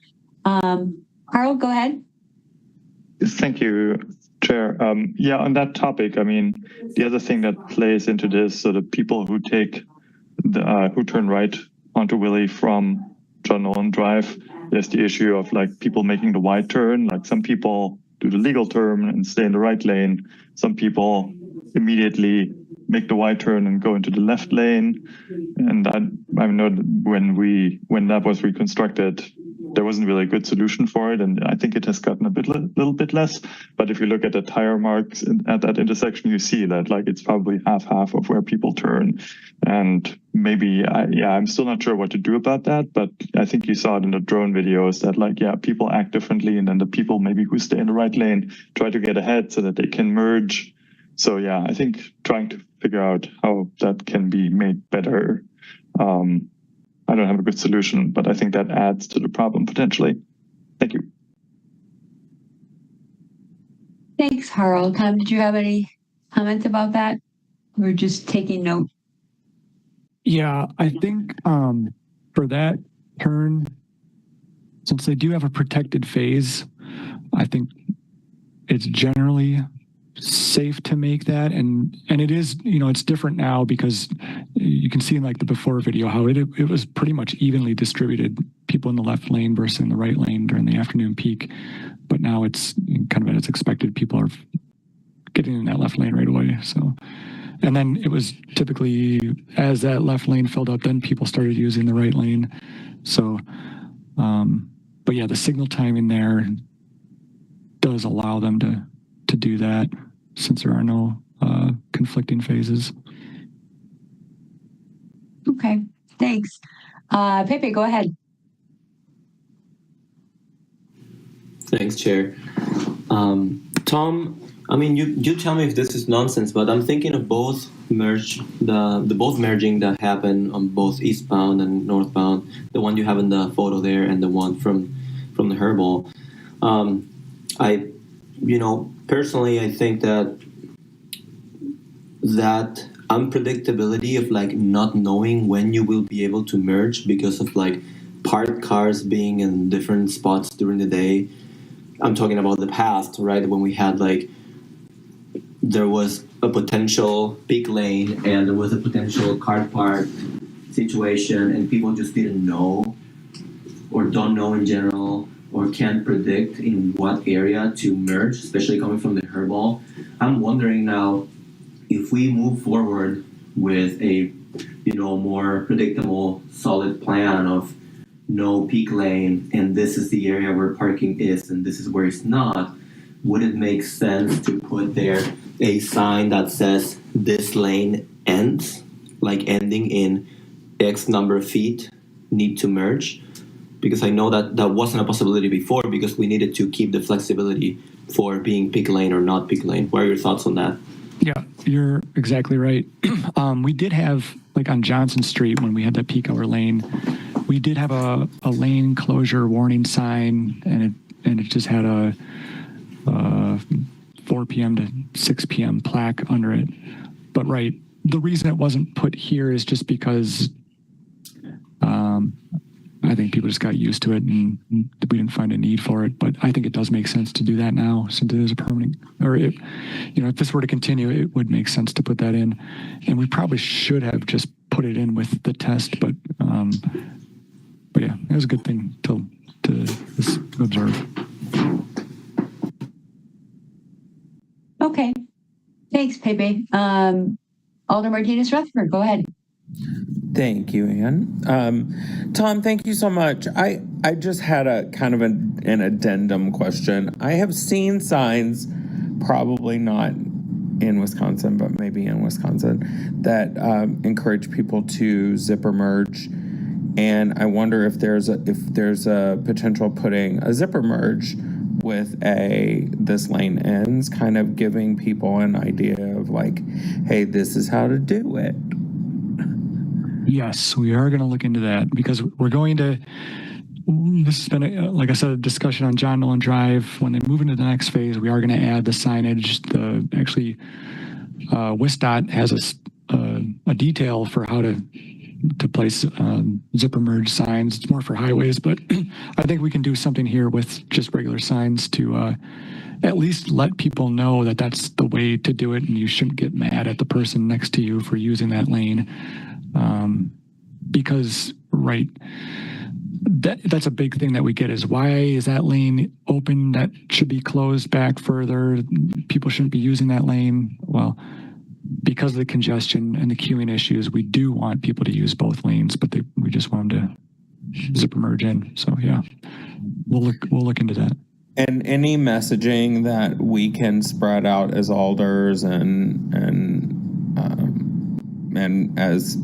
Harold, go ahead. Thank you, Chair. Yeah, on that topic, I mean, the other thing that plays into this, so the people who take who turn right onto Willie from John Nolan Drive, there's the issue of like people making the wide turn. Like some people do the legal turn and stay in the right lane. Some people immediately make the wide turn and go into the left lane. And I know when that was reconstructed, there wasn't really a good solution for it, and I think it has gotten a little bit less. But if you look at the tire marks at that intersection, you see that like it's probably half of where people turn. And maybe, I'm still not sure what to do about that. But I think you saw it in the drone videos that like, people act differently, and then the people maybe who stay in the right lane try to get ahead so that they can merge. So I think trying to figure out how that can be made better. I don't have a good solution, but I think that adds to the problem potentially. Thank you. Thanks, Harold. Tom, did you have any comments about that? We're just taking note. Yeah, I think for that turn, since they do have a protected phase, I think it's generally safe to make that, and it is, it's different now because you can see in like the before video how it was pretty much evenly distributed, people in the left lane versus in the right lane during the afternoon peak, but now it's kind of as expected, people are getting in that left lane right away. So, and then it was typically as that left lane filled up, then people started using the right lane. So but yeah, the signal timing there does allow them to do that, since there are no conflicting phases. Okay, thanks. Pepe, go ahead. Thanks, Chair. Tom, I mean, you tell me if this is nonsense, but I'm thinking of both merging that happened on both eastbound and northbound, the one you have in the photo there and the one from the hairball. Personally, I think that unpredictability of like not knowing when you will be able to merge because of like parked cars being in different spots during the day. I'm talking about the past, right? When we had like, there was a potential peak lane and there was a potential car park situation and people just didn't know or don't know in general or can't predict in what area to merge, especially coming from the hairball. I'm wondering now if we move forward with a more predictable, solid plan of no peak lane and this is the area where parking is and this is where it's not, would it make sense to put there a sign that says this lane ends, like ending in X number of feet, need to merge? Because I know that wasn't a possibility before because we needed to keep the flexibility for being peak lane or not peak lane. What are your thoughts on that? Yeah, you're exactly right. We did have, like on Johnson Street, when we had that peak hour lane, we did have a lane closure warning sign, and it just had a 4 p.m. to 6 p.m. plaque under it. But right, the reason it wasn't put here is just because I think people just got used to it and we didn't find a need for it. But I think it does make sense to do that now, since it is a permanent, or if this were to continue, it would make sense to put that in. And we probably should have just put it in with the test, but yeah, it was a good thing to observe. Okay, thanks, Pepe. Alder Martinez Rutherford, go ahead. Thank you, Ann. Tom, thank you so much. I just had a kind of an addendum question. I have seen signs, probably not in Wisconsin, but maybe in Wisconsin, that encourage people to zipper merge. And I wonder if there's a potential putting a zipper merge with this lane ends, kind of giving people an idea of like, hey, this is how to do it. Yes, we are going to look into that because we're going to. This has been, like I said, a discussion on John Nolan Drive. When they move into the next phase, we are going to add the signage. WisDOT has a detail for how to place zipper merge signs. It's more for highways, but I think we can do something here with just regular signs to at least let people know that that's the way to do it, and you shouldn't get mad at the person next to you for using that lane. Because, right, that's a big thing that we get is why is that lane open? That should be closed back further. People shouldn't be using that lane. Well, because of the congestion and the queuing issues, we do want people to use both lanes, but we just want them to zipper merge in. So yeah, we'll look into that. And any messaging that we can spread out as alders and as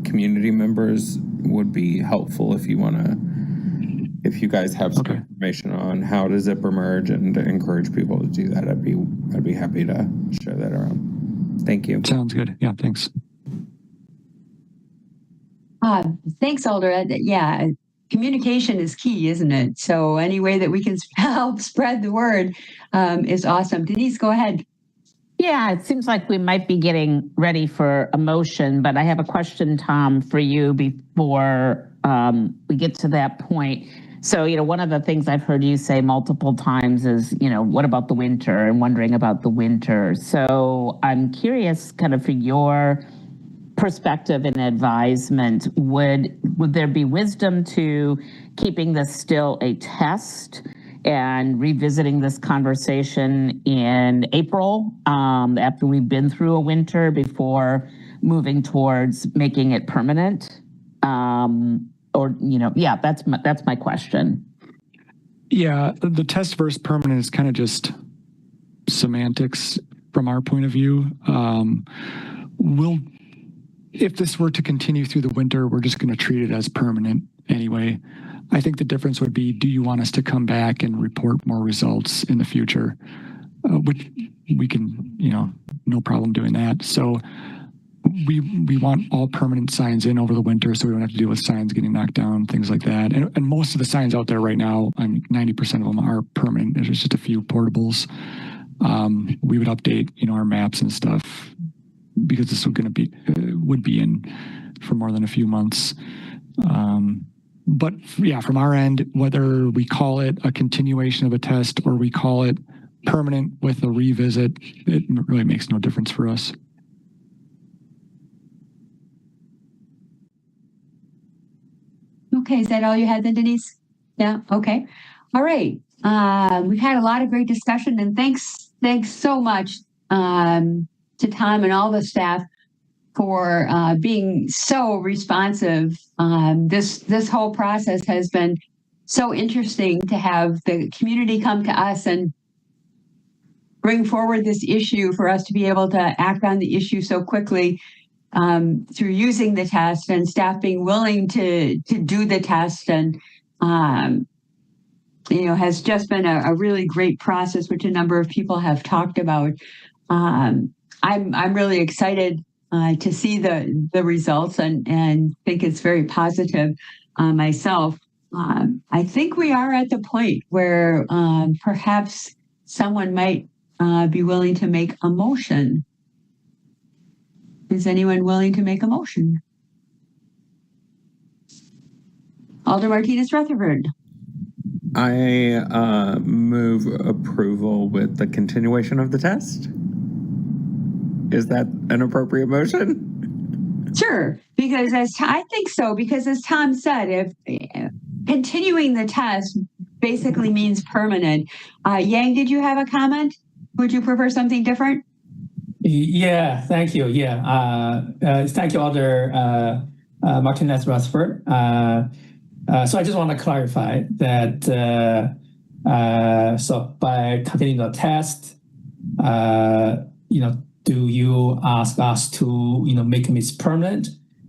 community members would be helpful if you guys have some information on how to zipper merge and to encourage people to do that. I'd be happy to share that around. Thank you. Sounds good. Yeah, thanks. Thanks, Alder. Yeah, communication is key, isn't it? So any way that we can help spread the word is awesome. Denise, go ahead. Yeah, it seems like we might be getting ready for a motion, but I have a question, Tom, for you before we get to that point. So, one of the things I've heard you say multiple times is, what about the winter and wondering about the winter. So I'm curious kind of for your perspective and advisement, would there be wisdom to keeping this still a test and revisiting this conversation in April after we've been through a winter before moving towards making it permanent? That's my question. Yeah, the test versus permanent is kind of just semantics from our point of view. If this were to continue through the winter, we're just going to treat it as permanent anyway. I think the difference would be, do you want us to come back and report more results in the future? Which we can, no problem doing that. So we want all permanent signs in over the winter so we don't have to deal with signs getting knocked down, things like that. And most of the signs out there right now, 90% of them are permanent. There's just a few portables. We would update, our maps and stuff because this would be in for more than a few months. But yeah, from our end, whether we call it a continuation of a test or we call it permanent with a revisit, it really makes no difference for us. Okay, is that all you had then, Denise? Yeah, okay. All right. We've had a lot of great discussion, and thanks so much to Tom and all the staff for being so responsive. This whole process has been so interesting to have the community come to us and bring forward this issue for us to be able to act on the issue so quickly through using the test and staff being willing to do the test and has just been a really great process, which a number of people have talked about. I'm really excited to see the results and think it's very positive myself. I think we are at the point where perhaps someone might be willing to make a motion. Is anyone willing to make a motion? Alder Martinez Rutherford. I move approval with the continuation of the test. Is that an appropriate motion? Sure, because I think so, because as Tom said, if continuing the test basically means permanent. Yang, did you have a comment? Would you prefer something different? Yeah, thank you. Yeah, thank you, Alder Martinez Rutherford. So I just want to clarify that so by continuing the test, do you ask us to, make them permanent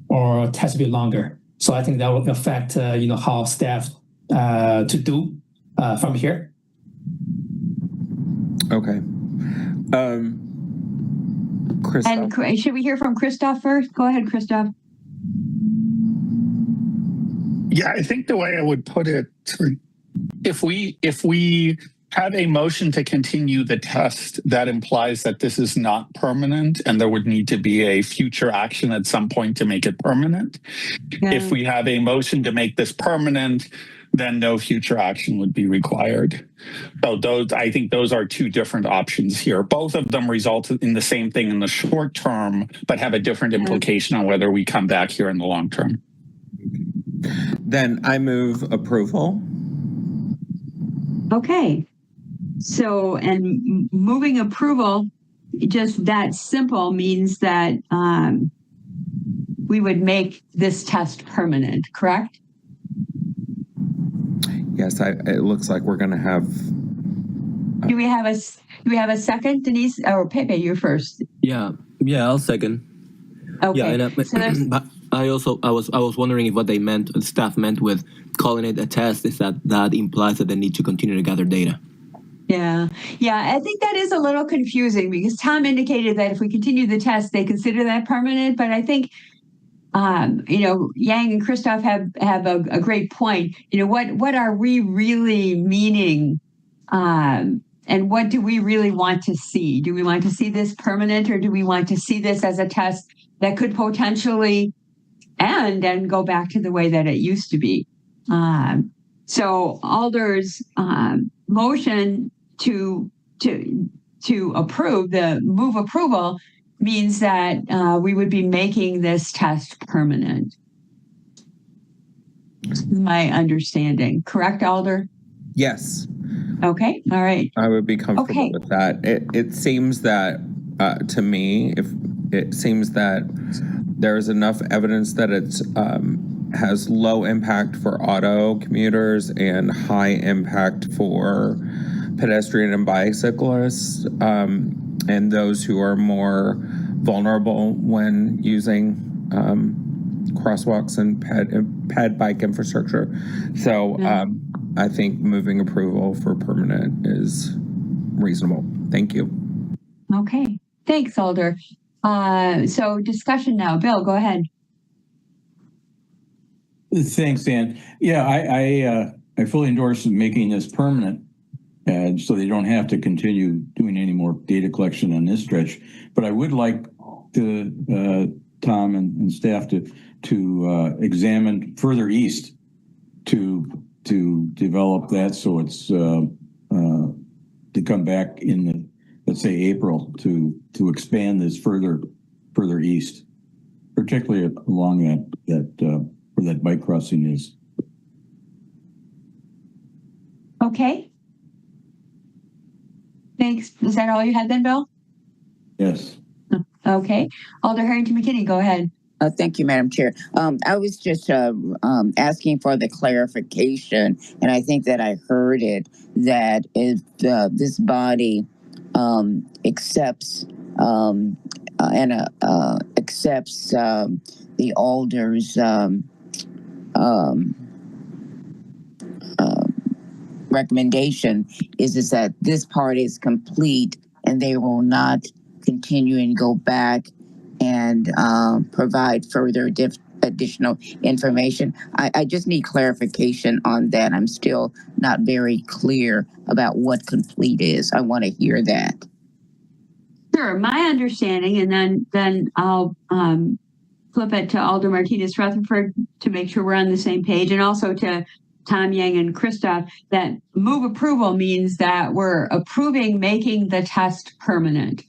or test a bit longer? So I think that will affect, how staff to do from here. Okay. Christoph. And should we hear from Christoph first? Go ahead, Christoph. Yeah, I think the way I would put it, if we have a motion to continue the test, that implies that this is not permanent and there would need to be a future action at some point to make it permanent. Yeah. If we have a motion to make this permanent, then no future action would be required. So I think those are two different options here. Both of them result in the same thing in the short term, but have a different implication on whether we come back here in the long term. Then I move approval. Okay. So, and moving approval, just that simple means that we would make this test permanent, correct? Yes, it looks like we're going to have. Do we have a second, Denise or Pepe? You first. Yeah, I'll second. Okay. Yeah, and but I was wondering if what they meant, the staff meant with calling it a test, is that implies that they need to continue to gather data. Yeah, I think that is a little confusing because Tom indicated that if we continue the test, they consider that permanent. But I think, Yang and Christoph have a great point. What are we really meaning? And what do we really want to see? Do we want to see this permanent, or do we want to see this as a test that could potentially end and go back to the way that it used to be? So Alder's motion to approve, the move approval, means that we would be making this test permanent. My understanding. Correct, Alder? Yes. Okay. All right. I would be comfortable Okay. with that. It seems that, to me, it seems that there's enough evidence that it's has low impact for auto commuters and high impact for pedestrian and bicyclists, and those who are more vulnerable when using crosswalks and ped bike infrastructure. So I think moving approval for permanent is reasonable. Thank you. Okay. Thanks, Alder. So discussion now. Bill, go ahead. Thanks, Dan. Yeah, I fully endorse making this permanent, so they don't have to continue doing any more data collection on this stretch. But I would like Tom and staff to examine further east to develop that, so it's to come back in let's say April to expand this further east, particularly along that where that bike crossing is. Okay. Thanks. Is that all you had then, Bill? Yes. Okay. Alder Harrington McKinney, go ahead. Thank you, Madam Chair. I was just asking for the clarification, and I think that I heard it, that if this body accepts accepts the Alder's recommendation, is that this part is complete and they will not continue and go back and provide further additional information. I just need clarification on that. I'm still not very clear about what complete is. I want to hear that. Sure. My understanding, and then I'll flip it to Alder Martinez Rutherford to make sure we're on the same page, and also to Tom, Yang, and Christoph, that move approval means that we're approving making the test permanent.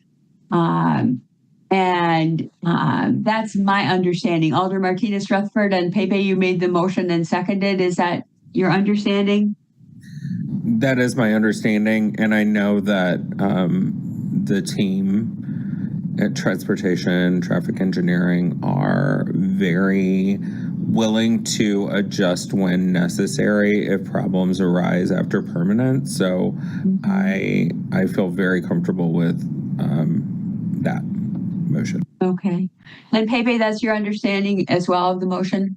And that's my understanding. Alder Martinez Rutherford and Pepe, you made the motion and seconded. Is that your understanding? That is my understanding, and I know that the team at Transportation, Traffic Engineering are very willing to adjust when necessary if problems arise after permanent. So I feel very comfortable with that motion. Okay. And Pepe, that's your understanding as well of the motion?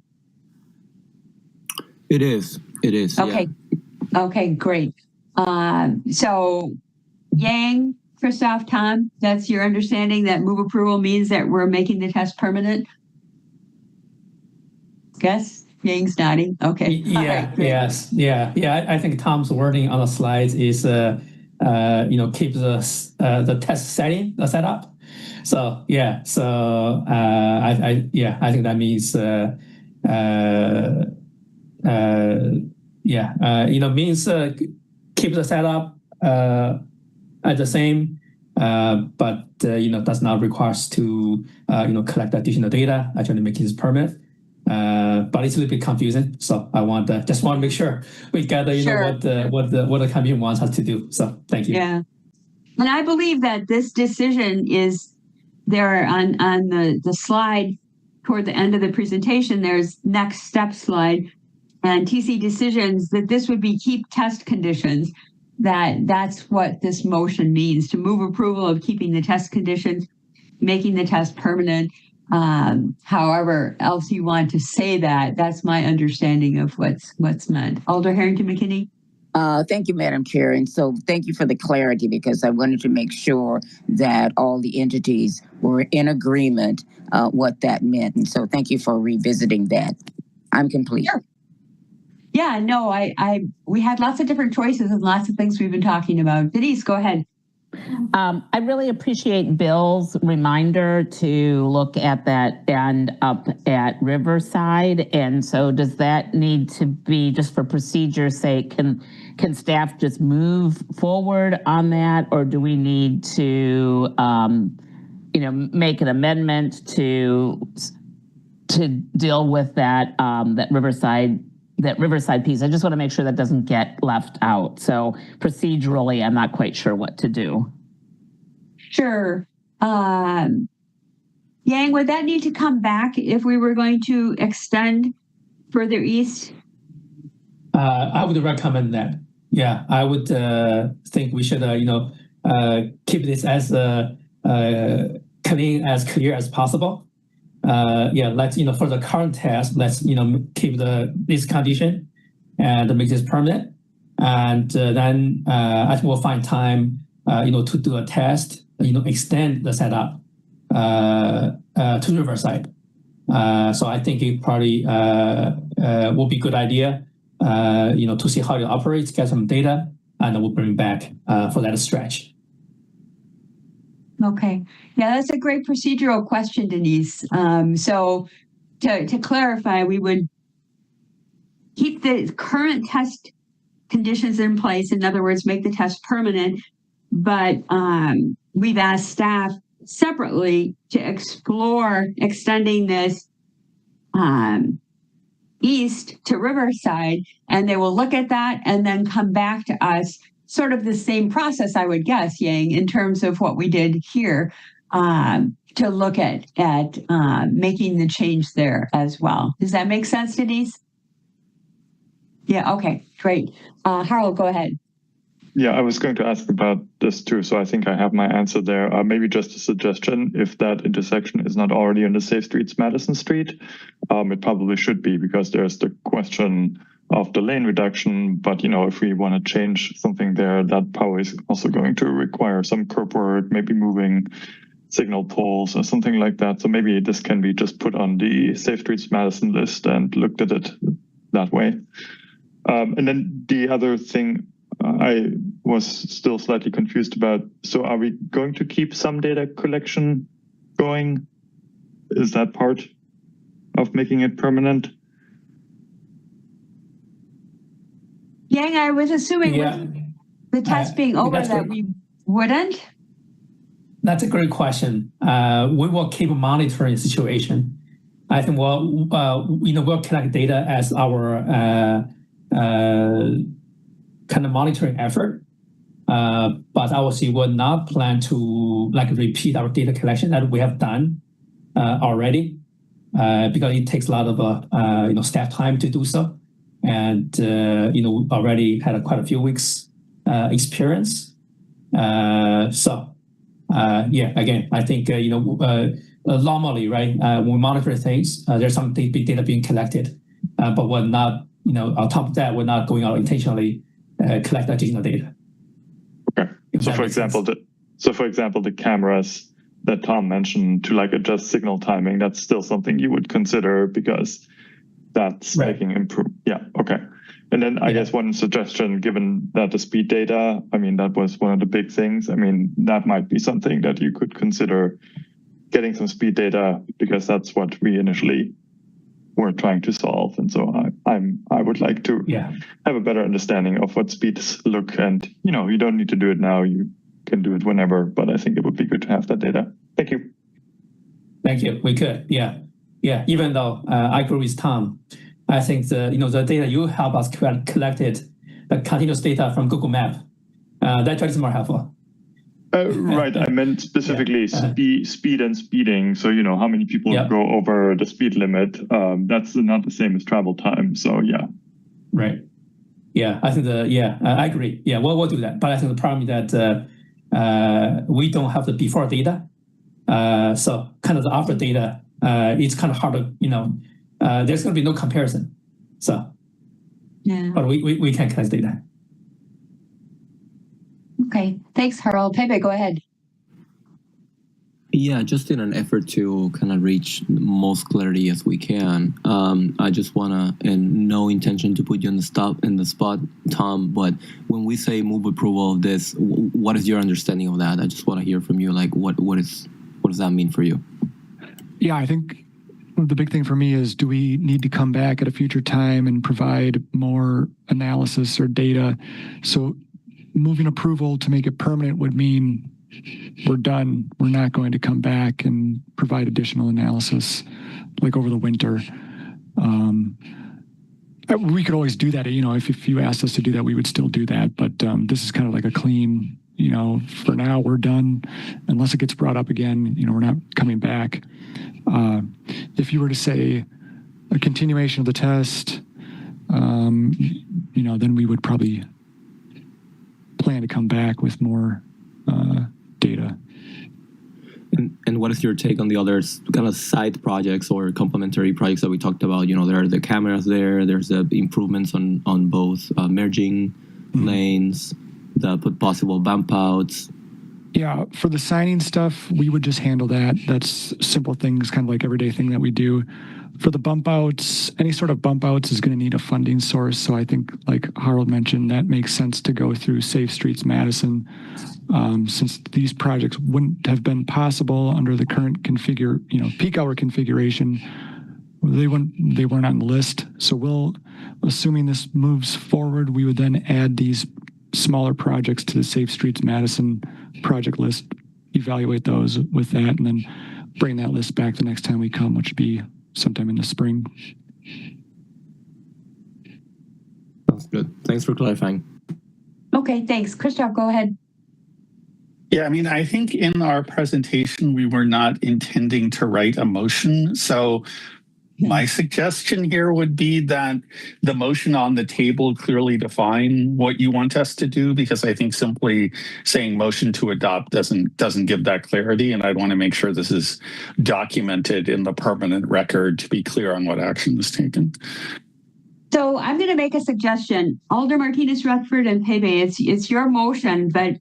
It is. Okay. Yeah. Okay, great. So Yang, Christoph, Tom, that's your understanding that move approval means that we're making the test permanent? Guess? Yang's nodding. Okay. Yeah. Yes. Yeah. Yeah. I think Tom's wording on the slides is, keep the test setting, the setup. So yeah. So I think that means means keep the setup at the same, but does not require us to collect additional data, actually making this permanent. But it's a little bit confusing, so I just want to make sure we gather what the commission wants us to do. So thank you. Yeah, and I believe that this decision is there on the slide toward the end of the presentation. There's next step slide and TC decisions that this would be keep test conditions. That's what this motion means, to move approval of keeping the test conditions, making the test permanent. However else you want to say that's my understanding of what's meant. Alder Harrington McKinney. Thank you, Madam Chair. And so thank you for the clarity, because I wanted to make sure that all the entities were in agreement what that meant. And so thank you for revisiting that. I'm complete. Sure. Yeah, no, we had lots of different choices and lots of things we've been talking about. Denise, go ahead. I really appreciate Bill's reminder to look at that end up at Riverside. And so does that need to be, just for procedure's sake, can staff just move forward on that? Or do we need to, make an amendment to deal with that Riverside piece? I just want to make sure that doesn't get left out. So procedurally, I'm not quite sure what to do. Sure. Yang, would that need to come back if we were going to extend further east? I would recommend that. Yeah, I would think we should, keep this as clear as possible. Let's, for the current test, let's, keep this condition and make this permanent. And then I think we'll find time, to do a test, extend the setup to Riverside. So I think it probably will be a good idea, to see how it operates, get some data, and we'll bring back for that stretch. Okay. Yeah, that's a great procedural question, Denise. So to clarify, we would keep the current test conditions in place. In other words, make the test permanent. But we've asked staff separately to explore extending this east to Riverside, and they will look at that and then come back to us. Sort of the same process, I would guess, Yang, in terms of what we did here, to look at making the change there as well. Does that make sense, Denise? Yeah, okay, great. Harold, go ahead. Yeah, I was going to ask about this too, so I think I have my answer there. Maybe just a suggestion, if that intersection is not already on the Safe Streets Madison Street, it probably should be, because there's the question of the lane reduction, but if we want to change something there, that probably is also going to require some curb work, maybe moving signal poles or something like that. So maybe this can be just put on the Safe Streets Madison list and looked at it that way. And then the other thing I was still slightly confused about, so are we going to keep some data collection going? Is that part of making it permanent? Yang, I was assuming with the test being over that we wouldn't. That's a great question. We will keep monitoring the situation. I think we'll collect data as our kind of monitoring effort. But obviously, we'll not plan to repeat our data collection that we have done already, because it takes a lot of staff time to do so. And already had quite a few weeks experience. So again, I think, normally, right, when we monitor things, there's some big data being collected, but we're not, on top of that, we're not going out intentionally collect additional data. Okay. So for example, the cameras that Tom mentioned to like adjust signal timing, that's still something you would consider because that's making improve. Yeah. Okay. And then I guess one suggestion, given that the speed data, I mean, that was one of the big things. I mean, that might be something that you could consider getting some speed data because that's what we initially were trying to solve. And so I would like to have a better understanding of what speeds look, and you don't need to do it now. You can do it whenever, but I think it would be good to have that data. Thank you. Thank you. We could. Yeah. Even though I agree with Tom, I think the data you help us collected, the continuous data from Google Map, that is more helpful. Right. I meant specifically speed and speeding. So, how many people go over the speed limit. That's not the same as travel time. So, yeah. Right. Yeah. I think I agree. Yeah, we'll do that. But I think the problem is that we don't have the before data. So kind of the after data, it's kind of hard to, there's going to be no comparison. So, but we can collect data. Okay, thanks, Harold. Pepe, go ahead. Yeah, just in an effort to kind of reach the most clarity as we can, I just want to, and no intention to put you in the spot, Tom, but when we say move approval of this, what is your understanding of that? I just want to hear from you, like what does that mean for you? Yeah, I think the big thing for me is, do we need to come back at a future time and provide more analysis or data? So moving approval to make it permanent would mean we're done. We're not going to come back and provide additional analysis like over the winter. We could always do that. If you asked us to do that, we would still do that. But this is kind of like a clean, for now we're done. Unless it gets brought up again, we're not coming back. If you were to say a continuation of the test, then we would probably plan to come back with more data. And what is your take on the other kind of side projects or complementary projects that we talked about? There are the cameras there's the improvements on both merging lanes, the possible bump outs. Yeah, for the signing stuff, we would just handle that. That's simple things, kind of like everyday thing that we do. For the bump outs, any sort of bump outs is going to need a funding source. So I think, like Harold mentioned, that makes sense to go through Safe Streets Madison, since these projects wouldn't have been possible under the current peak hour configuration. They weren't on the list. So assuming this moves forward, we would then add these smaller projects to the Safe Streets Madison project list, evaluate those with that, and then bring that list back the next time we come, which would be sometime in the spring. Sounds good. Thanks for clarifying. Okay, thanks. Christoph, go ahead. Yeah, I mean, I think in our presentation, we were not intending to write a motion. So my suggestion here would be that the motion on the table clearly define what you want us to do, because I think simply saying motion to adopt doesn't give that clarity. And I'd want to make sure this is documented in the permanent record to be clear on what action was taken. So I'm going to make a suggestion. Alder Martinez Rutherford and Pepe, it's your motion, but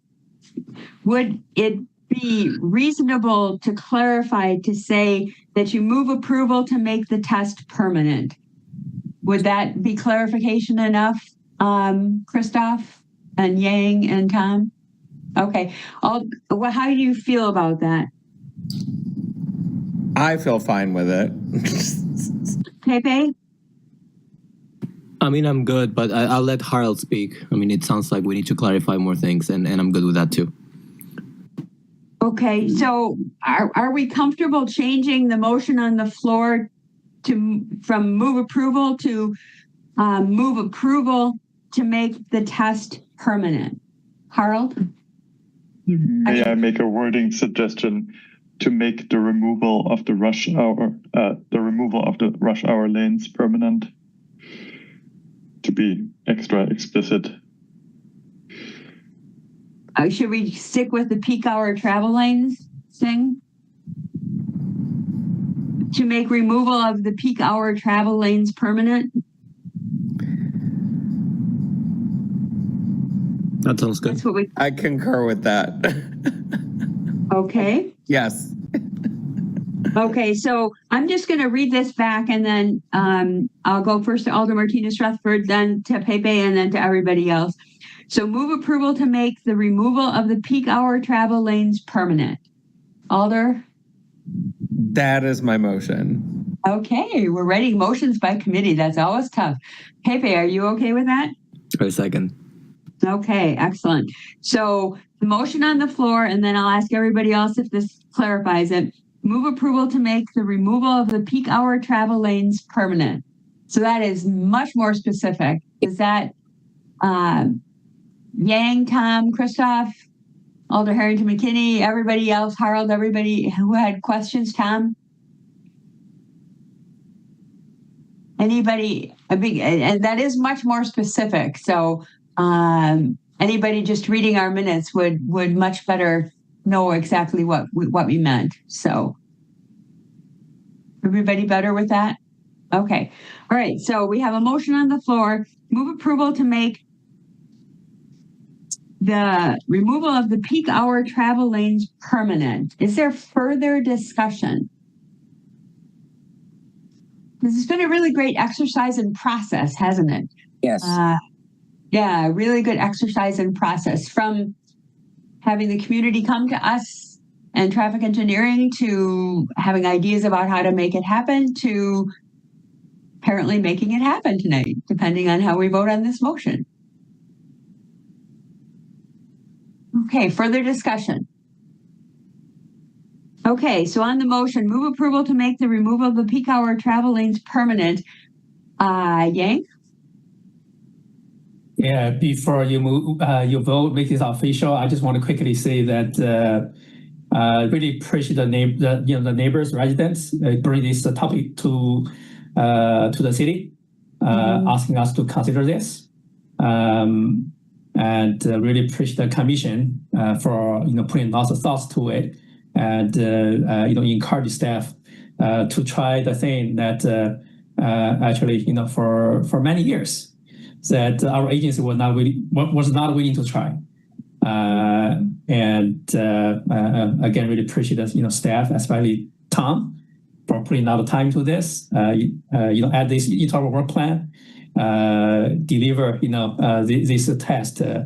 would it be reasonable to clarify to say that you move approval to make the test permanent? Would that be clarification enough, Christoph and Yang and Tom? Okay. How do you feel about that? I feel fine with it. Pepe? I mean, I'm good, but I'll let Harold speak. I mean, it sounds like we need to clarify more things, and I'm good with that too. Okay, so are we comfortable changing the motion on the floor from move approval to move approval to make the test permanent? Harold? May I make a wording suggestion to make the removal of the rush hour lanes permanent? To be extra explicit. should we stick with the peak hour travel lanes thing? To make removal of the peak hour travel lanes permanent? That sounds good. That's what we, I concur with that. okay. Yes. Okay, so I'm just going to read this back, and then I'll go first to Alder Martinez Rutherford, then to Pepe, and then to everybody else. So move approval to make the removal of the peak hour travel lanes permanent. Alder? That is my motion. Okay, we're ready. Motions by committee. That's always tough. Pepe, are you okay with that? A second. Okay, excellent. So the motion on the floor, and then I'll ask everybody else if this clarifies it. Move approval to make the removal of the peak hour travel lanes permanent. So that is much more specific. Is that Yang, Tom, Christoph, Alder Harrington McKinney, everybody else, Harold, everybody who had questions, Tom? Anybody, and that is much more specific. So anybody just reading our minutes would much better know exactly what we meant. So everybody better with that? Okay. All right. So we have a motion on the floor. Move approval to make the removal of the peak hour travel lanes permanent. Is there further discussion? This has been a really great exercise and process, hasn't it? Yes. Yeah, really good exercise and process, from having the community come to us and traffic engineering, to having ideas about how to make it happen, to apparently making it happen tonight, depending on how we vote on this motion. Okay, further discussion. Okay, so on the motion, move approval to make the removal of the peak hour travel lanes permanent. Yang? Yeah, before you move, you vote, make this official, I just want to quickly say that really appreciate the neighbors, residents bring this topic to the city, asking us to consider this, and really appreciate the commission for putting lots of thoughts to it, and encourage staff to try the thing that actually for many years that our agency was not willing to try. Again, really appreciate staff, especially Tom, for putting a lot of time to this. Add this into our work plan, deliver this test, very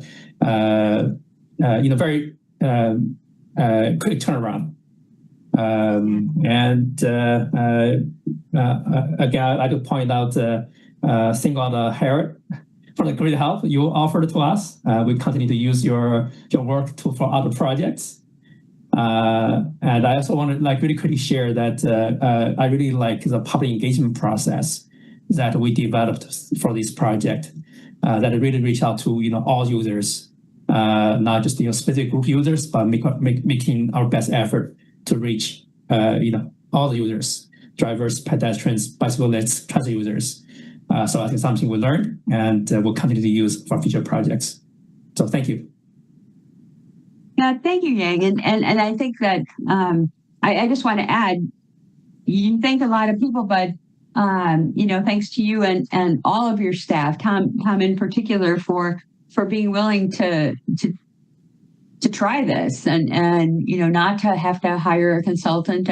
quick turnaround. Again, I'd like to point out thing on the Herod for the great help you offered to us. We continue to use your work for other projects. And I also want to really quickly share that I really like the public engagement process that we developed for this project. That really reach out to all users, not just specific group users, but making our best effort to reach all the users, drivers, pedestrians, bicyclists, transit users. So I think something we learned and we'll continue to use for future projects. So thank you. Yeah, thank you, Yang. And I think that I just want to add, you thank a lot of people, but thanks to you and all of your staff, Tom in particular, for being willing to try this and not to have to hire a consultant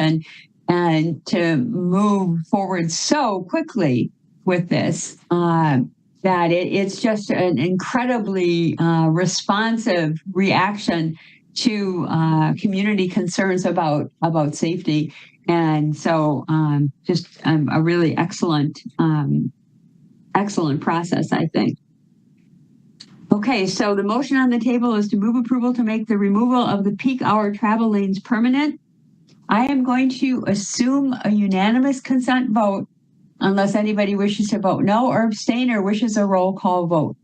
and to move forward so quickly with this, that it's just an incredibly responsive reaction to community concerns about safety. And so just a really excellent process, I think. Okay, so the motion on the table is to move approval to make the removal of the peak hour travel lanes permanent. I am going to assume a unanimous consent vote unless anybody wishes to vote no or abstain or wishes a roll call vote.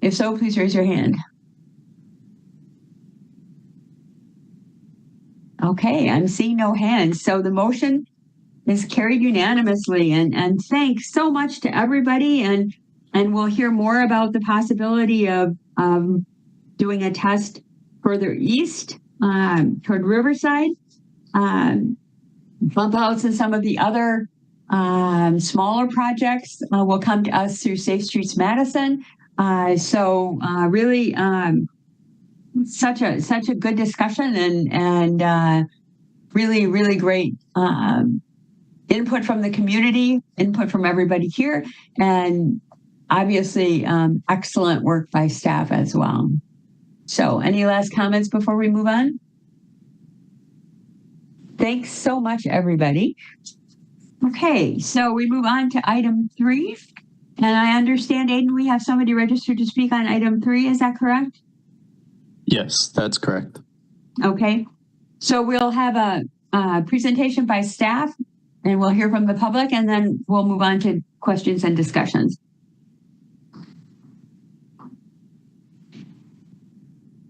If so, please raise your hand. Okay, I'm seeing no hands. So the motion is carried unanimously, and thanks so much to everybody. And we'll hear more about the possibility of doing a test further east toward Riverside. Bump outs and some of the other smaller projects will come to us through Safe Streets Madison. So really such a good discussion and really, really great input from the community, input from everybody here, and obviously excellent work by staff as well. So any last comments before we move on? Thanks so much, everybody. Okay, so we move on to item 3. And I understand, Aiden, we have somebody registered to speak on item 3. Is that correct? Yes, that's correct. Okay, so we'll have a presentation by staff and we'll hear from the public and then we'll move on to questions and discussions.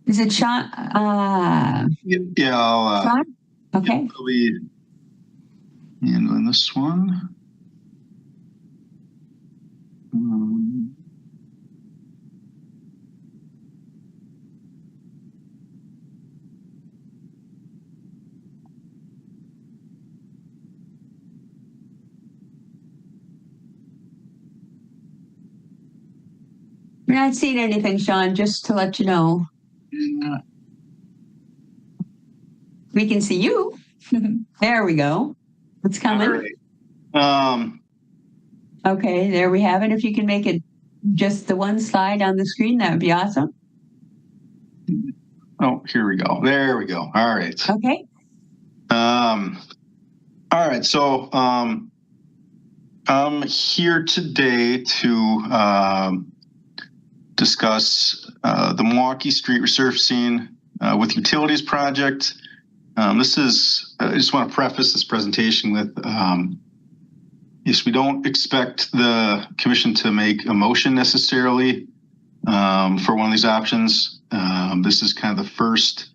Is it Sean? Yeah, I'll Sean? Okay. I'll be handling this one. We're not seeing anything, Sean, just to let you know. We can see you. There we go. It's coming. All right. Okay, there we have it. If you can make it just the one slide on the screen, that would be awesome. Oh, here we go. There we go. All right. Okay. All right. So I'm here today to discuss the Milwaukee Street resurfacing with utilities project. This is, I just want to preface this presentation with, yes, we don't expect the commission to make a motion necessarily for one of these options. This is kind of the first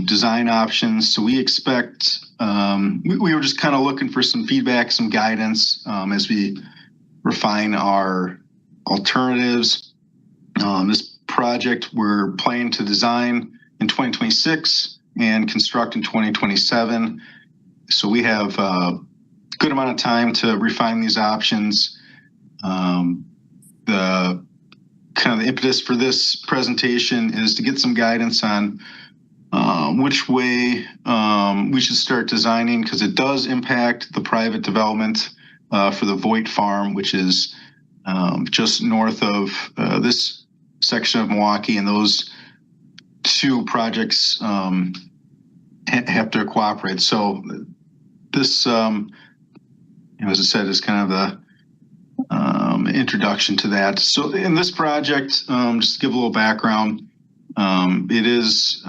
design options. So we expect, we were just kind of looking for some feedback, some guidance as we refine our alternatives. This project we're planning to design in 2026 and construct in 2027. So we have a good amount of time to refine these options. The kind of the impetus for this presentation is to get some guidance on which way we should start designing, because it does impact the private development for the Voigt Farm, which is just north of this section of Milwaukee, and those two projects have to cooperate. So this, as I said, is kind of the introduction to that. So in this project, just to give a little background, it is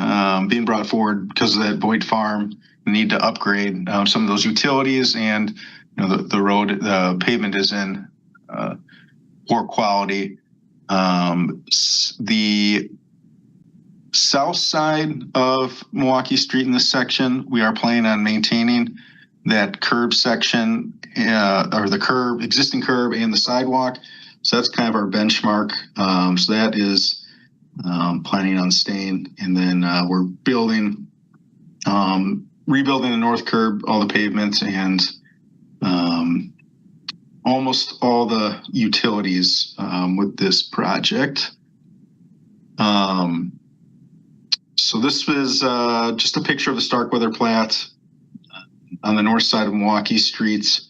being brought forward because of that Voigt Farm need to upgrade some of those utilities, and the road, the pavement is in poor quality. The south side of Milwaukee Street in this section, we are planning on maintaining that curb section, or the curb, existing curb and the sidewalk. So that's kind of our benchmark. So that is planning on staying. And then we're building, rebuilding the north curb, all the pavements, and almost all the utilities with this project. So this was just a picture of the Starkweather plat on the north side of Milwaukee Street.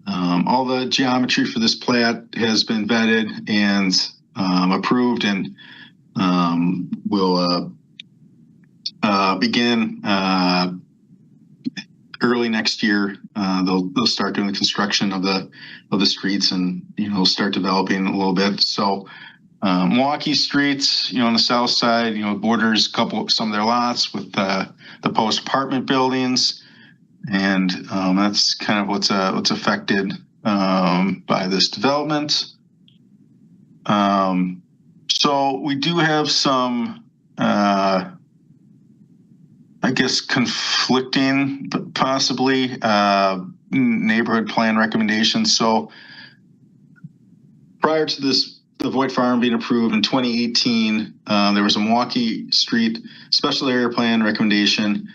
All the geometry for this plat has been vetted and approved, and will begin early next year. They'll start doing the construction of the streets, and start developing a little bit. So Milwaukee Street, on the south side, borders some of their lots with the post apartment buildings, and that's kind of what's affected by this development. So we do have some, I guess, conflicting, but possibly neighborhood plan recommendations. So prior to this the Voigt Farm being approved in 2018, there was a Milwaukee Street special area plan recommendation.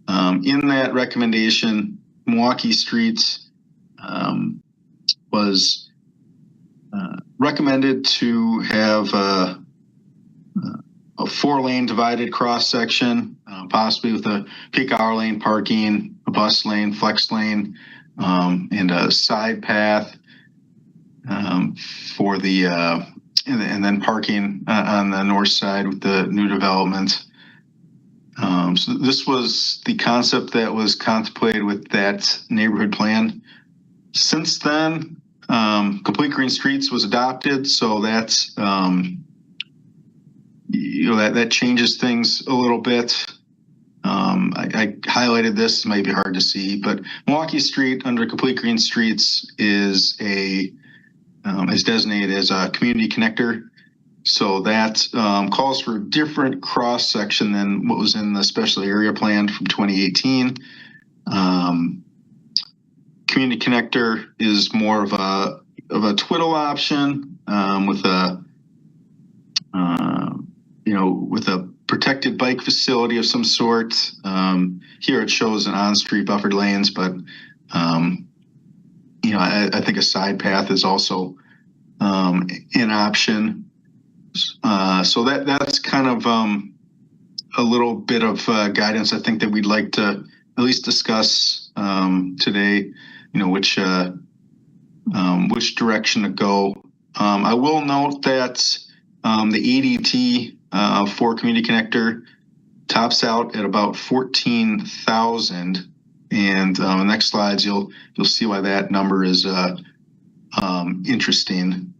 In that recommendation, Milwaukee Street was recommended to have a 4-lane divided cross section, possibly with a peak hour lane parking, a bus lane, flex lane, and a side path for the and then parking on the north side with the new development. So this was the concept that was contemplated with that neighborhood plan. Since then, Complete Green Streets was adopted, so that's that changes things a little bit. I highlighted this, it might be hard to see, but Milwaukee Street under Complete Green Streets is designated as a community connector. So that calls for a different cross section than what was in the special area plan from 2018. Community connector is more of a twiddle option with a with a protected bike facility of some sort. Here it shows an on-street buffered lanes, but I think a side path is also an option. So that's kind of a little bit of guidance I think that we'd like to at least discuss today. Which direction to go. I will note that the ADT for Community Connector tops out at about 14,000, and in the next slides you'll see why that number is interesting.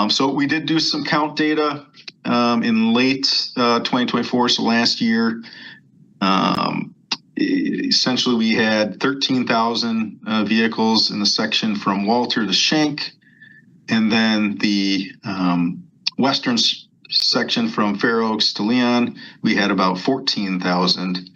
So we did do some count data in late 2024, so last year. Essentially, we had 13,000 vehicles in the section from Walter to Schenck, and then the western section from Fair Oaks to Leon, we had about 14,000.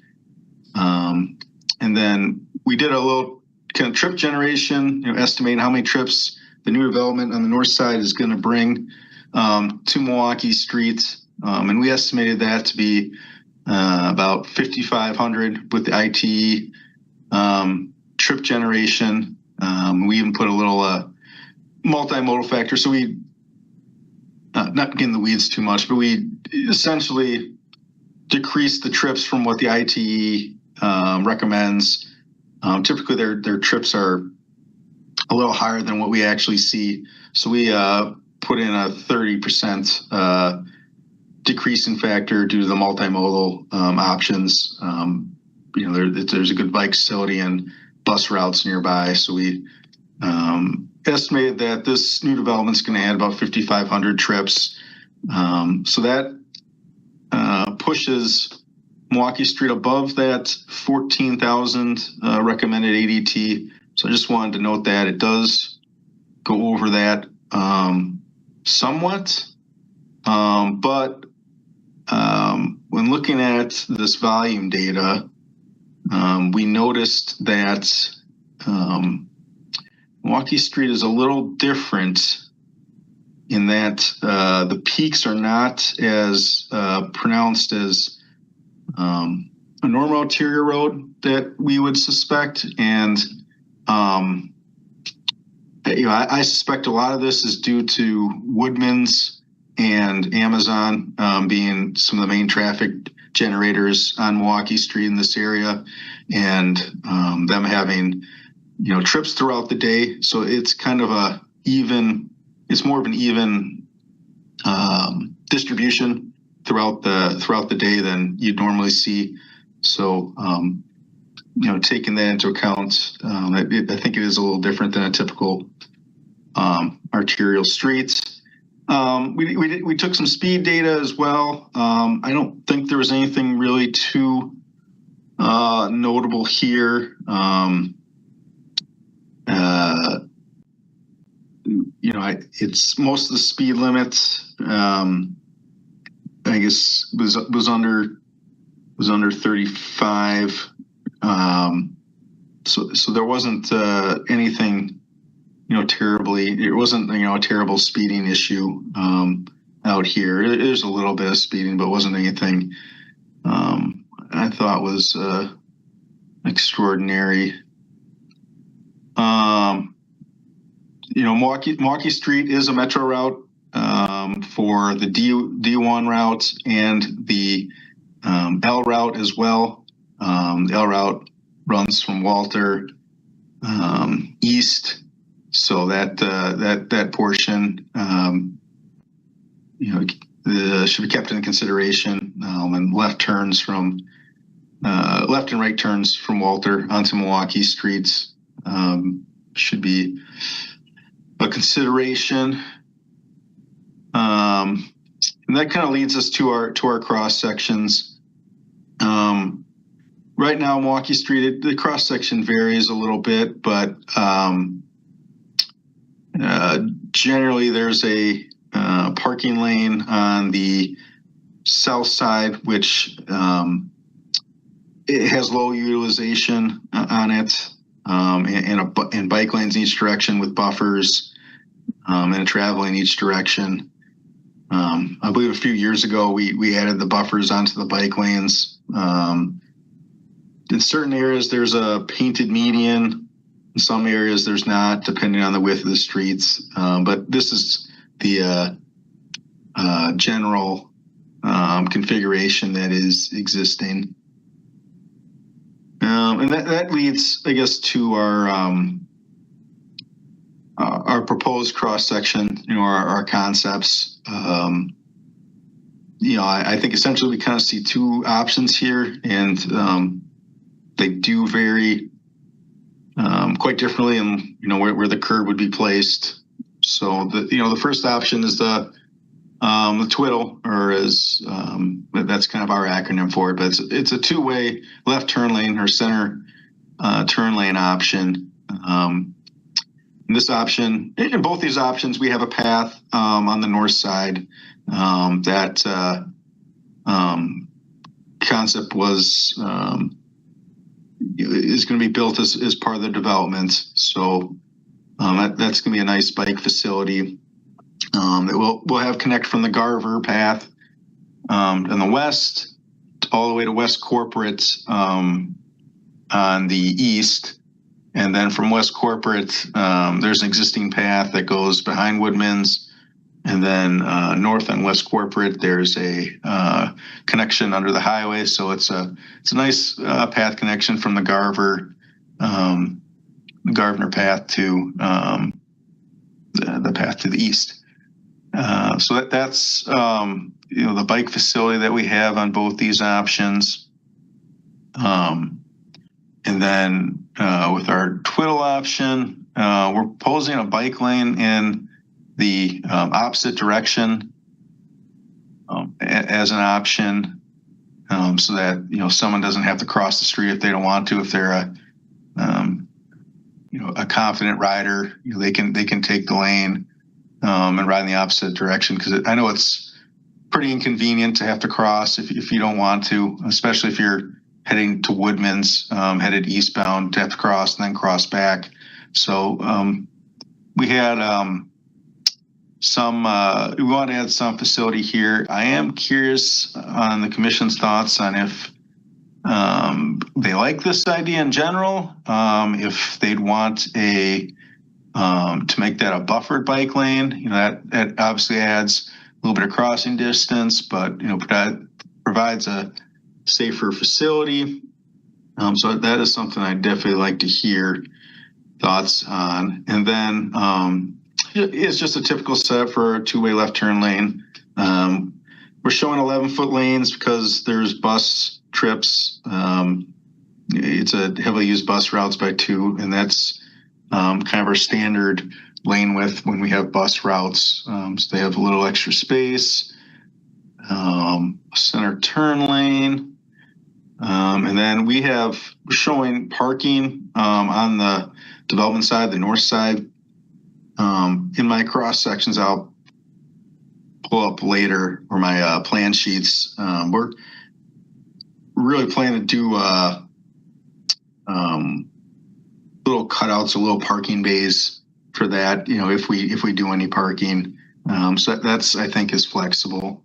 And then we did a little kind of trip generation, estimating how many trips the new development on the north side is going to bring to Milwaukee Street, and we estimated that to be about 5,500 with the ITE trip generation. We even put a little multimodal factor. So we, not getting the weeds too much, but we essentially decreased the trips from what the ITE recommends. Typically their trips are a little higher than what we actually see. So we put in a 30% decreasing factor due to the multimodal options. There's a good bike facility and bus routes nearby. So we estimated that this new development is going to add about 5,500 trips. So that pushes Milwaukee Street above that 14,000 recommended ADT. So I just wanted to note that it does go over that somewhat. But when looking at this volume data, we noticed that Milwaukee Street is a little different in that the peaks are not as pronounced as a normal arterial road that we would suspect. And I suspect a lot of this is due to Woodman's and Amazon being some of the main traffic generators on Milwaukee Street in this area, and them having trips throughout the day. So it's kind of it's more of an even distribution throughout the day than you'd normally see. So taking that into account, I think it is a little different than a typical arterial street. We took some speed data as well. I don't think there was anything really too notable here. It's most of the speed limits. I guess was under 35. So there wasn't anything it wasn't, a terrible speeding issue out here. There's a little bit of speeding, but wasn't anything I thought was extraordinary. Milwaukee Street is a metro route for the D1 route and the L route as well. The L route runs from Walter east, so that portion should be kept into consideration. And left and right turns from Walter onto Milwaukee streets should be a consideration. And that kind of leads us to our cross sections. Right now, Milwaukee Street, the cross section varies a little bit, but generally there's a parking lane on the south side, which it has low utilization on it, and bike lanes in each direction with buffers and a travel in each direction. I believe a few years ago we added the buffers onto the bike lanes. In certain areas there's a painted median. In some areas there's not, depending on the width of the streets. But this is the general configuration that is existing. And that leads, I guess, to our proposed cross section, our concepts. I think essentially we kind of see two options here, and they do vary quite differently in where the curb would be placed. So the first option is the twiddle, or as that's kind of our acronym for it, but it's a two-way left turn lane or center turn lane option. This option, in both these options, we have a path on the north side. That concept is going to be built as part of the development. So that's going to be a nice bike facility. That we'll have connect from the Garver path in the west all the way to West Corporate on the east. And then from West Corporate, there's an existing path that goes behind Woodman's. And then north on West Corporate, there's a connection under the highway. So it's a nice path connection from the Garver, Gardner path to the path to the east. So that's the bike facility that we have on both these options. And then with our twiddle option, we're proposing a bike lane in the opposite direction as an option, so that someone doesn't have to cross the street if they don't want to. If they're a confident rider, they can take the lane and ride in the opposite direction, because I know it's pretty inconvenient to have to cross if you don't want to, especially if you're heading to Woodman's, headed eastbound, to have to cross and then cross back. So we had we want to add some facility here. I am curious on the commission's thoughts on if they like this idea in general, if they'd want to make that a buffered bike lane. That obviously adds a little bit of crossing distance, but provides a safer facility. So that is something I'd definitely like to hear thoughts on. And then it's just a typical setup for a two-way left turn lane. We're showing 11-foot lanes because there's bus trips. It's a heavily used bus routes by two, and that's kind of our standard lane width when we have bus routes. So they have a little extra space. Center turn lane. And then we're showing parking on the development side, the north side. In my cross sections, I'll pull up later, or my plan sheets. We're really planning to do little cutouts, or little parking bays for that, if we do any parking. So that's, I think, is flexible.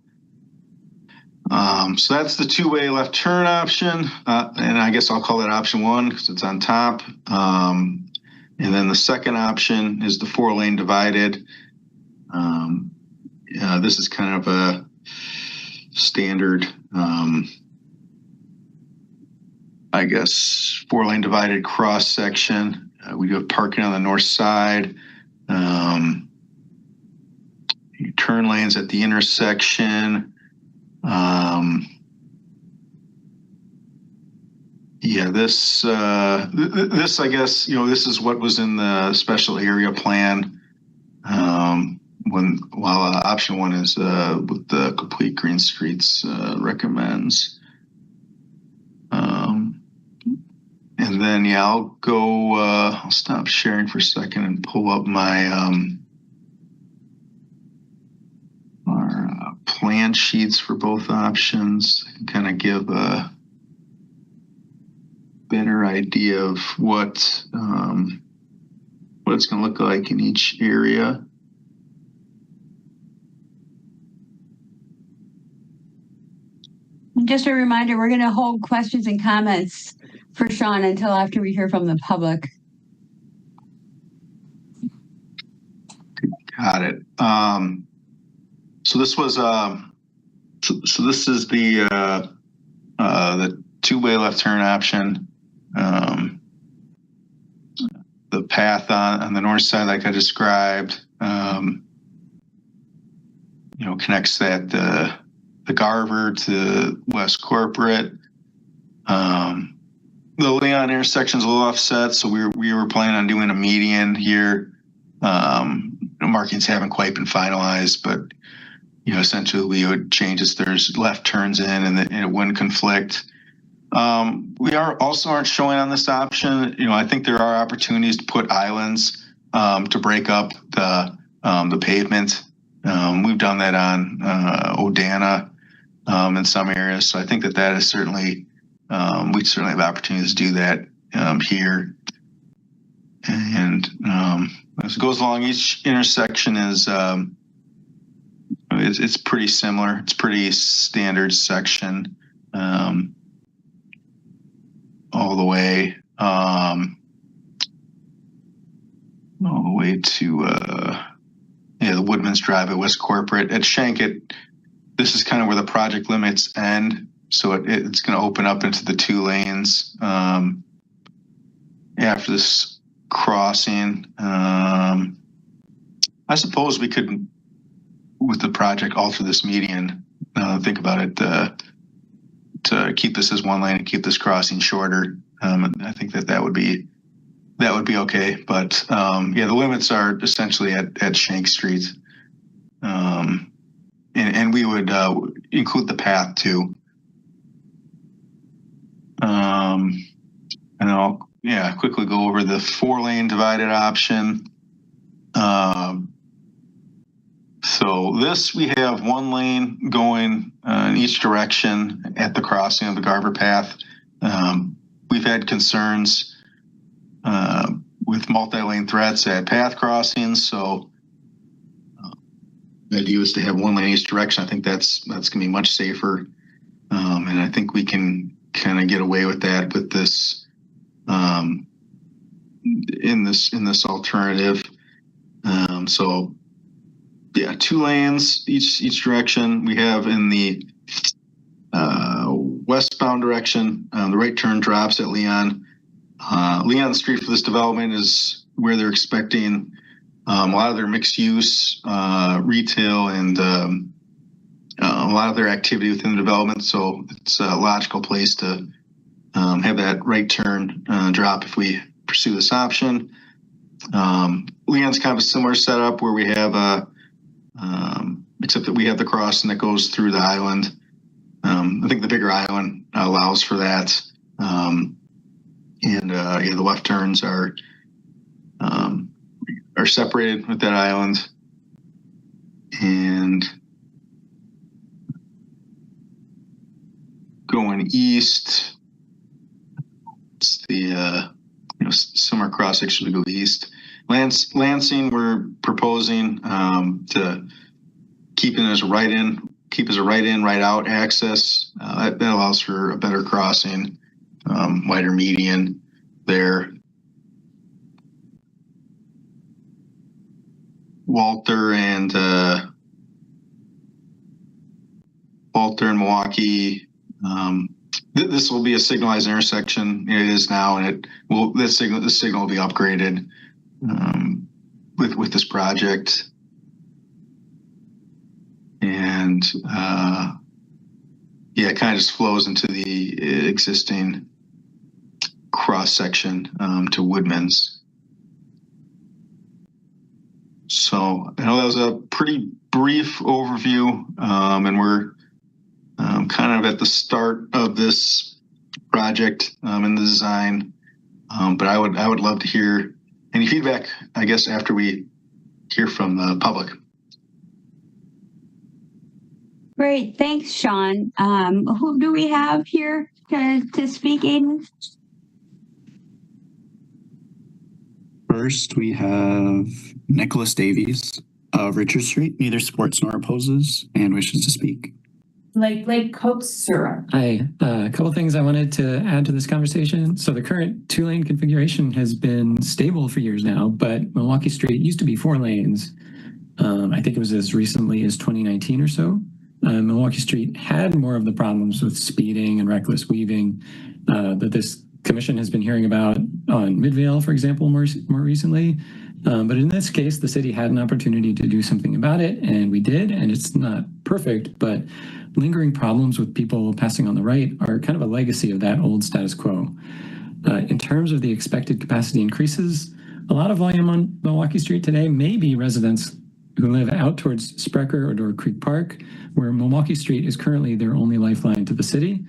So that's the two-way left turn option. And I guess I'll call that option 1 because it's on top. And then the second option is the 4-lane divided. This is kind of a standard, I guess, 4-lane divided cross section. We do have parking on the north side. Turn lanes at the intersection. This I guess, this is what was in the special area plan. While option 1 is what the Complete Green Streets recommends. And then, I'll go, I'll stop sharing for a second and pull up my our plan sheets for both options. I can kind of give a better idea of what it's going to look like in each area. Just a reminder, we're going to hold questions and comments for Sean until after we hear from the public. Got it. So this was so this is the two-way left turn option. The path on the north side, like I described, connects that the Garver to West Corporate. The Leon intersection is a little offset, so we were planning on doing a median here. Markings haven't quite been finalized, but essentially we would change as there's left turns in, and it wouldn't conflict. We aren't showing on this option. I think there are opportunities to put islands to break up the pavement. We've done that on Odana in some areas, so I think that is certainly we certainly have opportunities to do that here. And as it goes along, each intersection is it's pretty similar. It's pretty standard section all the way to the Woodman's Drive at West Corporate. At Shankit, this is kind of where the project limits end, so it's going to open up into the 2 lanes after this crossing. I suppose we could, with the project, alter this median. Think about it, to keep this as 1 lane and keep this crossing shorter. I think that would be okay. But the limits are essentially at Shank Street, and we would include the path too. And I'll quickly go over the 4-lane divided option. So this, we have 1 lane going in each direction at the crossing of the Garver path. We've had concerns with multi-lane threats at path crossings. So the idea is to have 1 lane each direction. I think that's going to be much safer. And I think we can kind of get away with that with this in this alternative. 2 lanes each direction. We have in the westbound direction, the right turn drops at Leon. Leon Street for this development is where they're expecting a lot of their mixed use, retail, and a lot of their activity within the development. So it's a logical place to have that right turn drop if we pursue this option. Leon's kind of a similar setup where we have except that we have the crossing that goes through the island. I think the bigger island allows for that. The left turns are separated with that island. And going east, it's the similar cross section to go east. Lansing, we're proposing to keep it as a right-in, right out access. That allows for a better crossing, wider median there. Walter and Milwaukee. This will be a signalized intersection. It is now, and this signal will be upgraded with this project. And it kind of just flows into the existing cross section to Woodman's. So I know that was a pretty brief overview, and we're kind of at the start of this project in the design. But I would love to hear any feedback, I guess, after we hear from the public. Great, thanks, Sean. Who do we have here to speak, Aiden? First, we have Nicholas Davies of Richard Street, neither supports nor opposes, and wishes to speak. Like Coke syrup. Hi, a couple things I wanted to add to this conversation. So the current 2-lane configuration has been stable for years now, but Milwaukee Street used to be 4 lanes. I think it was as recently as 2019 or so. Milwaukee Street had more of the problems with speeding and reckless weaving that this commission has been hearing about on Midvale, for example, more recently. But in this case, the city had an opportunity to do something about it, and we did, and it's not perfect, but lingering problems with people passing on the right are kind of a legacy of that old status quo. In terms of the expected capacity increases, a lot of volume on Milwaukee Street today may be residents who live out towards Sprecher or Door Creek Park, where Milwaukee Street is currently their only lifeline to the city.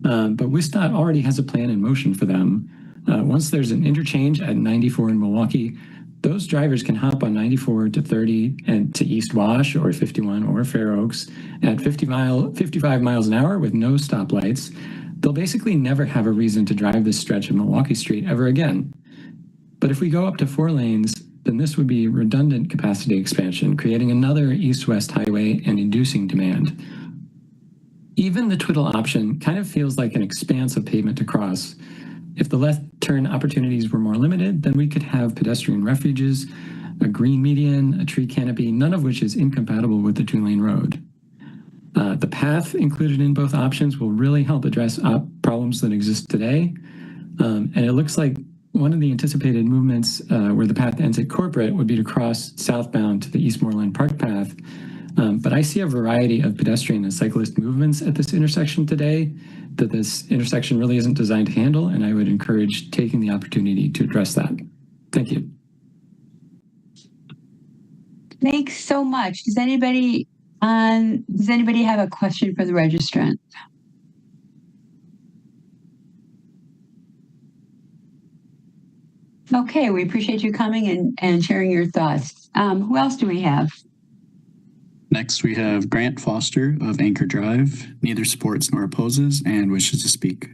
But WISDOT already has a plan in motion for them. Once there's an interchange at 94 in Milwaukee, those drivers can hop on 94 to 30 and to East Wash or 51 or Fair Oaks at 55 miles an hour with no stoplights. They'll basically never have a reason to drive this stretch of Milwaukee Street ever again. But if we go up to 4 lanes, then this would be redundant capacity expansion, creating another east-west highway and inducing demand. Even the twiddle option kind of feels like an expanse of pavement to cross. If the left turn opportunities were more limited, then we could have pedestrian refuges, a green median, a tree canopy, none of which is incompatible with the 2-lane road. The path included in both options will really help address problems that exist today. And it looks like one of the anticipated movements where the path ends at Corporate would be to cross southbound to the Eastmoreland Park path. But I see a variety of pedestrian and cyclist movements at this intersection today that this intersection really isn't designed to handle, and I would encourage taking the opportunity to address that. Thank you. Thanks so much. Does anybody have a question for the registrant? Okay, we appreciate you coming and sharing your thoughts. Who else do we have? Next, we have Grant Foster of Anchor Drive, neither supports nor opposes, and wishes to speak.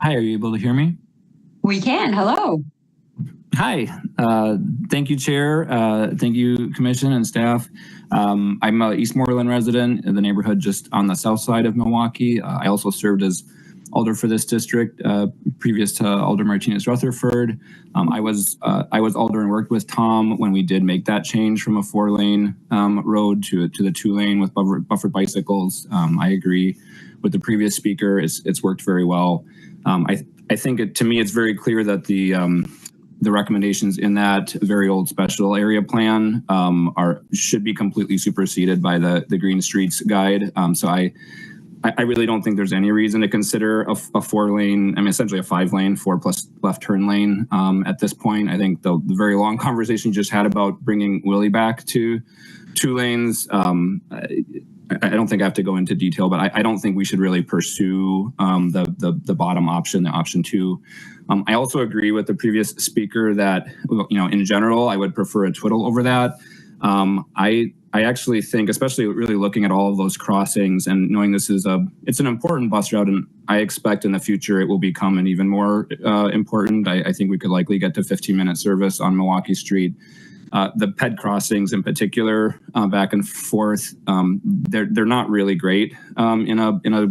Hi, are you able to hear me? We can. Hello. Hi. Thank you, Chair. Thank you, Commission and staff. I'm a Eastmoreland resident in the neighborhood just on the south side of Milwaukee. I also served as Alder for this district previous to Alder Martinez Rutherford. I was Alder and worked with Tom when we did make that change from a 4-lane road to the 2-lane with buffered bicycles. I agree with the previous speaker. It's worked very well. I think to me it's very clear that the recommendations in that very old special area plan should be completely superseded by the Green Streets Guide. So I really don't think there's any reason to consider a 4-lane, I mean, essentially a 5-lane, 4+ left turn lane at this point. I think the very long conversation you just had about bringing Willie back to 2 lanes, I don't think I have to go into detail, but I don't think we should really pursue the bottom option, the option 2. I also agree with the previous speaker that, in general, I would prefer a twiddle over that. I actually think, especially really looking at all of those crossings and knowing it's an important bus route, and I expect in the future it will become an even more important. I think we could likely get to 15-minute service on Milwaukee Street. The PED crossings in particular, back and forth, they're not really great in a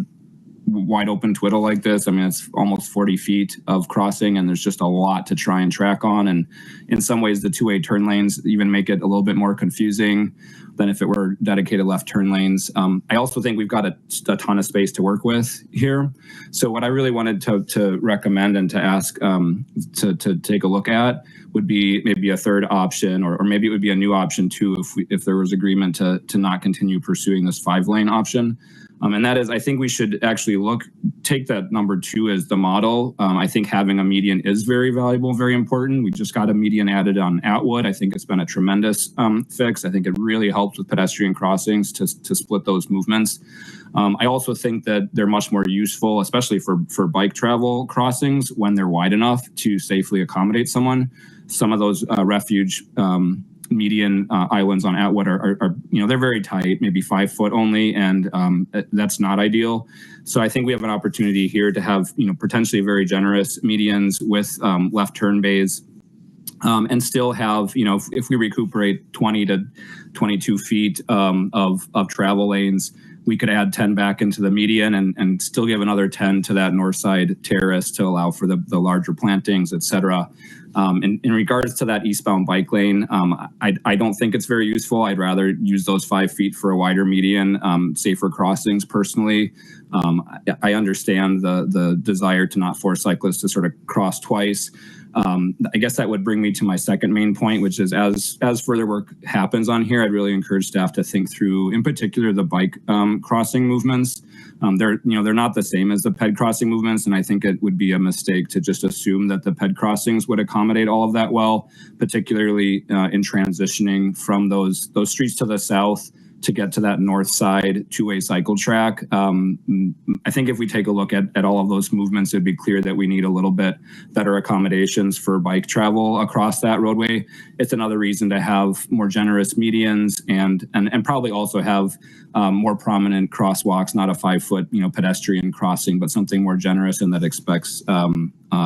wide open twiddle like this. I mean, it's almost 40 feet of crossing, and there's just a lot to try and track on. And in some ways, the two-way turn lanes even make it a little bit more confusing than if it were dedicated left turn lanes. I also think we've got a ton of space to work with here. So what I really wanted to recommend and to ask to take a look at would be maybe a third option, or maybe it would be a new option too, if there was agreement to not continue pursuing this 5-lane option. And that is, I think we should actually take that number 2 as the model. I think having a median is very valuable, very important. We just got a median added on Atwood. I think it's been a tremendous fix. I think it really helps with pedestrian crossings to split those movements. I also think that they're much more useful, especially for bike travel crossings, when they're wide enough to safely accommodate someone. Some of those refuge median islands on Atwood are they're very tight, maybe 5 foot only, and that's not ideal. So I think we have an opportunity here to have potentially very generous medians with left turn bays, and still have if we recuperate 20 to 22 feet of travel lanes, we could add 10 back into the median and still give another 10 to that north side terrace to allow for the larger plantings, et cetera. In regards to that eastbound bike lane, I don't think it's very useful. I'd rather use those 5 feet for a wider median, safer crossings personally. I understand the desire to not force cyclists to sort of cross twice. I guess that would bring me to my second main point, which is as further work happens on here, I'd really encourage staff to think through, in particular, the bike crossing movements. They're not the same as the PED crossing movements, and I think it would be a mistake to just assume that the PED crossings would accommodate all of that well, particularly in transitioning from those streets to the south to get to that north side two-way cycle track. I think if we take a look at all of those movements, it'd be clear that we need a little bit better accommodations for bike travel across that roadway. It's another reason to have more generous medians and probably also have more prominent crosswalks, not a 5 foot pedestrian crossing, but something more generous and that expects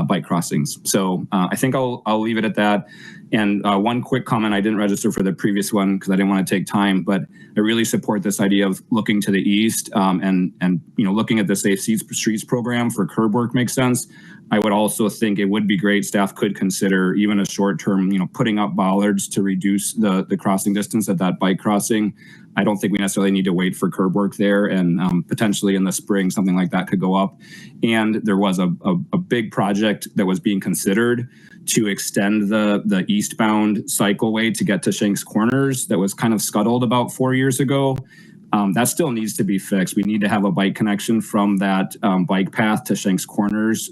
bike crossings. So I think I'll leave it at that. And one quick comment, I didn't register for the previous one because I didn't want to take time, but I really support this idea of looking to the east and looking at the Safe Streets program for curb work makes sense. I would also think it would be great, staff could consider even a short term, putting up bollards to reduce the crossing distance at that bike crossing. I don't think we necessarily need to wait for curb work there, and potentially in the spring, something like that could go up. And there was a big project that was being considered to extend the eastbound cycleway to get to Shanks Corners that was kind of scuttled about 4 years ago. That still needs to be fixed. We need to have a bike connection from that bike path to Shanks Corners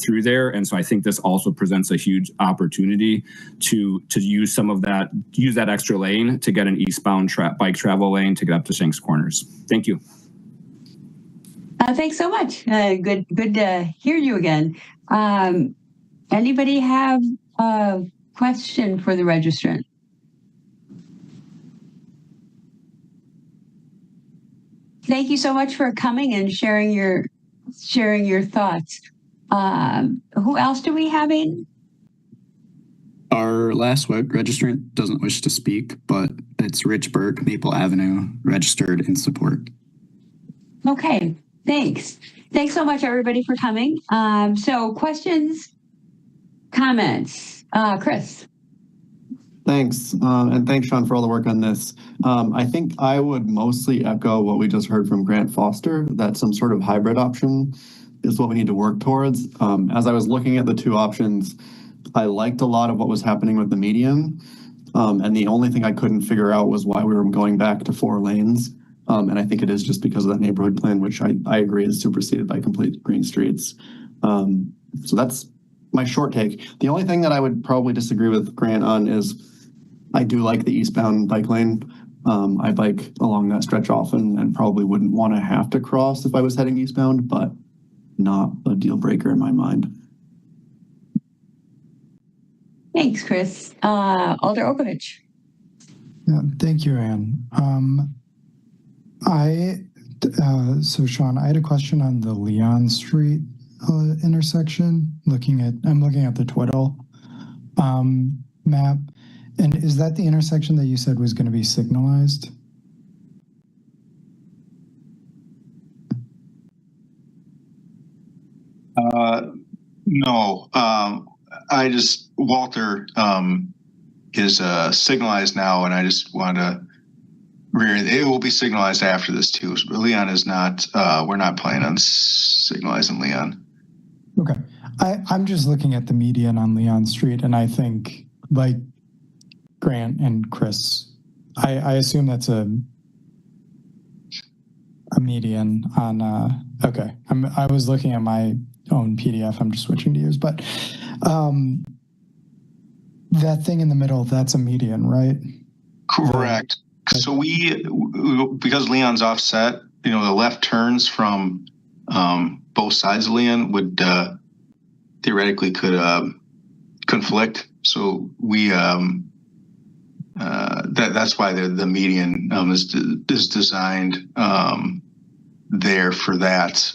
through there. And so I think this also presents a huge opportunity to use that extra lane to get an eastbound bike travel lane to get up to Shanks Corners. Thank you. Thanks so much. Good to hear you again. Anybody have a question for the registrant? Thank you so much for coming and sharing your thoughts. Who else do we have in? Our last registrant doesn't wish to speak, but it's Rich Burke, Maple Avenue, registered in support. Okay, thanks. Thanks so much, everybody, for coming. So questions, comments? Chris. Thanks. And thanks, Sean, for all the work on this. I think I would mostly echo what we just heard from Grant Foster, that some sort of hybrid option is what we need to work towards. As I was looking at the two options, I liked a lot of what was happening with the median. And the only thing I couldn't figure out was why we were going back to 4 lanes. And I think it is just because of that neighborhood plan, which I agree is superseded by complete green streets. So that's my short take. The only thing that I would probably disagree with Grant on is I do like the eastbound bike lane. I bike along that stretch often and probably wouldn't want to have to cross if I was heading eastbound, but not a deal breaker in my mind. Thanks, Chris. Alder Okovich. Yeah, thank you, Anne. So Sean, I had a question on the Leon Street intersection. I'm looking at the Twiddle map, and is that the intersection that you said was going to be signalized? No. Walter is signalized now, and I just want to it will be signalized after this too. But Leon is not. We're not planning on signalizing Leon. Okay. I'm just looking at the median on Leon Street, and I think, like Grant and Chris, I assume that's a median on. Okay. I was looking at my own PDF. I'm just switching to yours, but that thing in the middle, that's a median, right? Correct. So because Leon's offset, the left turns from both sides of Leon would theoretically could conflict. So we that's why the median is designed there for that.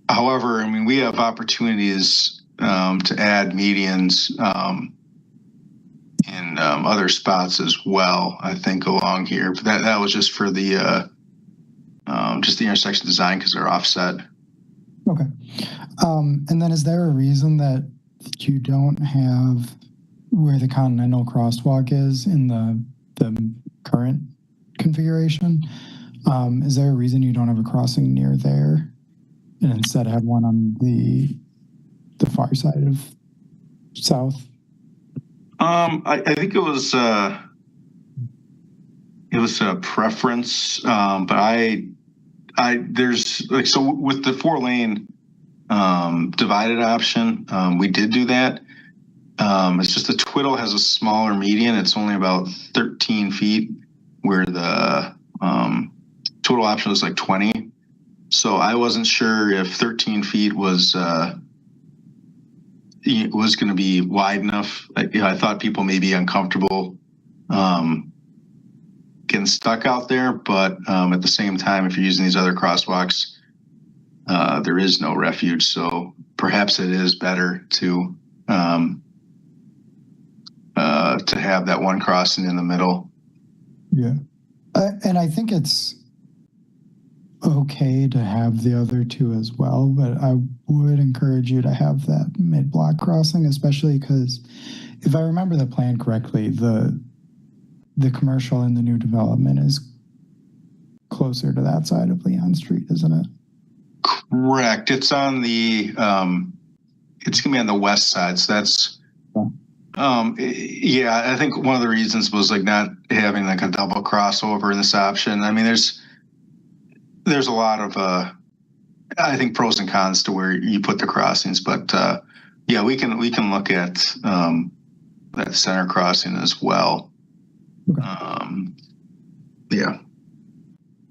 However, we have opportunities to add medians in other spots as well, I think, along here. But that was just for the intersection design because they're offset. Okay. And then is there a reason that you don't have where the Continental Crosswalk is in the current configuration? Is there a reason you don't have a crossing near there and instead have one on the far side of south? I think it was a preference, but there's so with the 4-lane divided option, we did do that. It's just the Twiddle has a smaller median. It's only about 13 feet, where the total option was like 20. So I wasn't sure if 13 feet was going to be wide enough. I thought people may be uncomfortable getting stuck out there, but at the same time, if you're using these other crosswalks, there is no refuge. So perhaps it is better to have that one crossing in the middle. Yeah. And I think it's okay to have the other two as well, but I would encourage you to have that mid-block crossing, especially because if I remember the plan correctly, the commercial in the new development is closer to that side of Leon Street, isn't it? Correct. It's on the it's gonna be on the west side. So that's I think one of the reasons was not having a double crossover in this option. There's a lot of I think pros and cons to where you put the crossings, but we can look at that center crossing as well. Okay.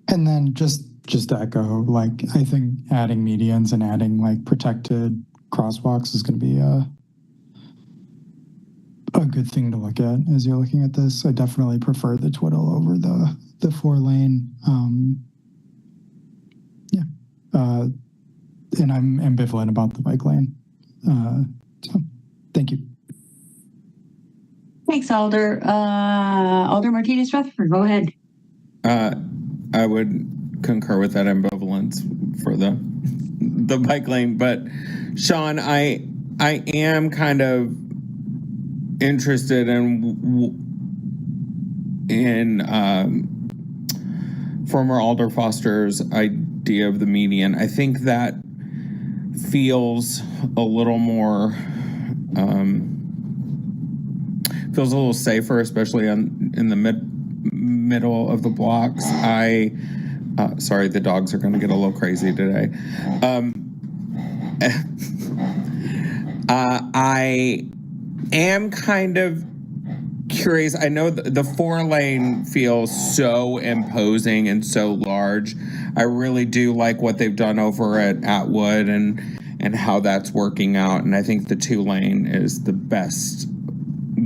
And then just to echo, I think adding medians and adding protected crosswalks is going to be a good thing to look at as you're looking at this. I definitely prefer the Twiddle over the 4-lane. And I'm ambivalent about the bike lane. So thank you. Thanks, Alder. Alder Martinez Rutherford, go ahead. I would concur with that ambivalence for the bike lane, but Sean, I am kind of interested in former Alder Foster's idea of the median. I think that feels a little more feels a little safer, especially in the middle of the blocks. Sorry, the dogs are going to get a little crazy today. I am kind of curious. I know the 4-lane feels so imposing and so large. I really do like what they've done over at Atwood and how that's working out. And I think the 2-lane is the best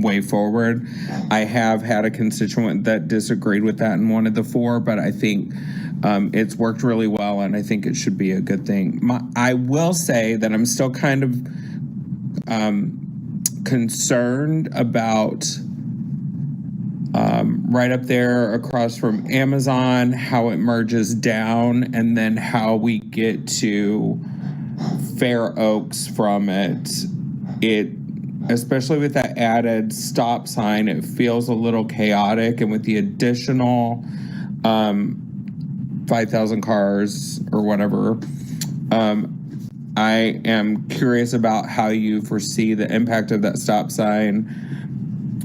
way forward. I have had a constituent that disagreed with that and wanted the 4, but I think it's worked really well, and I think it should be a good thing. I will say that I'm still kind of concerned about right up there across from Amazon, how it merges down, and then how we get to Fair Oaks from it. Especially with that added stop sign, it feels a little chaotic, and with the additional 5,000 cars or whatever, I am curious about how you foresee the impact of that stop sign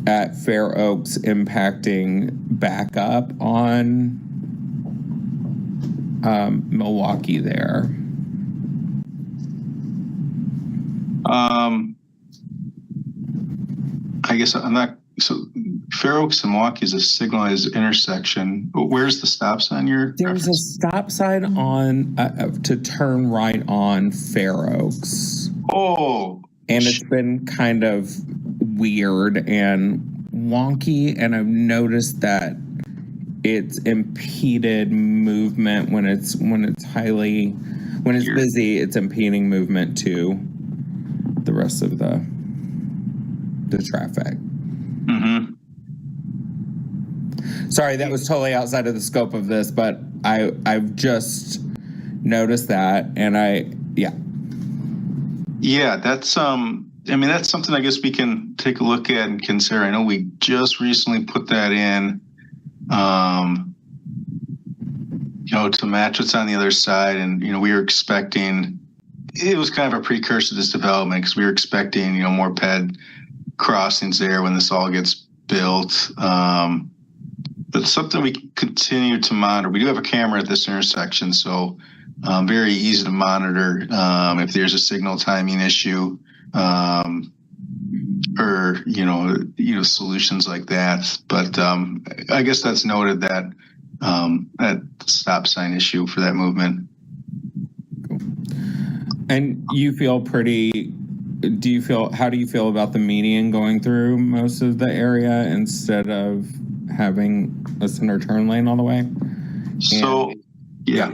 at Fair Oaks impacting back up on Milwaukee there. I guess I'm not. So Fair Oaks and Milwaukee is a signalized intersection. But where's the stop sign? There's a stop sign on to turn right on Fair Oaks. Oh, and it's been kind of weird and wonky, and I've noticed that it's impeded movement when it's busy. It's impeding movement to the rest of the traffic. Mm-hmm. Sorry, that was totally outside of the scope of this, but I've just noticed that, and yeah, that's that's something I guess we can take a look at and consider. I know we just recently put that in, to match what's on the other side, and we were expecting. It was kind of a precursor to this development because we were expecting more ped crossings there when this all gets built. But something we continue to monitor. We do have a camera at this intersection, so very easy to monitor if there's a signal timing issue or solutions like that. But I guess that's noted that that stop sign issue for that movement. And you feel how do you feel about the median going through most of the area instead of having a center turn lane all the way? So, yeah.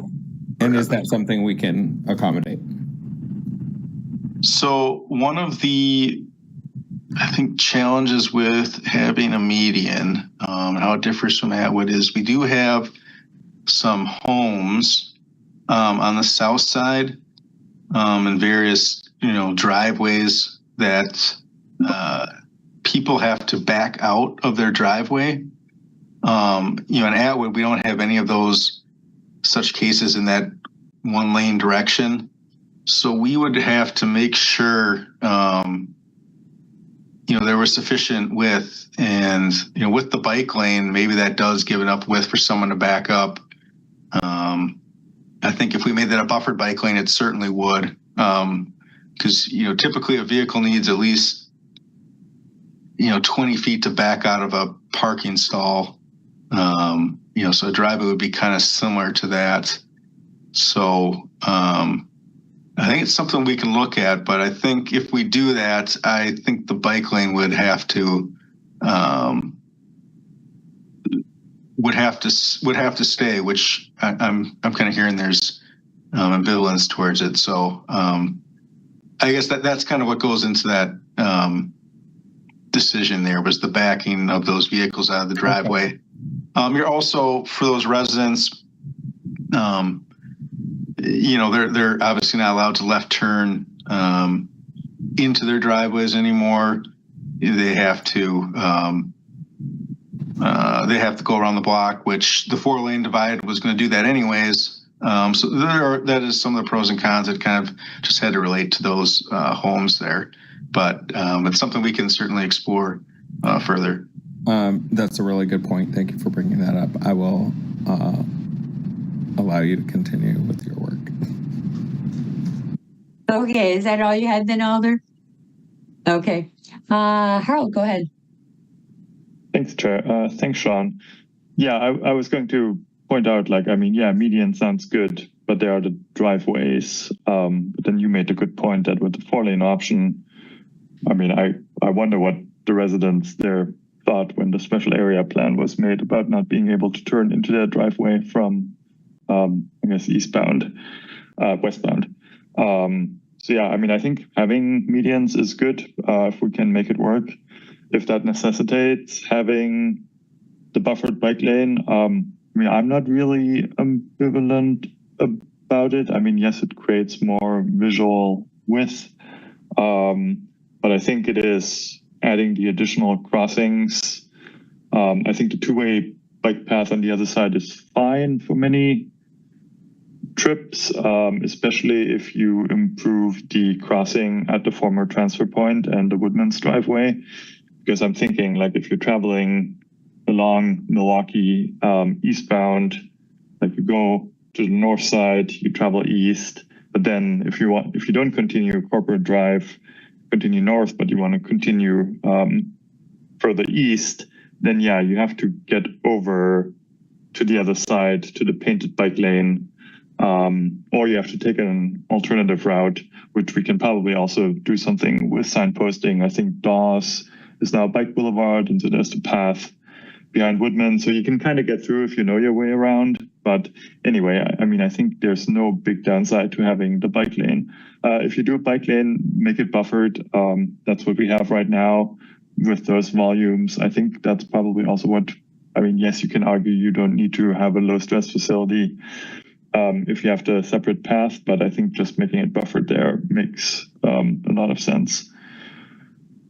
And is that something we can accommodate? So one of the, I think, challenges with having a median, how it differs from Atwood is we do have some homes on the south side and various driveways that people have to back out of their driveway. In Atwood, we don't have any of those such cases in that one lane direction. So we would have to make sure, there was sufficient width, and, with the bike lane, maybe that does give enough width for someone to back up. I think if we made that a buffered bike lane, it certainly would. Because typically a vehicle needs at least 20 feet to back out of a parking stall. So a driveway would be kind of similar to that. So I think it's something we can look at, but I think if we do that, I think the bike lane would have to stay, which I'm kind of hearing there's ambivalence towards it. So I guess that's kind of what goes into that decision there, was the backing of those vehicles out of the driveway. You're also, for those residents, they're obviously not allowed to left turn into their driveways anymore. They have to go around the block, which the 4-lane divide was going to do that anyways. So that is some of the pros and cons that kind of just had to relate to those homes there. But it's something we can certainly explore further. That's a really good point. Thank you for bringing that up. I will allow you to continue with your work. Okay, is that all you had then, Alder? Okay. Harold, go ahead. Thanks, Chair. Thanks, Sean. Yeah, I was going to point out, median sounds good, but there are the driveways. But then you made a good point that with the 4-lane option, I wonder what the residents, their thought when the special area plan was made about not being able to turn into their driveway from, I guess, westbound. So yeah, I mean, I think having medians is good if we can make it work. If that necessitates having the buffered bike lane, I mean, I'm not really ambivalent about it. I mean, yes, it creates more visual width, but I think it is adding the additional crossings. I think the two-way bike path on the other side is fine for many trips, especially if you improve the crossing at the former transfer point and the Woodman's driveway. Because I'm thinking, like, if you're traveling along Milwaukee eastbound, like you go to the north side, you travel east, but then if you don't continue Corporate Drive, continue north, but you want to continue further east, then yeah, you have to get over to the other side, to the painted bike lane, or you have to take an alternative route, which we can probably also do something with signposting. I think Dawes is now Bike Boulevard, and so there's the path behind Woodman, so you can kind of get through if you know your way around. But anyway, I mean, I think there's no big downside to having the bike lane. If you do a bike lane, make it buffered. That's what we have right now with those volumes. I think that's probably also what, I mean, yes, you can argue you don't need to have a low stress facility if you have the separate path, but I think just making it buffered there makes a lot of sense.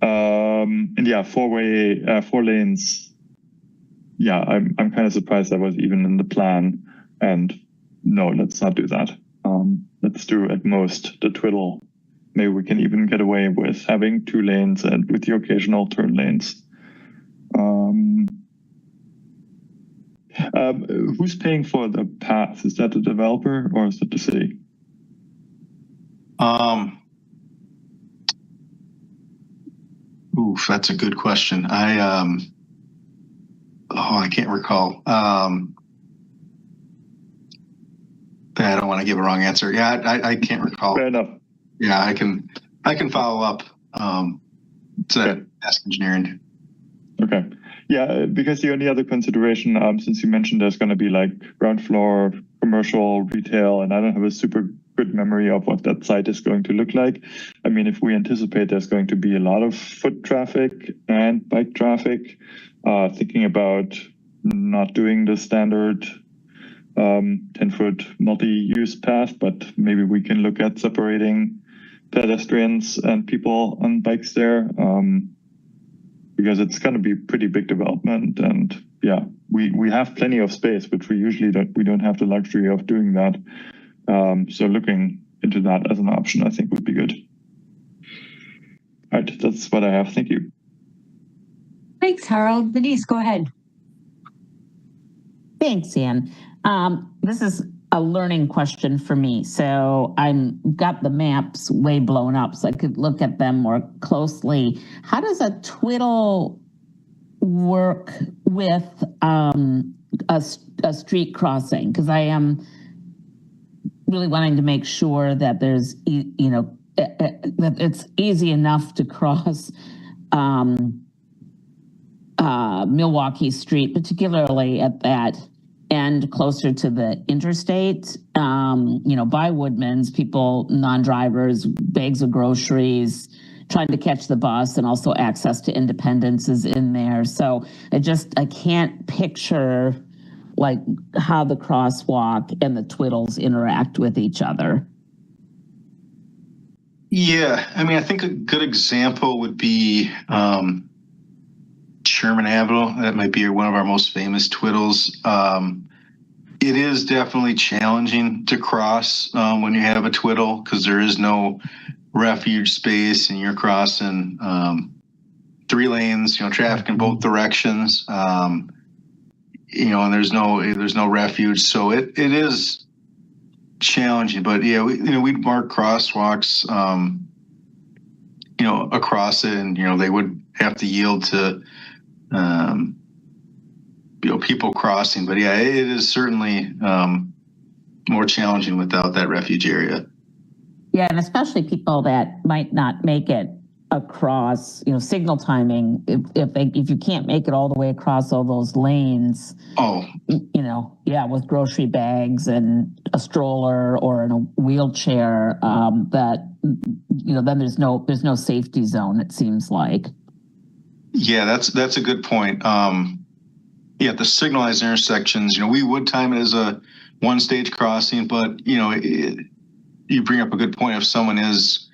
And yeah, four lanes. Yeah, I'm kind of surprised that was even in the plan. And no, let's not do that. Let's do at most the twiddle. Maybe we can even get away with having 2 lanes and with the occasional turn lanes. Who's paying for the path? Is that the developer or is that the city? Oof, that's a good question. I can't recall. I don't want to give a wrong answer. Yeah, I can't recall. Fair enough. Yeah, I can follow up to ask engineering. Okay. Yeah, because the only other consideration, since you mentioned there's going to be like ground floor, commercial, retail, and I don't have a super good memory of what that site is going to look like. I mean, if we anticipate there's going to be a lot of foot traffic and bike traffic, thinking about not doing the standard 10-foot multi-use path, but maybe we can look at separating pedestrians and people on bikes there, because it's going to be pretty big development. And yeah, we have plenty of space, which we usually don't have the luxury of doing that. So looking into that as an option, I think would be good. All right, that's what I have. Thank you. Thanks, Harold. Denise, go ahead. Thanks, Ann. This is a learning question for me. So I'm got the maps way blown up so I could look at them more closely. How does a twiddle work with a street crossing? Because I am really wanting to make sure that there's, that it's easy enough to cross Milwaukee Street, particularly at that end closer to the interstate, by Woodman's, people, non-drivers, bags of groceries, trying to catch the bus, and also access to Independence is in there. So I can't picture like how the crosswalk and the twiddles interact with each other. Yeah, I mean, I think a good example would be Sherman Avenue. That might be one of our most famous twiddles. It is definitely challenging to cross when you have a twiddle because there is no refuge space and you're crossing 3 lanes, traffic in both directions, and there's no refuge. So it is challenging, but yeah, we'd mark crosswalks, across it, and they would have to yield to people crossing. But yeah, it is certainly more challenging without that refuge area. Yeah, and especially people that might not make it across, signal timing, if you can't make it all the way across all those lanes, with grocery bags and a stroller or in a wheelchair, then there's no safety zone, it seems like. Yeah, that's a good point. The signalized intersections, we would time it as a one-stage crossing, but you bring up a good point. If someone is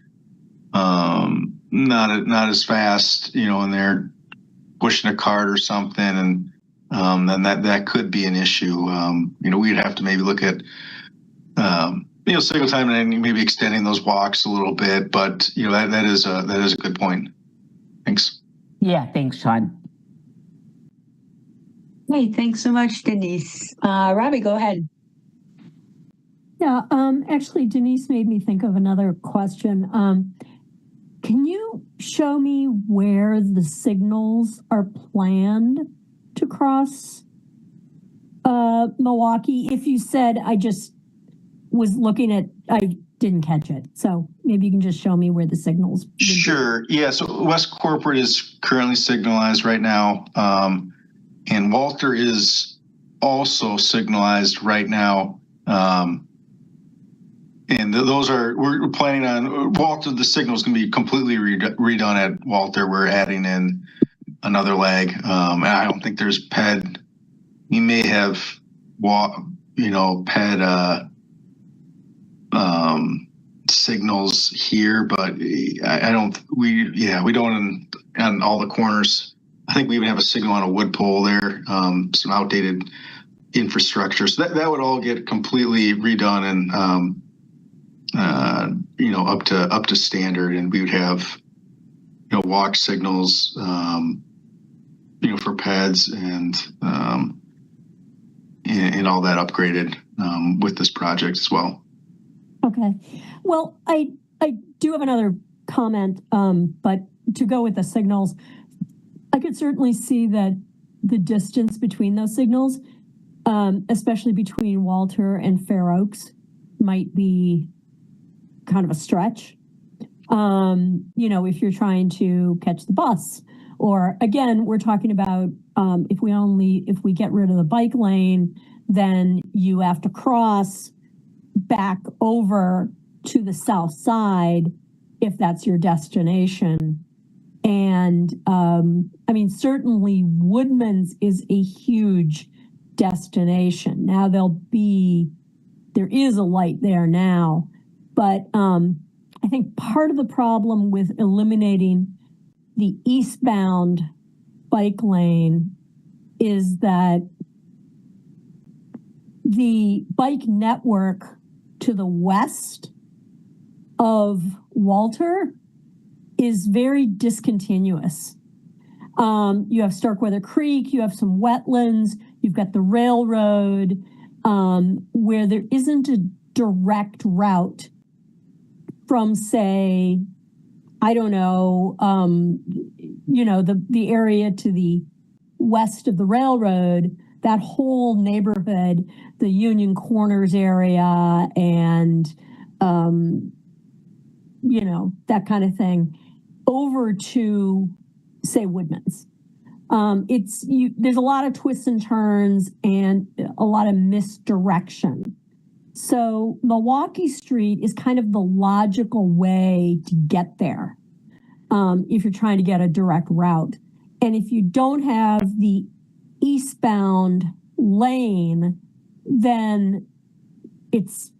not as fast, and they're pushing a cart or something, and then that could be an issue. We'd have to maybe look at signal time and maybe extending those walks a little bit. But that is a good point. Thanks. Yeah, thanks, Sean. Hey, thanks so much, Denise. Robbie, go ahead. Yeah, actually, Denise made me think of another question. Can you show me where the signals are planned to cross Milwaukee? If you said, I just was looking at, I didn't catch it. So maybe you can just show me where the signals. Sure. Yeah. So West Corporate is currently signalized right now. And Walter is also signalized right now. And those we're planning on Walter, the signal is going to be completely redone at Walter. We're adding in another leg. And I don't think there's PED. You may have, PED signals here, but I don't, we don't on all the corners. I think we even have a signal on a wood pole there, some outdated infrastructure. So that would all get completely redone and, up to standard. And we would have, walk signals, for PEDs and all that upgraded with this project as well. Okay. Well, I do have another comment, but to go with the signals, I could certainly see that the distance between those signals, especially between Walter and Fair Oaks, might be kind of a stretch. If you're trying to catch the bus, or again, we're talking about if we get rid of the bike lane, then you have to cross back over to the south side if that's your destination. And certainly Woodman's is a huge destination. Now there is a light there now, but I think part of the problem with eliminating the eastbound bike lane is that the bike network to the west of Walter is very discontinuous. You have Starkweather Creek, you have some wetlands, you've got the railroad, where there isn't a direct route from, say, I don't know, the area to the west of the railroad, that whole neighborhood, the Union Corners area and, that kind of thing, over to, say, Woodman's. There's a lot of twists and turns and a lot of misdirection. So Milwaukee Street is kind of the logical way to get there if you're trying to get a direct route. And if you don't have the eastbound lane, then it's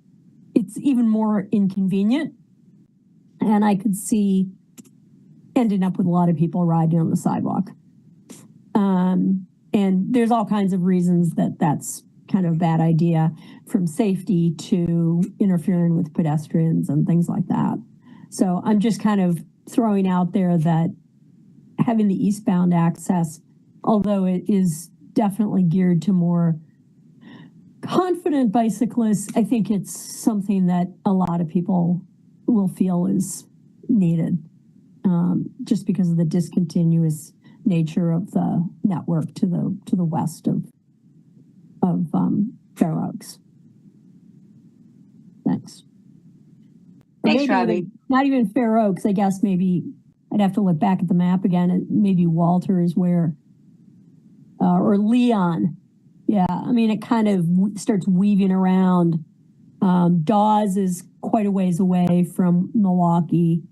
even more inconvenient. And I could see ending up with a lot of people riding on the sidewalk. And there's all kinds of reasons that's kind of a bad idea, from safety to interfering with pedestrians and things like that. So I'm just kind of throwing out there that having the eastbound access, although it is definitely geared to more confident bicyclists, I think it's something that a lot of people will feel is needed, just because of the discontinuous nature of the network to the west of Fair Oaks. Thanks. Thanks, Robbie. Not even Fair Oaks, I guess maybe, I I'd have to look back at the map again. Maybe Walter is where, or Leon. Yeah, I mean, it kind of starts weaving around. Dawes is quite a ways away from Milwaukee.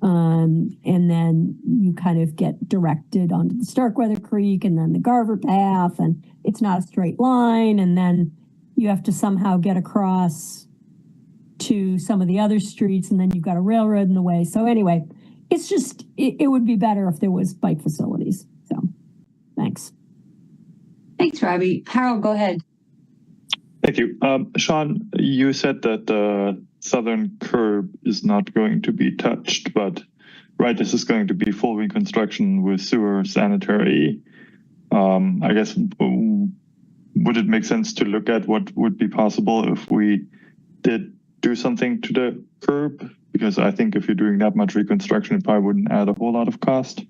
And then you kind of get directed onto the Starkweather Creek and then the Garver Path, and it's not a straight line. And then you have to somehow get across to some of the other streets, and then you've got a railroad in the way. So anyway, it's just, it would be better if there was bike facilities. So thanks. Thanks, Robbie. Harold, go ahead. Thank you. Sean, you said that the southern curb is not going to be touched, but right, this is going to be full reconstruction with sewer, sanitary. I guess, would it make sense to look at what would be possible if we did do something to the curb? Because I think if you're doing that much reconstruction, it probably wouldn't add a whole lot of cost.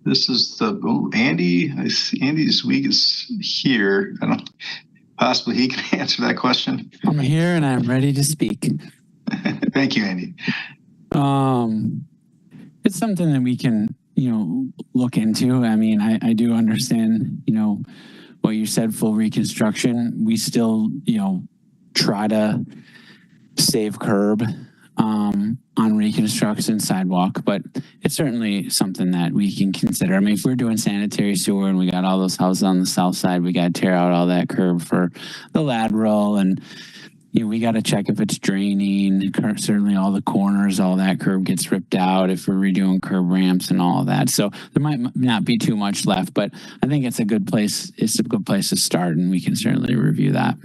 This is Andy. I see Andy this week is here. I don't. Possibly he can answer that question. I'm here and I'm ready to speak. Thank you, Andy. It's something that we can, look into. I mean, I do understand, what you said, full reconstruction. We still, try to save curb on reconstruction sidewalk, but it's certainly something that we can consider. I mean, if we're doing sanitary sewer and we got all those houses on the south side, we got to tear out all that curb for the lateral, and we got to check if it's draining. Certainly all the corners, all that curb gets ripped out if we're redoing curb ramps and all of that. So there might not be too much left, but I think it's a good place. It's a good place to start, and we can certainly review that.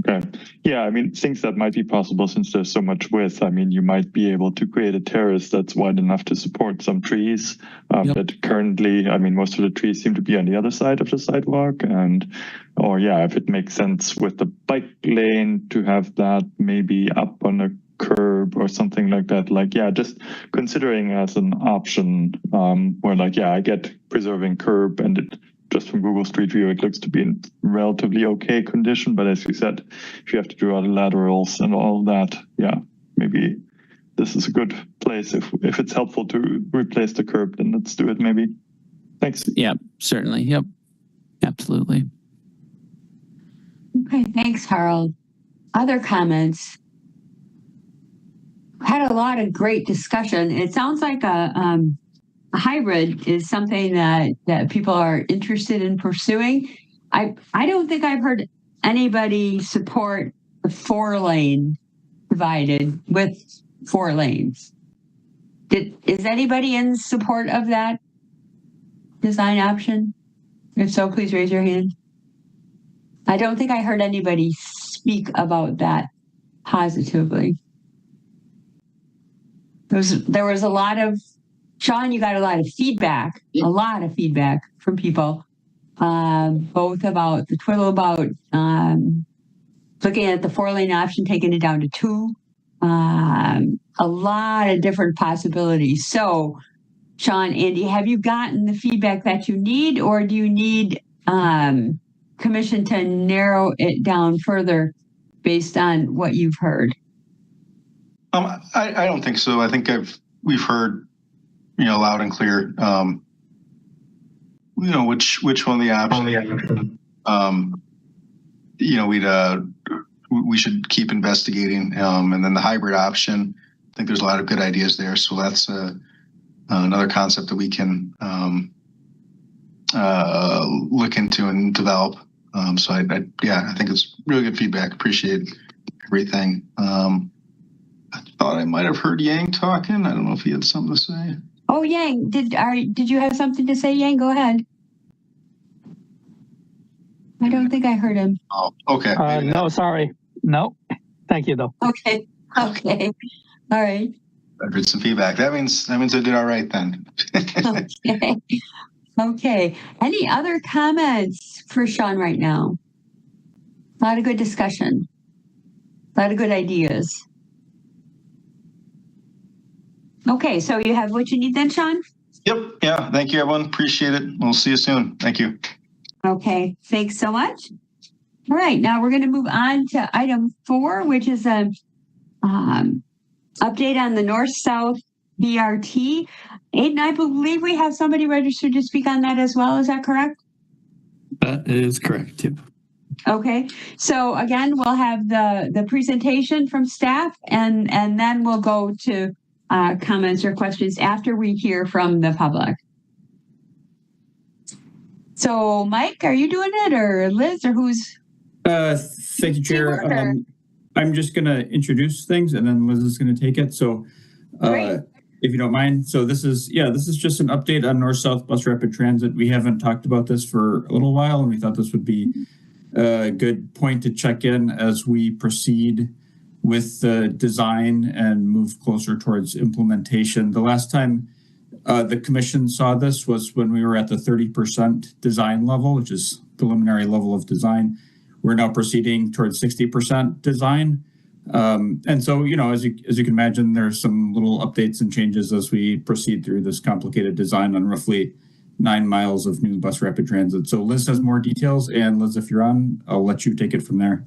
Okay. Yeah, I mean, things that might be possible since there's so much width. I mean, you might be able to create a terrace that's wide enough to support some trees. But currently, I mean, most of the trees seem to be on the other side of the sidewalk. Or if it makes sense with the bike lane to have that maybe up on a curb or something like that. Just considering as an option where I get preserving curb, and it just from Google Street View, it looks to be in relatively okay condition. But as you said, if you have to do other laterals and all that, maybe this is a good place. If it's helpful to replace the curb, then let's do it maybe. Thanks. Yeah, certainly. Yep. Absolutely. Okay, thanks, Harold. Other comments? Had a lot of great discussion. It sounds like a hybrid is something that people are interested in pursuing. I don't think I've heard anybody support the 4-lane divided with 4 lanes. Is anybody in support of that design option? If so, please raise your hand. I don't think I heard anybody speak about that positively. There was a lot of, Sean, you got a lot of feedback, from people, both about the twiddle about looking at the 4-lane option, taking it down to 2, a lot of different possibilities. So, Sean, Andy, have you gotten the feedback that you need, or do you need commission to narrow it down further based on what you've heard? I don't think so. I think we've heard, loud and clear, which one of the options, we should keep investigating. And then the hybrid option, I think there's a lot of good ideas there. So that's another concept that we can look into and develop. So I think it's really good feedback. Appreciate everything. I thought I might have heard Yang talking. I don't know if he had something to say. Oh, Yang, did you have something to say, Yang? Go ahead. I don't think I heard him. Oh, okay. No, sorry. No, thank you though. Okay. All right. I've heard some feedback. That means I did all right then. Okay. Any other comments for Sean right now? A lot of good discussion. A lot of good ideas. Okay, so you have what you need then, Sean? Yep. Yeah. Thank you, everyone. Appreciate it. We'll see you soon. Thank you. Okay. Thanks so much. All right, now we're going to move on to item 4, which is a update on the north-south BRT. Aiden, I believe we have somebody registered to speak on that as well. Is that correct? That is correct. Yep. Okay, so again, we'll have the presentation from staff, and then we'll go to comments or questions after we hear from the public. So, Mike, are you doing it, or Liz, or who's? Thank you, Chair. I'm just going to introduce things, and then Liz is going to take it. So, if you don't mind. So this is just an update on North-South Bus Rapid Transit. We haven't talked about this for a little while, and we thought this would be a good point to check in as we proceed with the design and move closer towards implementation. The last time the commission saw this was when we were at the 30% design level, which is preliminary level of design. We're now proceeding towards 60% design. And so, as you can imagine, there's some little updates and changes as we proceed through this complicated design on roughly 9 miles of new bus rapid transit. So Liz has more details, and Liz, if you're on, I'll let you take it from there.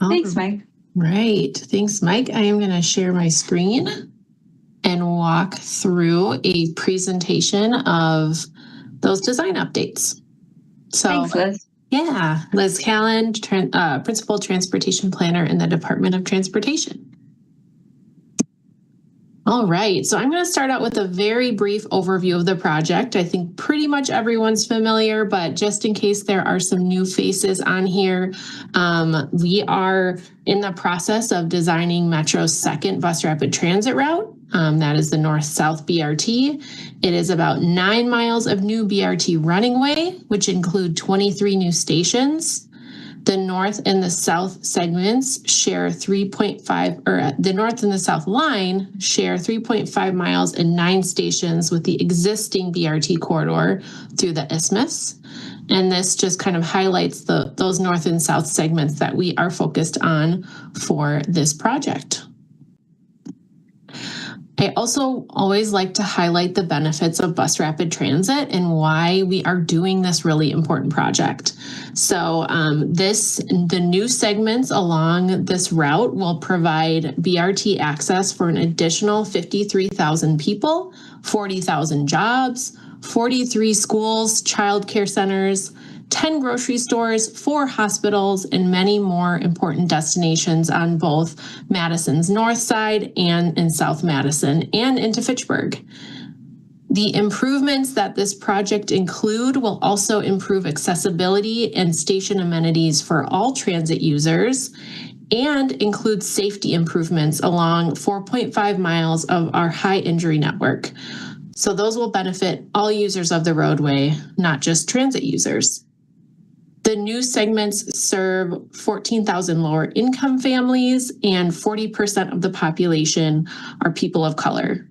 Thanks, Mike. Right. Thanks, Mike. I am going to share my screen and walk through a presentation of those design updates. So, thanks, Liz. Yeah, Liz Callan, Principal Transportation Planner in the Department of Transportation. All right, so I'm going to start out with a very brief overview of the project. I think pretty much everyone's familiar, but just in case there are some new faces on here, we are in the process of designing Metro's second bus rapid transit route. That is the North-South BRT. It is about 9 miles of new BRT running way, which include 23 new stations. The north and the south segments share 3.5, or the north and the south line share 3.5 miles and 9 stations with the existing BRT corridor through the isthmus. And this just kind of highlights those north and south segments that we are focused on for this project. I also always like to highlight the benefits of bus rapid transit and why we are doing this really important project. So the new segments along this route will provide BRT access for an additional 53,000 people, 40,000 jobs, 43 schools, childcare centers, 10 grocery stores, 4 hospitals, and many more important destinations on both Madison's north side and in South Madison and into Fitchburg. The improvements that this project include will also improve accessibility and station amenities for all transit users and include safety improvements along 4.5 miles of our high injury network. So those will benefit all users of the roadway, not just transit users. The new segments serve 14,000 lower income families, and 40% of the population are people of color.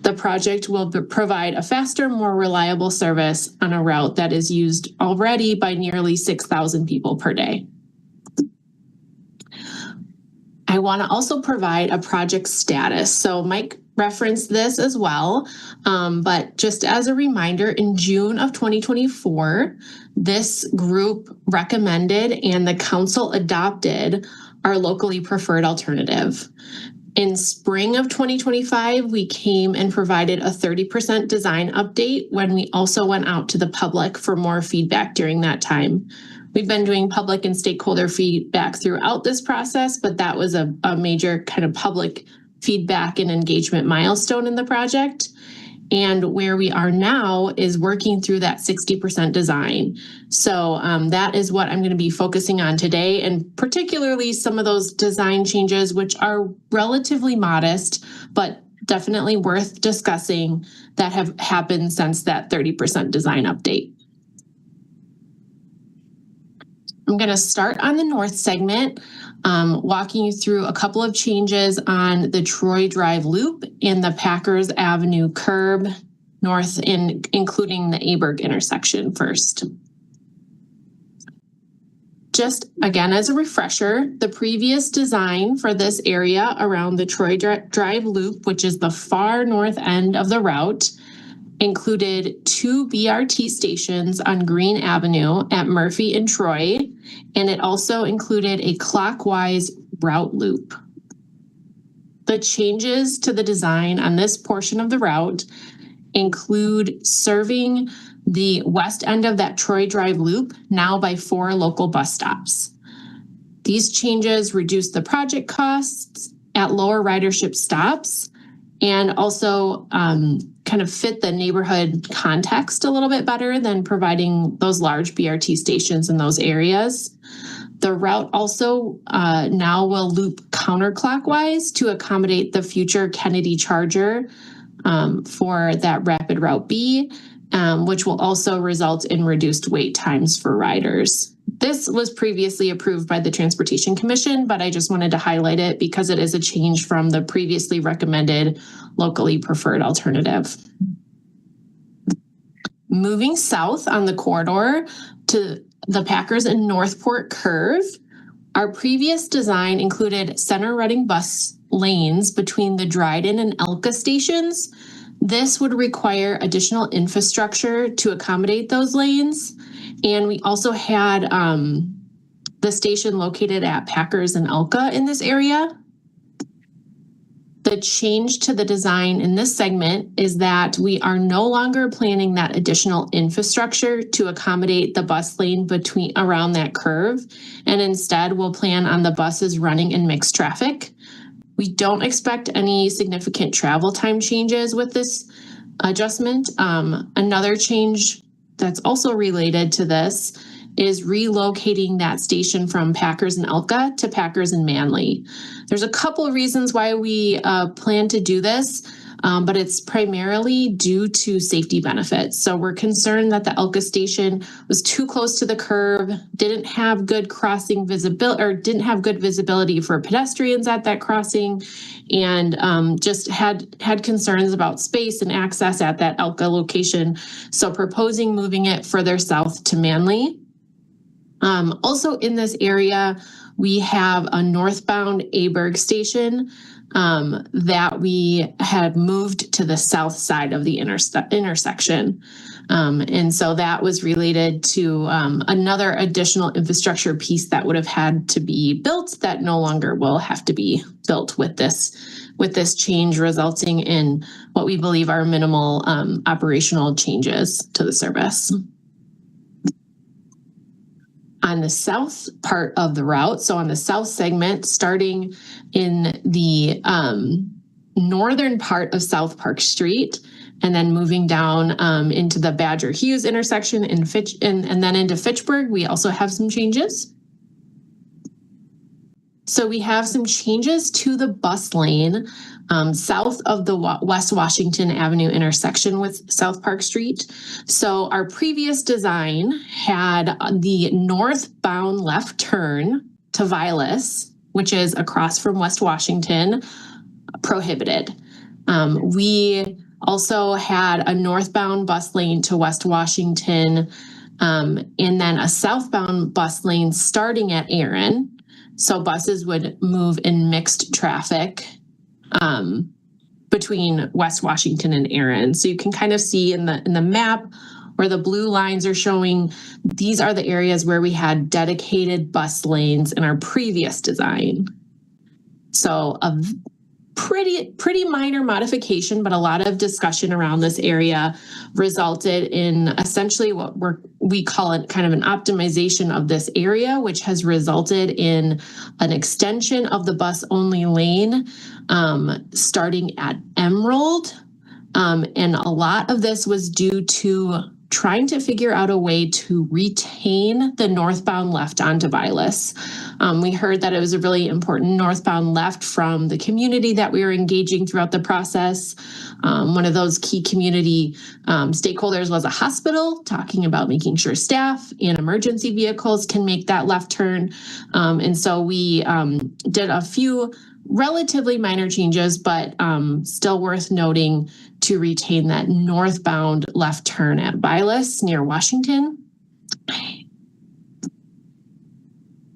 The project will provide a faster, more reliable service on a route that is used already by nearly 6,000 people per day. I want to also provide a project status. So Mike referenced this as well, but just as a reminder, in June of 2024, this group recommended and the council adopted our locally preferred alternative. In spring of 2025, we came and provided a 30% design update when we also went out to the public for more feedback during that time. We've been doing public and stakeholder feedback throughout this process, but that was a major kind of public feedback and engagement milestone in the project. And where we are now is working through that 60% design. So that is what I'm going to be focusing on today, and particularly some of those design changes, which are relatively modest, but definitely worth discussing, that have happened since that 30% design update. I'm going to start on the north segment, walking you through a couple of changes on the Troy Drive Loop and the Packers Avenue curb north, including the Aberg intersection first. Just again, as a refresher, the previous design for this area around the Troy Drive Loop, which is the far north end of the route, included 2 BRT stations on Green Avenue at Murphy and Troy, and it also included a clockwise route loop. The changes to the design on this portion of the route include serving the west end of that Troy Drive loop now by 4 local bus stops. These changes reduce the project costs at lower ridership stops and also kind of fit the neighborhood context a little bit better than providing those large BRT stations in those areas. The route also now will loop counterclockwise to accommodate the future Kennedy Charger for that Rapid Route B, which will also result in reduced wait times for riders. This was previously approved by the Transportation Commission, but I just wanted to highlight it because it is a change from the previously recommended locally preferred alternative. Moving south on the corridor to the Packers and Northport curve, our previous design included center running bus lanes between the Dryden and Elka stations. This would require additional infrastructure to accommodate those lanes. And we also had the station located at Packers and Elka in this area. The change to the design in this segment is that we are no longer planning that additional infrastructure to accommodate the bus lane around that curve. And instead we'll plan on the buses running in mixed traffic. We don't expect any significant travel time changes with this adjustment. Another change that's also related to this is relocating that station from Packers and Elka to Packers and Manly. There's a couple of reasons why we plan to do this, but it's primarily due to safety benefits. So we're concerned that the Elka station was too close to the curb, didn't have good crossing visibility, or didn't have good visibility for pedestrians at that crossing, and just had concerns about space and access at that Elka location. So proposing moving it further south to Manly. Also in this area, we have a northbound Aberg station that we had moved to the south side of the intersection. And so that was related to another additional infrastructure piece that would have had to be built that no longer will have to be built with this change, resulting in what we believe are minimal operational changes to the service. On the south part of the route, so on the south segment, starting in the northern part of South Park Street, and then moving down into the Badger Hughes intersection and then into Fitchburg, we also have some changes. So we have some changes to the bus lane south of the West Washington Avenue intersection with South Park Street. So our previous design had the northbound left turn to Vilas, which is across from West Washington, prohibited. We also had a northbound bus lane to West Washington, and then a southbound bus lane starting at Aaron. So buses would move in mixed traffic between West Washington and Aaron. So you can kind of see in the map where the blue lines are showing, these are the areas where we had dedicated bus lanes in our previous design. So a pretty minor modification, but a lot of discussion around this area resulted in essentially what we call it kind of an optimization of this area, which has resulted in an extension of the bus only lane starting at Emerald. And a lot of this was due to trying to figure out a way to retain the northbound left onto Vilas. We heard that it was a really important northbound left from the community that we were engaging throughout the process. One of those key community stakeholders was a hospital, talking about making sure staff and emergency vehicles can make that left turn. And so we did a few relatively minor changes, but still worth noting to retain that northbound left turn at Vilas near Washington.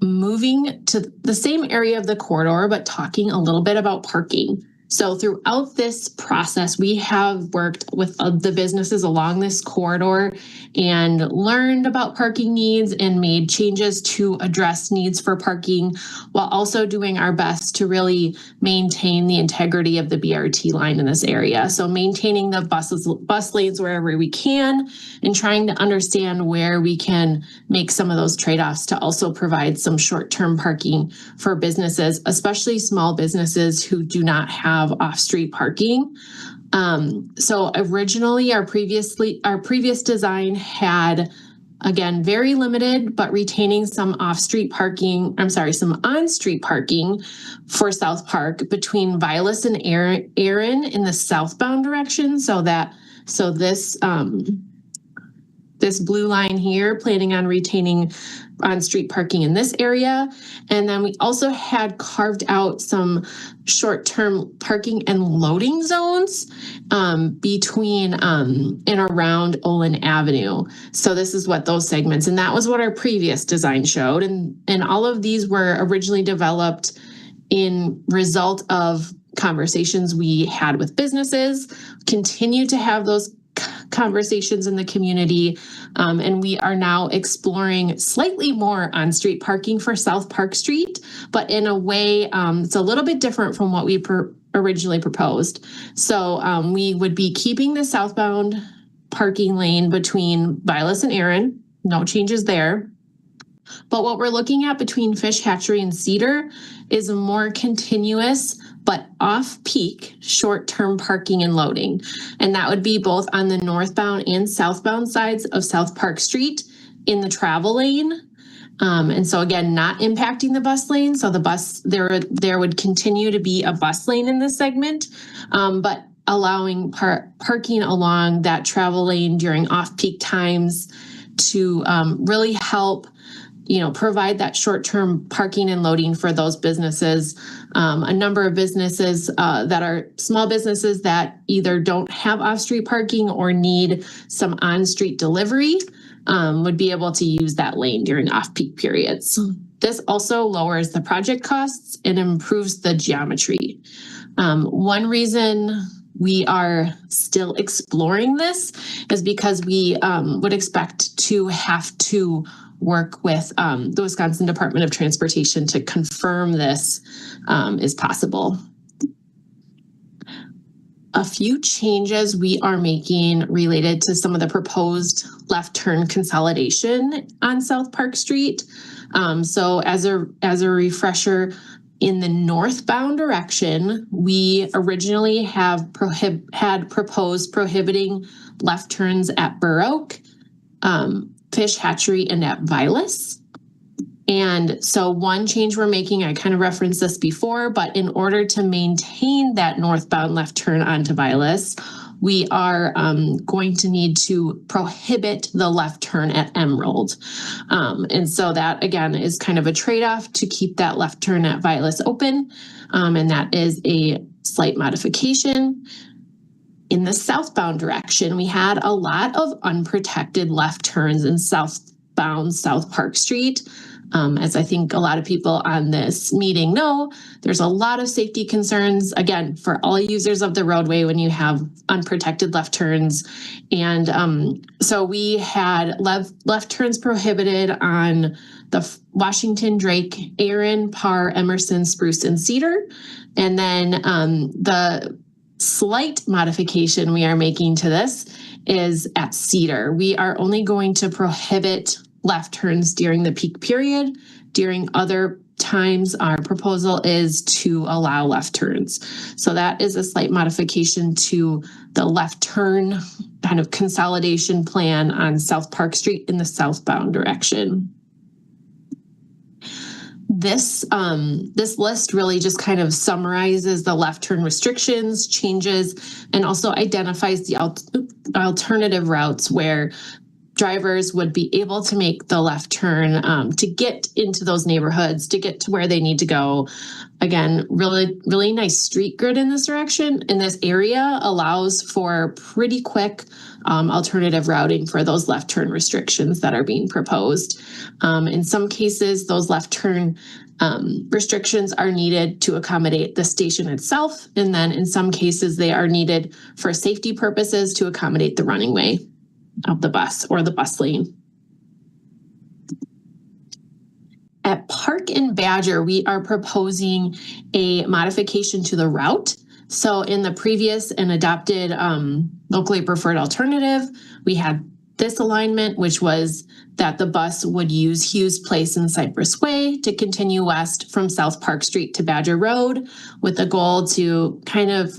Moving to the same area of the corridor, but talking a little bit about parking. So throughout this process, we have worked with the businesses along this corridor and learned about parking needs and made changes to address needs for parking, while also doing our best to really maintain the integrity of the BRT line in this area. So maintaining the bus lanes wherever we can, and trying to understand where we can make some of those trade-offs to also provide some short-term parking for businesses, especially small businesses who do not have off-street parking. So originally our previous design had, again, very limited, but retaining some on-street parking for South Park between Vilas and Erin in the southbound direction. So this blue line here, planning on retaining on-street parking in this area. And then we also had carved out some short-term parking and loading zones between and around Olin Avenue. So this is what those segments, and that was what our previous design showed. And all of these were originally developed in result of conversations we had with businesses, continue to have those conversations in the community, and we are now exploring slightly more on-street parking for South Park Street, but in a way it's a little bit different from what we originally proposed. So we would be keeping the southbound parking lane between Vilas and Erin, no changes there. But what we're looking at between Fish Hatchery and Cedar is a more continuous but off-peak short-term parking and loading. And that would be both on the northbound and southbound sides of South Park Street in the travel lane. And so again, not impacting the bus lane. So there would continue to be a bus lane in this segment, but allowing parking along that travel lane during off-peak times to really help provide that short-term parking and loading for those businesses. A number of businesses that are small businesses that either don't have off-street parking or need some on-street delivery would be able to use that lane during off-peak periods. This also lowers the project costs and improves the geometry. One reason we are still exploring this is because we would expect to have to work with the Wisconsin Department of Transportation to confirm this is possible. A few changes we are making related to some of the proposed left turn consolidation on South Park Street. So as a refresher, in the northbound direction, we originally had proposed prohibiting left turns at Burr Oak, Fish Hatchery, and at Vilas. And so one change we're making, I kind of referenced this before, but in order to maintain that northbound left turn onto Vilas, we are going to need to prohibit the left turn at Emerald. And so that, again, is kind of a trade-off to keep that left turn at Vilas open. And that is a slight modification. In the southbound direction, we had a lot of unprotected left turns in southbound South Park Street. As I think a lot of people on this meeting know, there's a lot of safety concerns, again, for all users of the roadway when you have unprotected left turns. And so we had left turns prohibited on the Washington, Drake, Erin, Parr, Emerson, Spruce, and Cedar. And then the slight modification we are making to this is at Cedar. We are only going to prohibit left turns during the peak period. During other times, our proposal is to allow left turns. So that is a slight modification to the left turn kind of consolidation plan on South Park Street in the southbound direction. This list really just kind of summarizes the left turn restrictions, changes, and also identifies the alternative routes where drivers would be able to make the left turn to get into those neighborhoods, to get to where they need to go. Again, really nice street grid in this direction. In this area allows for pretty quick alternative routing for those left turn restrictions that are being proposed. In some cases, those left turn restrictions are needed to accommodate the station itself. And then in some cases, they are needed for safety purposes to accommodate the running way. of the bus or the bus lane. At Park and Badger, we are proposing a modification to the route. So in the previous and adopted locally preferred alternative, we had this alignment, which was that the bus would use Hughes Place and Cypress Way to continue west from South Park Street to Badger Road, with the goal to kind of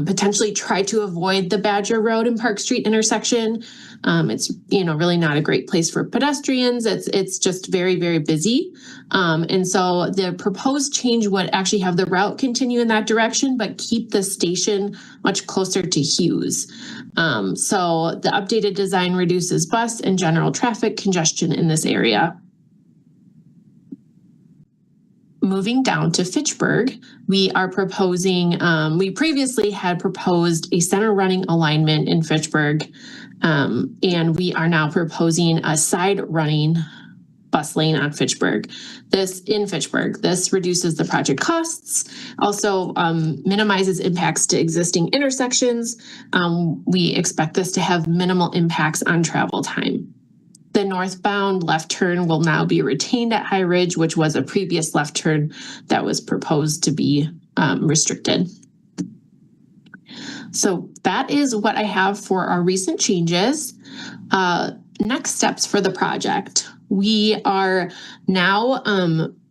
potentially try to avoid the Badger Road and Park Street intersection. It's really not a great place for pedestrians. It's just very, very busy. And so the proposed change would actually have the route continue in that direction, but keep the station much closer to Hughes. So the updated design reduces bus and general traffic congestion in this area. Moving down to Fitchburg, we are proposing, we previously had proposed a center running alignment in Fitchburg, and we are now proposing a side running bus lane on Fitchburg. This reduces the project costs, also minimizes impacts to existing intersections. We expect this to have minimal impacts on travel time. The northbound left turn will now be retained at High Ridge, which was a previous left turn that was proposed to be restricted. So that is what I have for our recent changes. Next steps for the project. We are now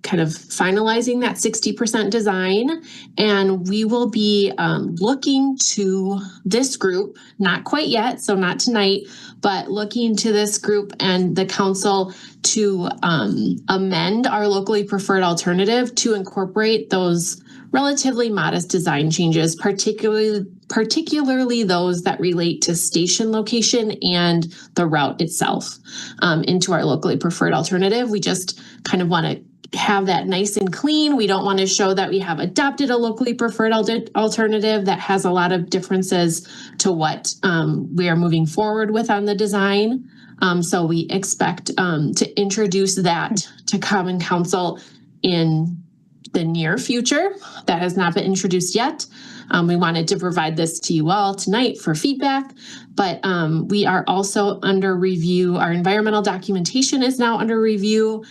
kind of finalizing that 60% design, and we will be looking to this group, not quite yet, so not tonight, but looking to this group and the council to amend our locally preferred alternative to incorporate those relatively modest design changes, particularly those that relate to station location and the route itself into our locally preferred alternative. We just kind of want to have that nice and clean. We don't want to show that we have adopted a locally preferred alternative that has a lot of differences to what we are moving forward with on the design. So we expect to introduce that to Common Council in the near future. That has not been introduced yet. We wanted to provide this to you all tonight for feedback, but we are also under review. Our environmental documentation is now under review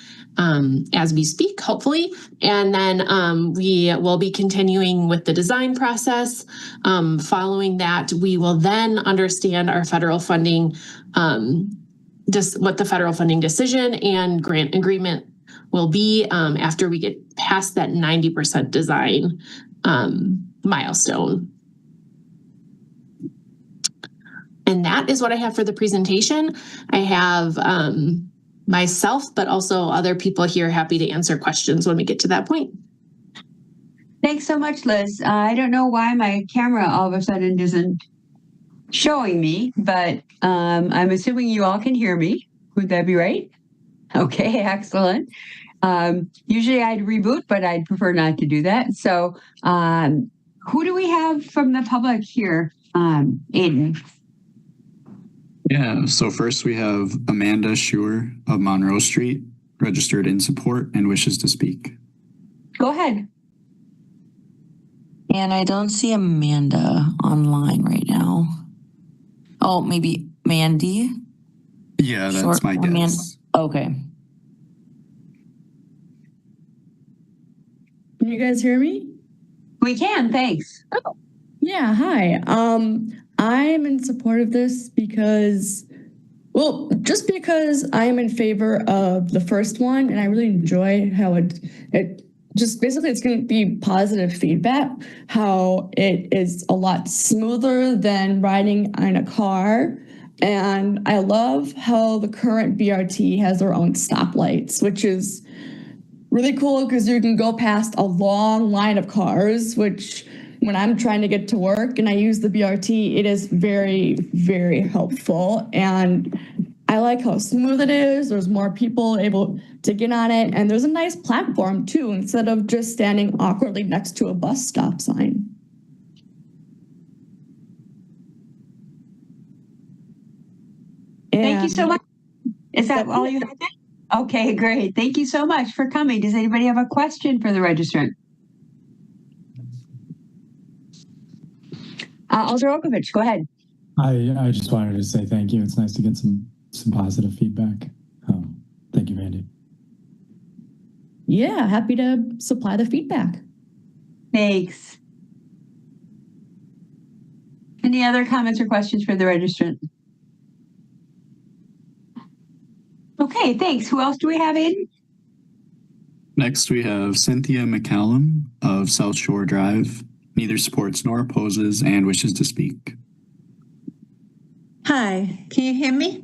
as we speak, hopefully. And then we will be continuing with the design process. Following that, we will then understand our federal funding, what the federal funding decision and grant agreement will be after we get past that 90% design milestone. And that is what I have for the presentation. I have myself, but also other people here happy to answer questions when we get to that point. Thanks so much, Liz. I don't know why my camera all of a sudden isn't showing me, but I'm assuming you all can hear me. Would that be right? Okay, excellent. Usually I'd reboot, but I'd prefer not to do that. So who do we have from the public here, Aiden? Yeah, so first we have Amanda Schuer of Monroe Street, registered in support and wishes to speak. Go ahead. And I don't see Amanda online right now. Oh, maybe Mandy? Yeah, that's my guess. Amanda. Okay. Can you guys hear me? We can, thanks. Oh, yeah, hi. I'm in support of this because, well, just because I'm in favor of the first one, and I really enjoy how it just basically it's going to be positive feedback, how it is a lot smoother than riding in a car. And I love how the current BRT has their own stoplights, which is really cool because you can go past a long line of cars, which when I'm trying to get to work and I use the BRT, it is very, very helpful. And I like how smooth it is. There's more people able to get on it. And there's a nice platform too, instead of just standing awkwardly next to a bus stop sign. Thank you so much. Is that all you had? Okay, great. Thank you so much for coming. Does anybody have a question for the registrant? Alder Okovich, go ahead. I just wanted to say thank you. It's nice to get some positive feedback. Thank you, Mandy. Yeah, happy to supply the feedback. Thanks. Any other comments or questions for the registrant? Okay, thanks. Who else do we have, Aiden? Next, we have Cynthia McCallum of South Shore Drive. Neither supports nor opposes and wishes to speak. Hi, can you hear me?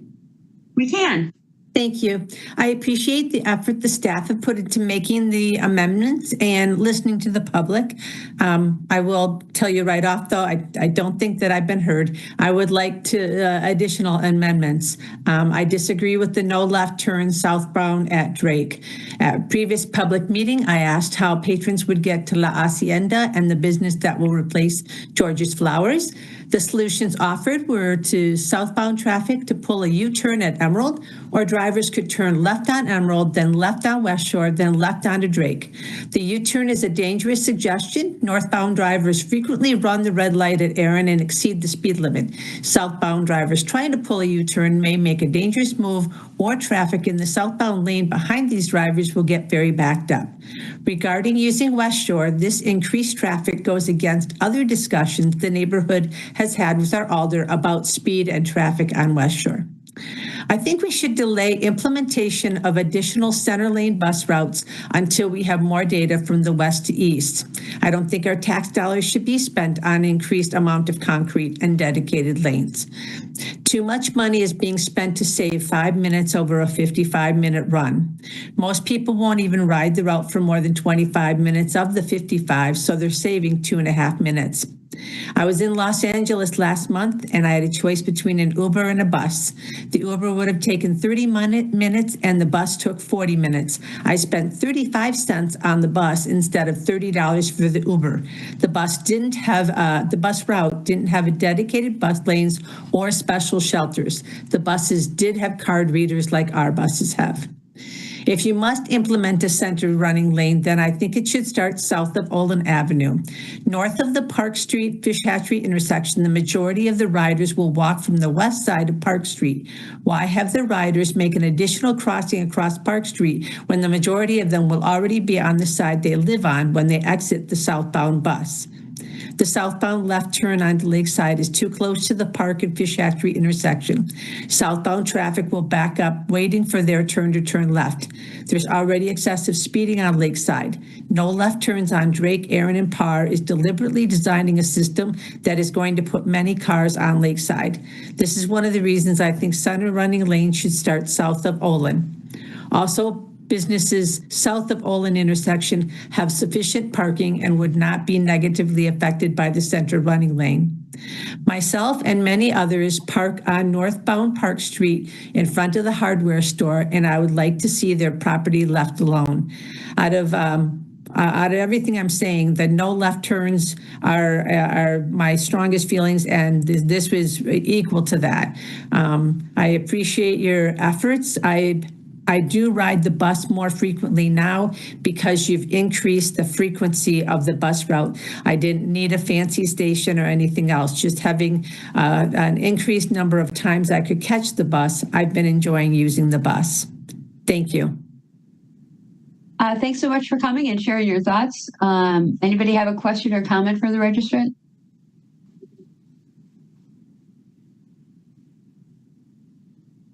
We can. Thank you. I appreciate the effort the staff have put into making the amendments and listening to the public. I will tell you right off, though, I don't think that I've been heard. I would like to additional amendments. I disagree with the no left turn southbound at Drake. At previous public meeting, I asked how patrons would get to La Hacienda and the business that will replace George's Flowers. The solutions offered were to southbound traffic to pull a U-turn at Emerald, or drivers could turn left on Emerald, then left on West Shore, then left onto Drake. The U-turn is a dangerous suggestion. Northbound drivers frequently run the red light at Aaron and exceed the speed limit. Southbound drivers trying to pull a U-turn may make a dangerous move, or traffic in the southbound lane behind these drivers will get very backed up. Regarding using West Shore, this increased traffic goes against other discussions the neighborhood has had with our alder about speed and traffic on West Shore. I think we should delay implementation of additional center lane bus routes until we have more data from the west to east. I don't think our tax dollars should be spent on increased amount of concrete and dedicated lanes. Too much money is being spent to save 5 minutes over a 55-minute run. Most people won't even ride the route for more than 25 minutes of the 55, so they're saving 2.5 minutes. I was in Los Angeles last month and I had a choice between an Uber and a bus. The Uber would have taken 30 minutes and the bus took 40 minutes. I spent 35 cents on the bus instead of $30 for the Uber. The bus route didn't have a dedicated bus lanes or special shelters. The buses did have card readers like our buses have. If you must implement a center running lane, then I think it should start south of Olin Avenue. North of the Park Street Fish Hatchery intersection, the majority of the riders will walk from the west side of Park Street. Why have the riders make an additional crossing across Park Street when the majority of them will already be on the side they live on when they exit the southbound bus? The southbound left turn onto Lakeside is too close to the Park and Fish Hatchery intersection. Southbound traffic will back up, waiting for their turn to turn left. There's already excessive speeding on Lakeside. No left turns on Drake, Aaron, and Parr is deliberately designing a system that is going to put many cars on Lakeside. This is one of the reasons I think center running lanes should start south of Olin. Also, businesses south of Olin intersection have sufficient parking and would not be negatively affected by the center running lane. Myself and many others park on northbound Park Street in front of the hardware store, and I would like to see their property left alone. Out of everything I'm saying, the no left turns are my strongest feelings, and this was equal to that. I appreciate your efforts. I do ride the bus more frequently now because you've increased the frequency of the bus route. I didn't need a fancy station or anything else. Just having an increased number of times I could catch the bus, I've been enjoying using the bus. Thank you. Thanks so much for coming and sharing your thoughts. Anybody have a question or comment for the registrant?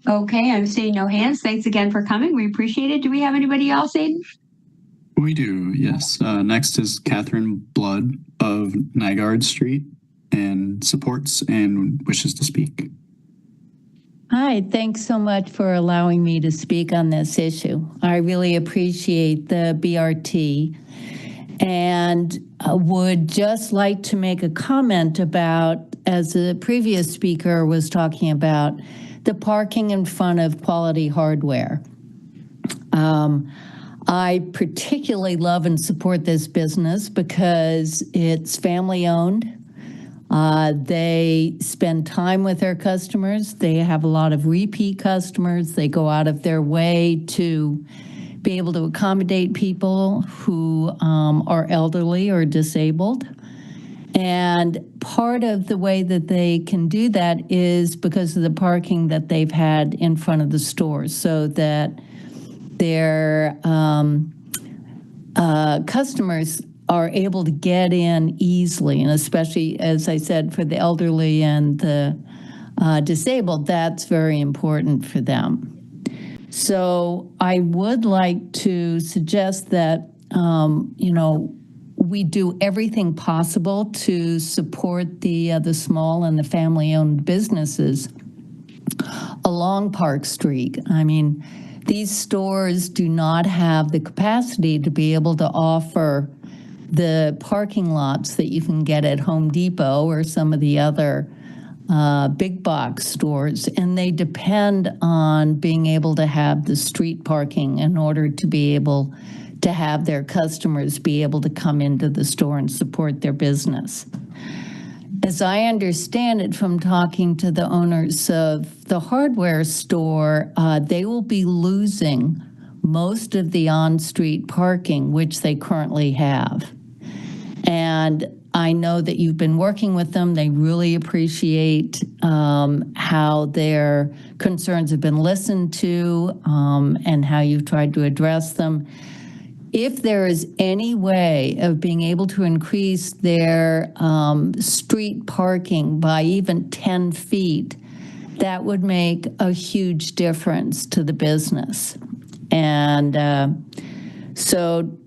Okay, I'm seeing no hands. Thanks again for coming. We appreciate it. Do we have anybody else, Aiden? We do, yes. Next is Catherine Blood of Nygaard Street and supports and wishes to speak. Hi, thanks so much for allowing me to speak on this issue. I really appreciate the BRT and would just like to make a comment about, as the previous speaker was talking about, the parking in front of Quality Hardware. I particularly love and support this business because it's family owned. They spend time with their customers. They have a lot of repeat customers. They go out of their way to be able to accommodate people who are elderly or disabled. And part of the way that they can do that is because of the parking that they've had in front of the stores, so that their customers are able to get in easily. And especially, as I said, for the elderly and the disabled, that's very important for them. So I would like to suggest that, we do everything possible to support the small and the family-owned businesses along Park Street. I mean, these stores do not have the capacity to be able to offer the parking lots that you can get at Home Depot or some of the other big box stores, and they depend on being able to have the street parking in order to be able to have their customers be able to come into the store and support their business. As I understand it from talking to the owners of the hardware store, they will be losing most of the on-street parking, which they currently have. And I know that you've been working with them. They really appreciate how their concerns have been listened to and how you've tried to address them. If there is any way of being able to increase their street parking by even 10 feet, that would make a huge difference to the business. And so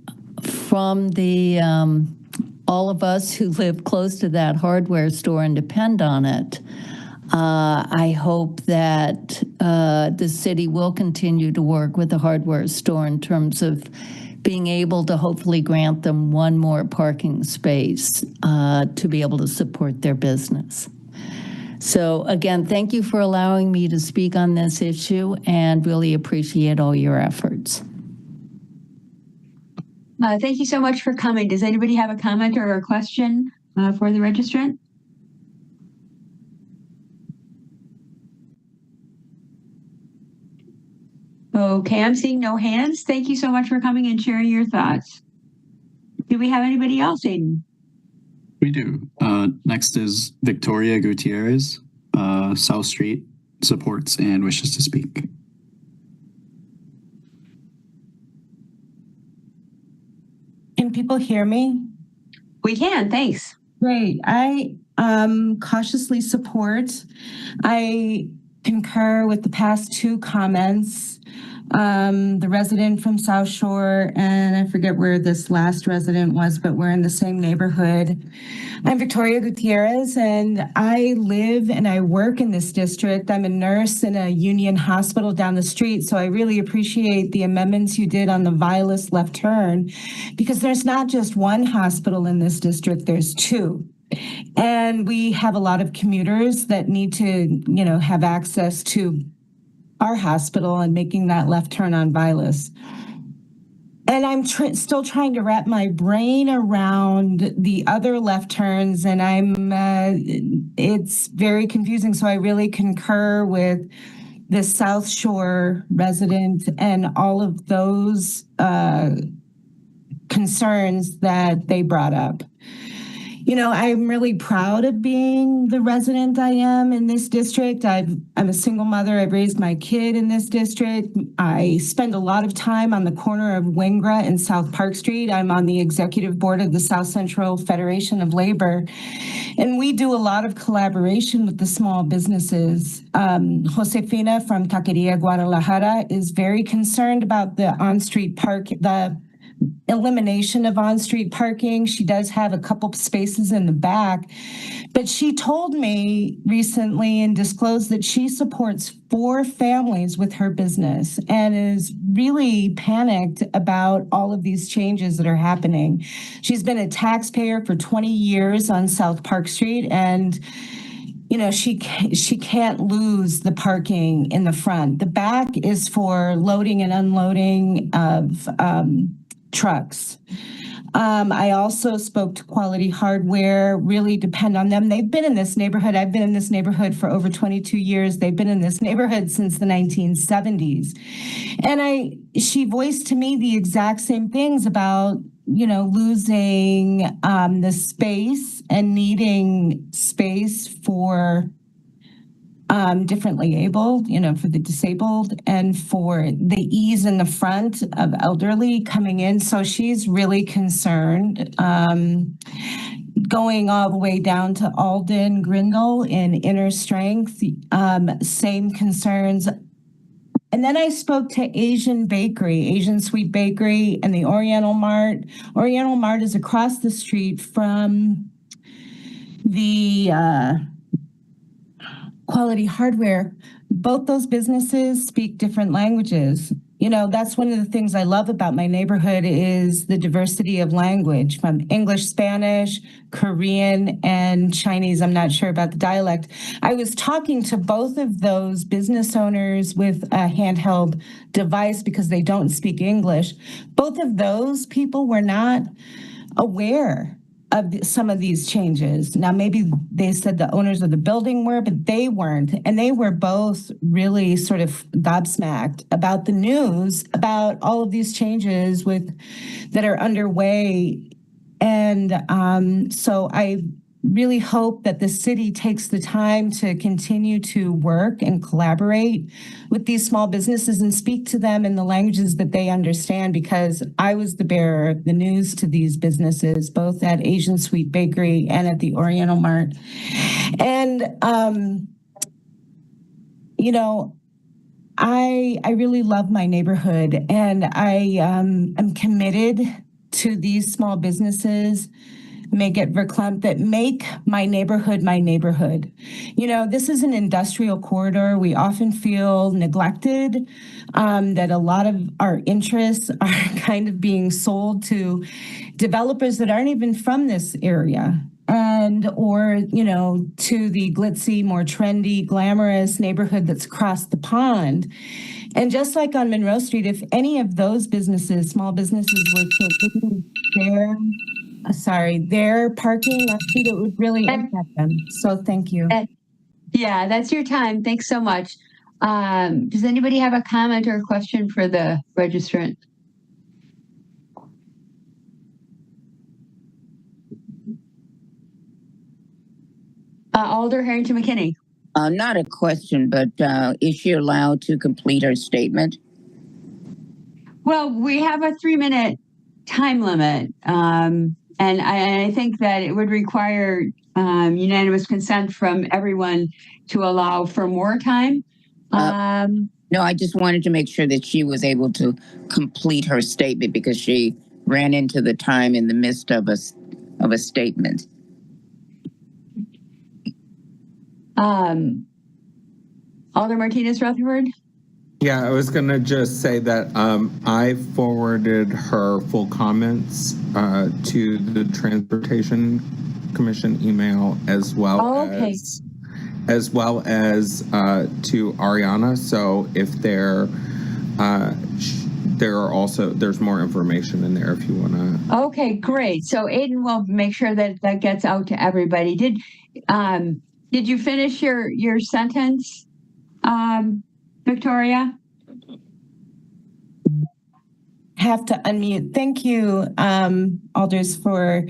from the all of us who live close to that hardware store and depend on it, I hope that the city will continue to work with the hardware store in terms of being able to hopefully grant them one more parking space to be able to support their business. So again, thank you for allowing me to speak on this issue and really appreciate all your efforts. Thank you so much for coming. Does anybody have a comment or a question for the registrant? Okay, I'm seeing no hands. Thank you so much for coming and sharing your thoughts. Do we have anybody else, Aiden? We do. Next is Victoria Gutierrez, South Street, supports and wishes to speak. Can people hear me? We can, thanks. Great. I cautiously support. I concur with the past two comments. The resident from South Shore, and I forget where this last resident was, but we're in the same neighborhood. I'm Victoria Gutierrez, and I live and I work in this district. I'm a nurse in a union hospital down the street, so I really appreciate the amendments you did on the Vilas left turn, because there's not just one hospital in this district, there's two. And we have a lot of commuters that need to, have access to our hospital and making that left turn on Vilas. And I'm still trying to wrap my brain around the other left turns, and it's very confusing. So I really concur with the South Shore resident and all of those concerns that they brought up. I'm really proud of being the resident I am in this district. I'm a single mother. I've raised my kid in this district. I spend a lot of time on the corner of Wingra and South Park Street. I'm on the executive board of the South Central Federation of Labor. And we do a lot of collaboration with the small businesses. Josefina from Taqueria Guadalajara is very concerned about the on-street park, the elimination of on-street parking. She does have a couple spaces in the back, but she told me recently and disclosed that she supports 4 families with her business and is really panicked about all of these changes that are happening. She's been a taxpayer for 20 years on South Park Street, and she can't lose the parking in the front. The back is for loading and unloading of trucks. I also spoke to Quality Hardware, really depend on them. They've been in this neighborhood. I've been in this neighborhood for over 22 years. They've been in this neighborhood since the 1970s. And she voiced to me the exact same things about losing the space and needing space for differently abled, for the disabled and for the ease in the front of elderly coming in. So she's really concerned. Going all the way down to Alden Grindle in Inner Strength, same concerns. And then I spoke to Asian Sweet Bakery, and the Oriental Mart. Oriental Mart is across the street from the Quality Hardware. Both those businesses speak different languages. That's one of the things I love about my neighborhood is the diversity of language, from English, Spanish, Korean, and Chinese. I'm not sure about the dialect. I was talking to both of those business owners with a handheld device because they don't speak English. Both of those people were not aware of some of these changes. Now, maybe they said the owners of the building were, but they weren't. And they were both really sort of gobsmacked about the news, about all of these changes that are underway. And so I really hope that the city takes the time to continue to work and collaborate with these small businesses and speak to them in the languages that they understand, because I was the bearer of the news to these businesses, both at Asian Sweet Bakery and at the Oriental Mart. And, I really love my neighborhood, and I am committed to these small businesses, make it verklempt, that make my neighborhood my neighborhood. This is an industrial corridor. We often feel neglected, that a lot of our interests are kind of being sold to developers that aren't even from this area. Or to the glitzy, more trendy, glamorous neighborhood that's across the pond. And just like on Monroe Street, if any of those businesses, small businesses, were to their parking, I think it would really impact them. So thank you. Yeah, that's your time. Thanks so much. Does anybody have a comment or a question for the registrant? Alder Harrington McKinney. Not a question, but is she allowed to complete her statement? Well, we have a 3-minute time limit. And I think that it would require unanimous consent from everyone to allow for more time. No, I just wanted to make sure that she was able to complete her statement because she ran into the time in the midst of a statement. Alder Martinez Rutherford. Yeah, I was going to just say that I forwarded her full comments to the Transportation Commission email as well as to Ariana. So if there's more information in there if you want to. Okay, great. So Aiden will make sure that gets out to everybody. Did you finish your sentence, Victoria? Have to unmute. Thank you, Alders, for,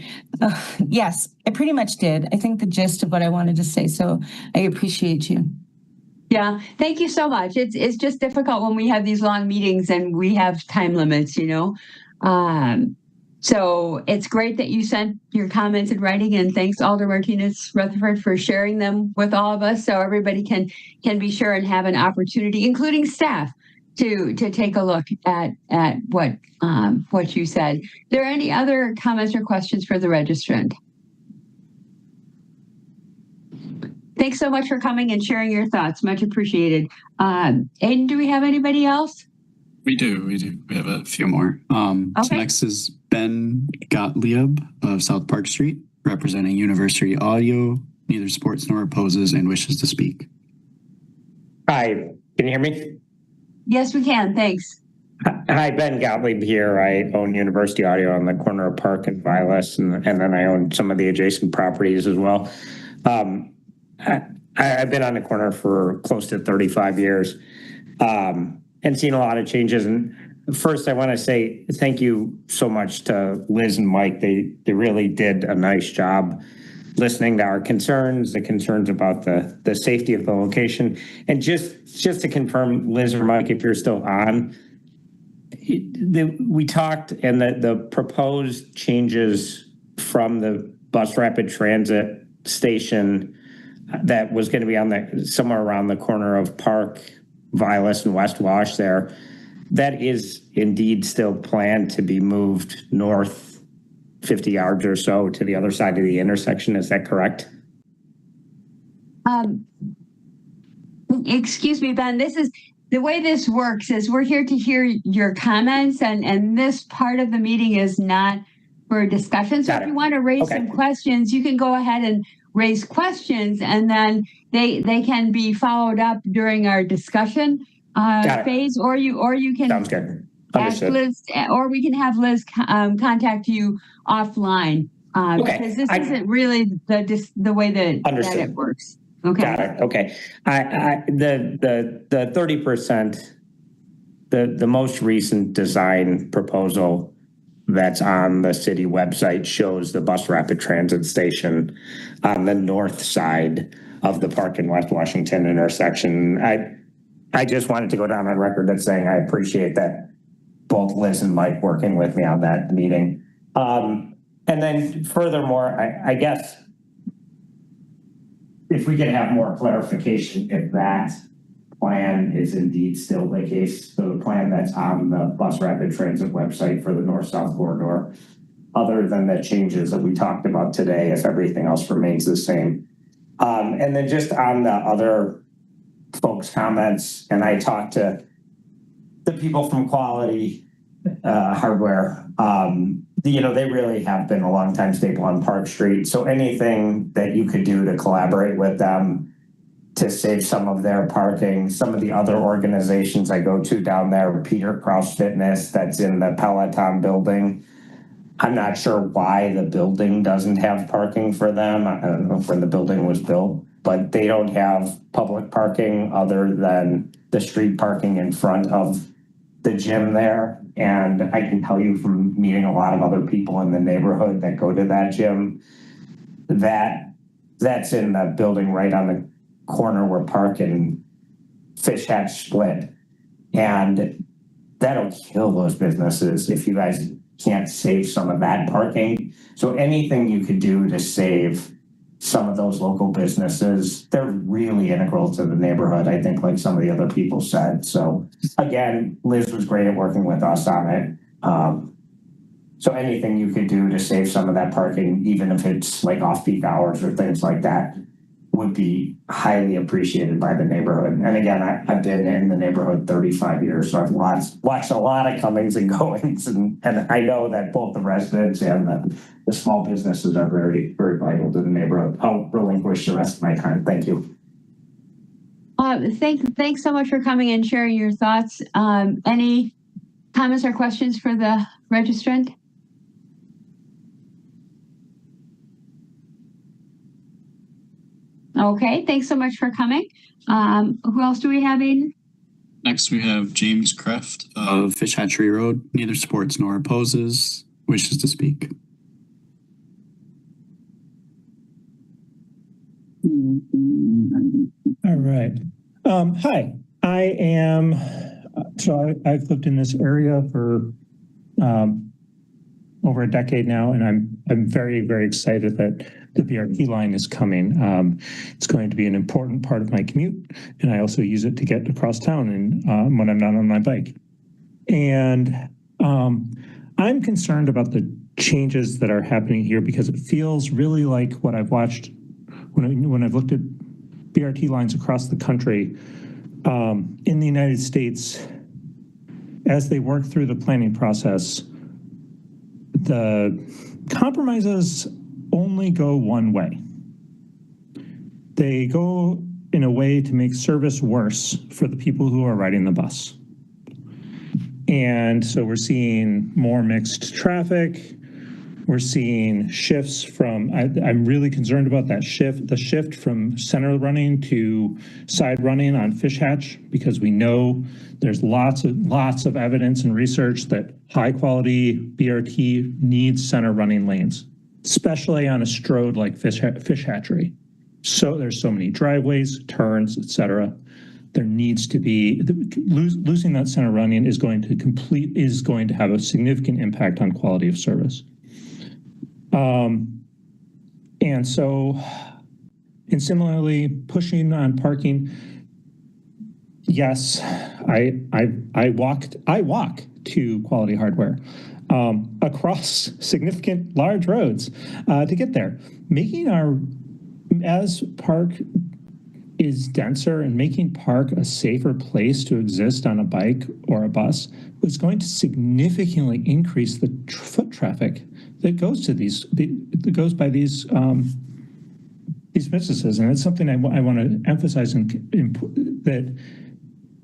yes, I pretty much did. I think the gist of what I wanted to say, so I appreciate you. Yeah, thank you so much. It's just difficult when we have these long meetings and we have time limits, So it's great that you sent your comments in writing, and thanks Alder Martinez Rutherford for sharing them with all of us so everybody can be sure and have an opportunity, including staff, to take a look at what you said. Are there any other comments or questions for the registrant? Thanks so much for coming and sharing your thoughts. Much appreciated. Aiden, do we have anybody else? We do. We have a few more. So next is Ben Gottlieb of South Park Street, representing University Audio, neither supports nor opposes, and wishes to speak. Hi, can you hear me? Yes, we can. Thanks. Hi, Ben Gottlieb here. I own University Audio on the corner of Park and Vilas, and then I own some of the adjacent properties as well. I've been on the corner for close to 35 years and seen a lot of changes. And first I want to say thank you so much to Liz and Mike. They really did a nice job listening to our concerns, the concerns about the safety of the location. And just to confirm, Liz or Mike, if you're still on, we talked, and the proposed changes from the bus rapid transit station that was going to be on somewhere around the corner of Park, Vilas, and West Wash there, that is indeed still planned to be moved north 50 yards or so to the other side of the intersection. Is that correct? Excuse me, Ben, this is the way this works is we're here to hear your comments, and this part of the meeting is not for discussion. So if you want to raise some questions, you can go ahead and raise questions, and then they can be followed up during our discussion phase, or you can Sounds good. ask Liz, or we can have Liz contact you offline, because this isn't really the way that it works. Okay. Got it. Okay. The 30%, the most recent design proposal that's on the city website shows the bus rapid transit station on the north side of the Park and West Washington intersection. I just wanted to go down on record as saying I appreciate that both Liz and Mike working with me on that meeting. And then furthermore, I guess if we could have more clarification if that plan is indeed still the case, so the plan that's on the bus rapid transit website for the north-south corridor, other than the changes that we talked about today, if everything else remains the same. And then just on the other folks' comments, and I talked to the people from Quality Hardware, they really have been a long time staple on Park Street. So anything that you could do to collaborate with them to save some of their parking, some of the other organizations I go to down there, Peter Kraus Fitness, that's in the Peloton building. I'm not sure why the building doesn't have parking for them. I don't know when the building was built, but they don't have public parking other than the street parking in front of the gym there. And I can tell you from meeting a lot of other people in the neighborhood that go to that gym, that's in the building right on the corner where Park and Fish Hatch split. And that'll kill those businesses if you guys can't save some of that parking. So anything you could do to save some of those local businesses, they're really integral to the neighborhood, I think, like some of the other people said. So again, Liz was great at working with us on it. So anything you could do to save some of that parking, even if it's like off-peak hours or things like that, would be highly appreciated by the neighborhood. And again, I've been in the neighborhood 35 years, so I've watched a lot of comings and goings, and I know that both the residents and the small businesses are very, very vital to the neighborhood. I'll relinquish the rest of my time. Thank you. Thanks so much for coming and sharing your thoughts. Any comments or questions for the registrant? Okay, thanks so much for coming. Who else do we have, Aiden? Next, we have James Kreft of Fish Hatchery Road. Neither supports nor opposes. Wishes to speak. All right. Hi, I've lived in this area for over a decade now, and I'm very, very excited that the BRT line is coming. It's going to be an important part of my commute, and I also use it to get across town and when I'm not on my bike. And I'm concerned about the changes that are happening here because it feels really like what I've watched when I've looked at BRT lines across the country in the United States. As they work through the planning process, the compromises only go one way. They go in a way to make service worse for the people who are riding the bus. And so we're seeing more mixed traffic. We're seeing shifts from, I'm really concerned about that shift, the shift from center running to side running on Fish Hatch, because we know there's lots of evidence and research that high quality BRT needs center running lanes, especially on a strode like Fish Hatchery. So there's so many driveways, turns, etc. There needs to be, losing that center running is going to have a significant impact on quality of service. And so, and similarly, pushing on parking. Yes, I walk to Quality Hardware across significant large roads to get there. As Park is denser and making Park a safer place to exist on a bike or a bus was going to significantly increase the foot traffic that goes to that goes by these businesses. And it's something I want to emphasize that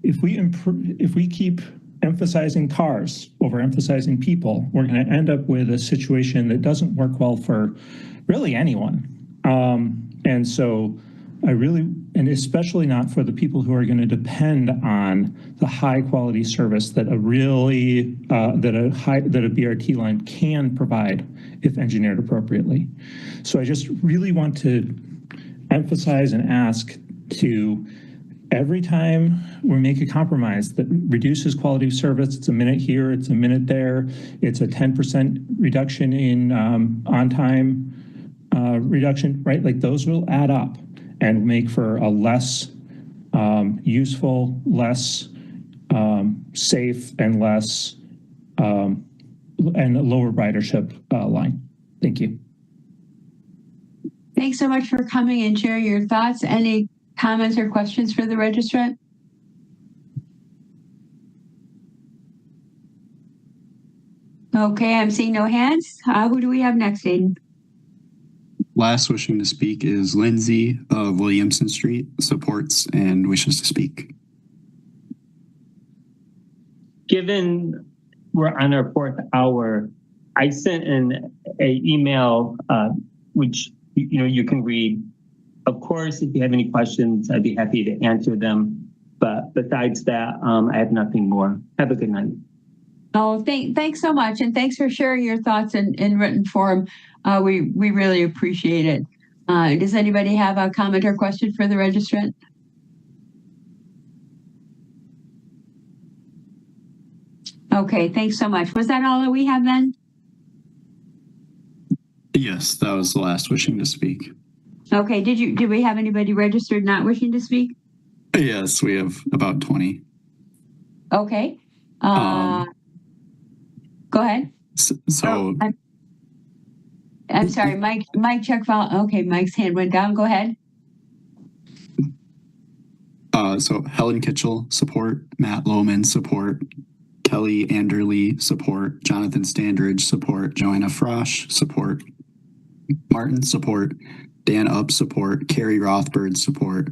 if we keep emphasizing cars over emphasizing people, we're going to end up with a situation that doesn't work well for really anyone. And so and especially not for the people who are going to depend on the high quality service that a BRT line can provide if engineered appropriately. So I just really want to emphasize and ask to, every time we make a compromise that reduces quality of service, it's a minute here, it's a minute there, it's a 10% reduction in on-time reduction, right? Like those will add up and make for a less useful, less safe, and less and a lower ridership line. Thank you. Thanks so much for coming and sharing your thoughts. Any comments or questions for the registrant? Okay, I'm seeing no hands. Who do we have next, Aiden? Last wishing to speak is Lindsay of Williamson Street, supports and wishes to speak. Given we're on our 4th hour, I sent an email, which you can read. Of course, if you have any questions, I'd be happy to answer them. But besides that, I have nothing more. Have a good night. Oh, thanks so much. And thanks for sharing your thoughts in written form. We really appreciate it. Does anybody have a comment or question for the registrant? Okay, thanks so much. Was that all that we have then? Yes, that was the last wishing to speak. Okay, did we have anybody registered not wishing to speak? Yes, we have about 20. Okay. Go ahead. So I'm sorry, Mike check file. Okay, Mike's hand went down. Go ahead. So Helen Kitchell, support. Matt Lohman, support. Kelly Anderley, support. Jonathan Standridge, support. Joanna Frosch, support. Martin, support. Dan Upp, support. Carrie Rothberg, support.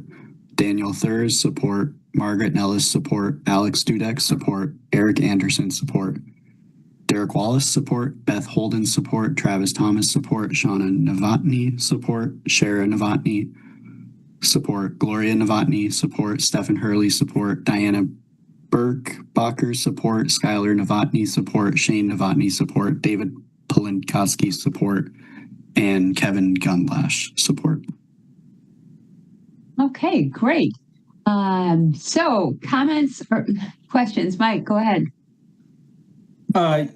Daniel Thurs, support. Margaret Nellis, support. Alex Dudek, support. Eric Anderson, support. Derek Wallace, support. Beth Holden, support. Travis Thomas, support. Shauna Novotny, support. Shara Novotny, support. Gloria Novotny, support. Stephen Hurley, support. Diana Burke-Bacher, support. Skylar Novotny, support. Shane Novotny, support. David Polinkowski, support. And Kevin Gunlash, support. Okay, great. So comments or questions? Mike, go ahead.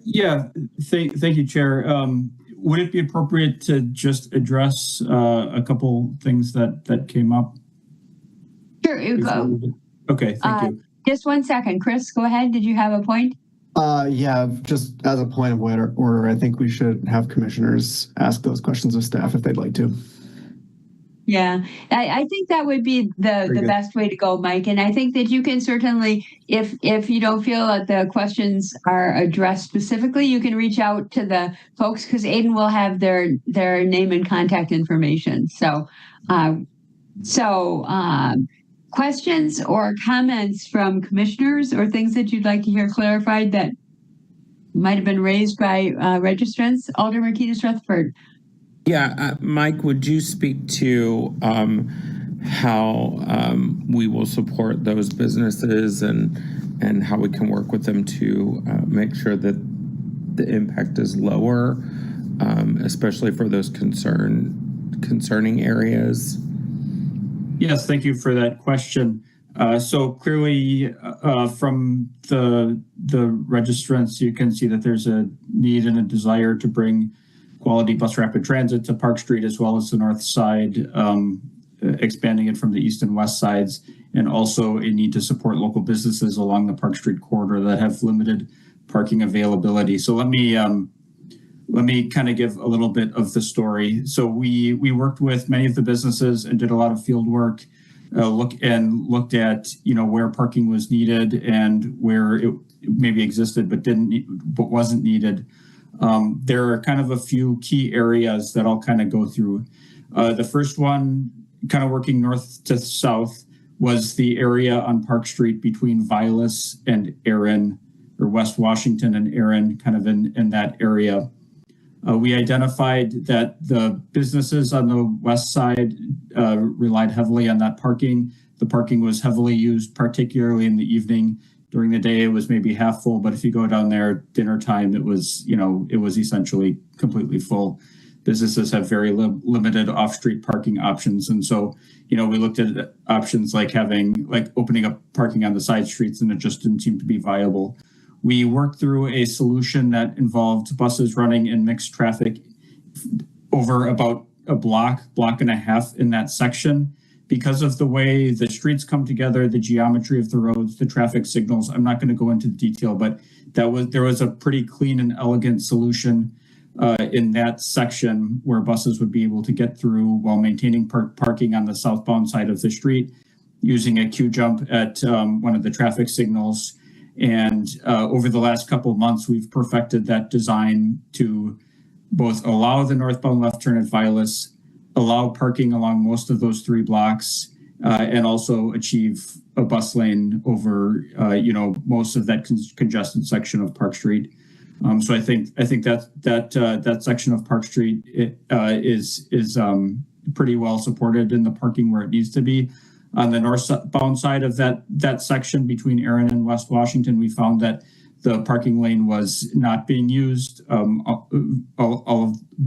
Yeah, thank you, Chair. Would it be appropriate to just address a couple things that came up? Sure, you go. Okay, thank you. Just 1 second. Chris, go ahead. Did you have a point? Yeah, just as a point of order, I think we should have commissioners ask those questions of staff if they'd like to. Yeah, I think that would be the best way to go, Mike. And I think that you can certainly, if you don't feel that the questions are addressed specifically, you can reach out to the folks because Aiden will have their name and contact information. So, questions or comments from commissioners or things that you'd like to hear clarified that might have been raised by registrants. Alder Martinez Rutherford. Yeah, Mike, would you speak to how we will support those businesses and how we can work with them to make sure that the impact is lower, especially for those concerning areas? Yes, thank you for that question. So clearly, from the registrants, you can see that there's a need and a desire to bring quality bus rapid transit to Park Street as well as the north side, expanding it from the east and west sides, and also a need to support local businesses along the Park Street corridor that have limited parking availability. So let me kind of give a little bit of the story. So we worked with many of the businesses and did a lot of field work, looked at where parking was needed and where it maybe existed but wasn't needed. There are kind of a few key areas that I'll kind of go through. The first one, kind of working north to south, was the area on Park Street between Vilas and Erin, or West Washington and Erin, kind of in that area. We identified that the businesses on the west side relied heavily on that parking. The parking was heavily used, particularly in the evening. During the day, it was maybe half full, but if you go down there dinner time, it was essentially completely full. Businesses have very limited off-street parking options. And so, we looked at options like opening up parking on the side streets, and it just didn't seem to be viable. We worked through a solution that involved buses running in mixed traffic over about a block and a half in that section. Because of the way the streets come together, the geometry of the roads, the traffic signals, I'm not going to go into detail, but there was a pretty clean and elegant solution in that section where buses would be able to get through while maintaining parking on the southbound side of the street, using a queue jump at one of the traffic signals. And over the last couple of months, we've perfected that design to both allow the northbound left turn at Vilas, allow parking along most of those 3 blocks, and also achieve a bus lane over, most of that congested section of Park Street. So I think that section of Park Street is pretty well supported in the parking where it needs to be. On the northbound side of that section between Erin and West Washington, we found that the parking lane was not being used.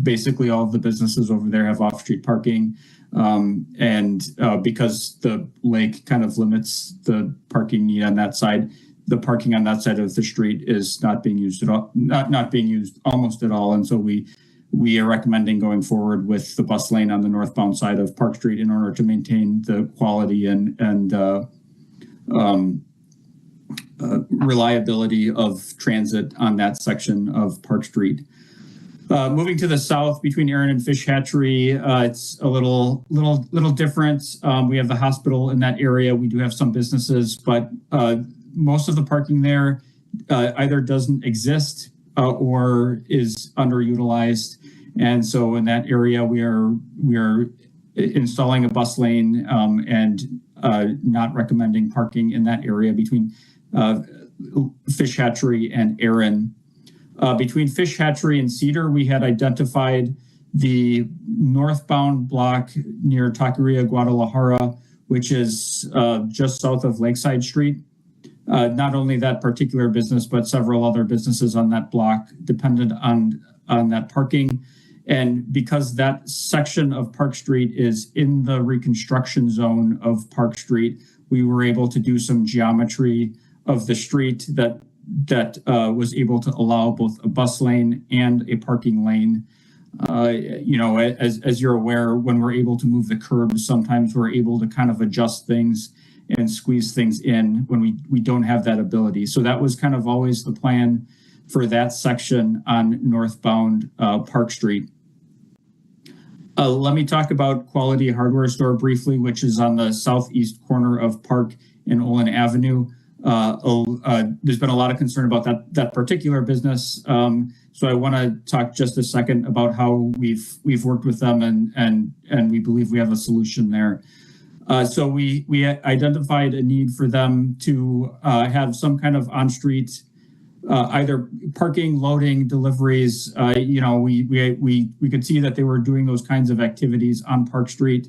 Basically all of the businesses over there have off-street parking. And because the lake kind of limits the parking need on that side, the parking on that side of the street is not being used at all, not being used almost at all. And so we are recommending going forward with the bus lane on the northbound side of Park Street in order to maintain the quality and reliability of transit on that section of Park Street. Moving to the south between Erin and Fish Hatchery, it's a little different. We have the hospital in that area. We do have some businesses, but most of the parking there either doesn't exist or is underutilized. And so in that area, we are installing a bus lane and not recommending parking in that area between Fish Hatchery and Erin. Between Fish Hatchery and Cedar, we had identified the northbound block near Taqueria Guadalajara, which is just south of Lakeside Street. Not only that particular business, but several other businesses on that block depended on that parking. And because that section of Park Street is in the reconstruction zone of Park Street, we were able to do some geometry of the street that was able to allow both a bus lane and a parking lane. As you're aware, when we're able to move the curbs, sometimes we're able to kind of adjust things and squeeze things in when we don't have that ability. So that was kind of always the plan for that section on northbound Park Street. Let me talk about Quality Hardware Store briefly, which is on the southeast corner of Park and Olin Avenue. There's been a lot of concern about that particular business. So I want to talk just a second about how we've worked with them and we believe we have a solution there. So we identified a need for them to have some kind of on-street either parking, loading, deliveries. We could see that they were doing those kinds of activities on Park Street.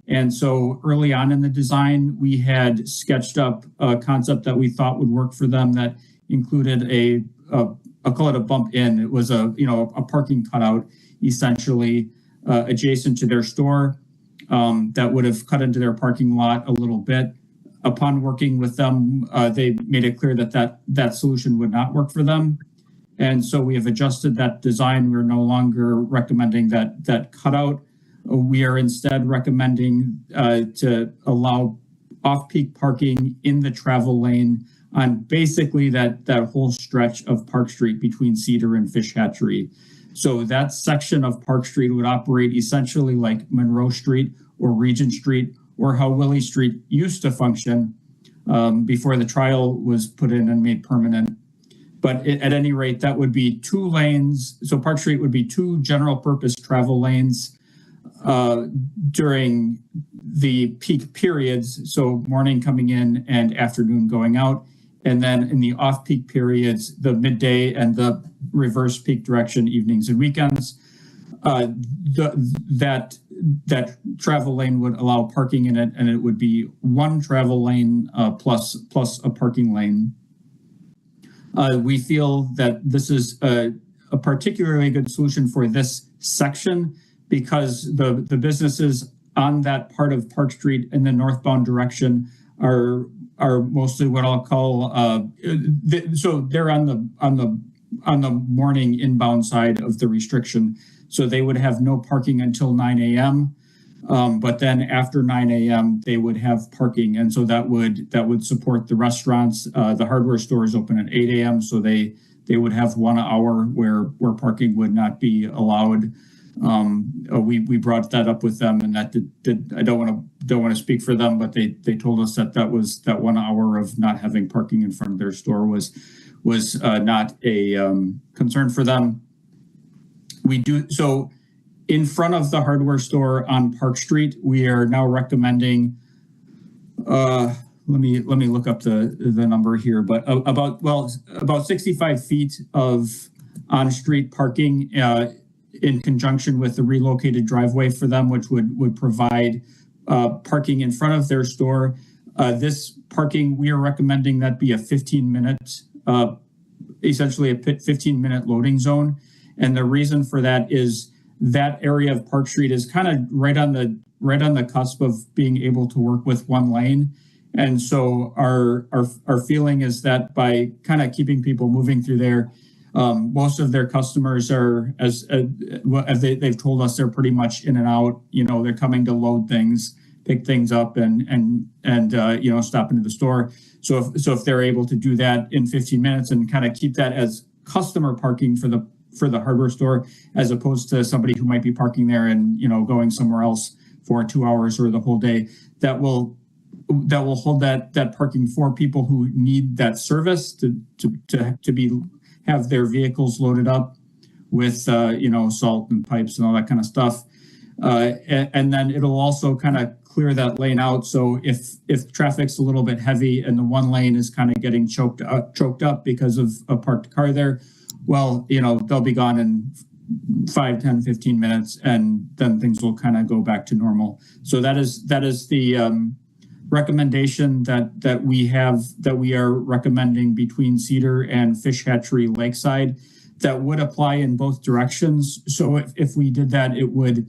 And so early on in the design, we had sketched up a concept that we thought would work for them that included I'll call it a bump in. It was a parking cutout essentially adjacent to their store that would have cut into their parking lot a little bit. Upon working with them, they made it clear that solution would not work for them. And so we have adjusted that design. We're no longer recommending that cutout. We are instead recommending to allow off-peak parking in the travel lane on basically that whole stretch of Park Street between Cedar and Fish Hatchery. So that section of Park Street would operate essentially like Monroe Street or Regent Street or how Willie Street used to function before the trial was put in and made permanent. But at any rate, that would be 2 lanes. So Park Street would be 2 general purpose travel lanes during the peak periods. So morning coming in and afternoon going out. And then in the off-peak periods, the midday and the reverse peak direction, evenings and weekends, that travel lane would allow parking in it, and it would be 1 travel lane plus a parking lane. We feel that this is a particularly good solution for this section because the businesses on that part of Park Street in the northbound direction are mostly what I'll call so they're on the morning inbound side of the restriction. So they would have no parking until 9 a.m. But then after 9 a.m. they would have parking, and so that would support the restaurants. The hardware stores open at 8 a.m. so they would have 1 hour where parking would not be allowed. We brought that up with them, and that did I don't want to speak for them, but they told us that 1 hour of not having parking in front of their store was not a concern for them. We do so in front of the hardware store on Park Street. We are now recommending. Let me look up the number here, but about 65 feet of on-street parking. In conjunction with the relocated driveway for them, which would provide parking in front of their store. This parking, we are recommending that be a 15-minute, essentially a 15-minute loading zone. And the reason for that is that area of Park Street is kind of right on the cusp of being able to work with 1 lane. And so our feeling is that by kind of keeping people moving through there, most of their customers are, as they've told us, they're pretty much in and out. They're coming to load things, pick things up, and stop into the store. So if they're able to do that in 15 minutes and kind of keep that as customer parking for the hardware store, as opposed to somebody who might be parking there and going somewhere else for 2 hours or the whole day, that will hold that parking for people who need that service to have their vehicles loaded up with salt and pipes and all that kind of stuff, and then it'll also kind of clear that lane out. So if traffic's a little bit heavy and the 1 lane is kind of getting choked up because of a parked car there, well, they'll be gone in 5, 10, 15 minutes, and then things will kind of go back to normal. So that is the recommendation that we are recommending between Cedar and Fish Hatchery Lakeside that would apply in both directions. So if we did that, it would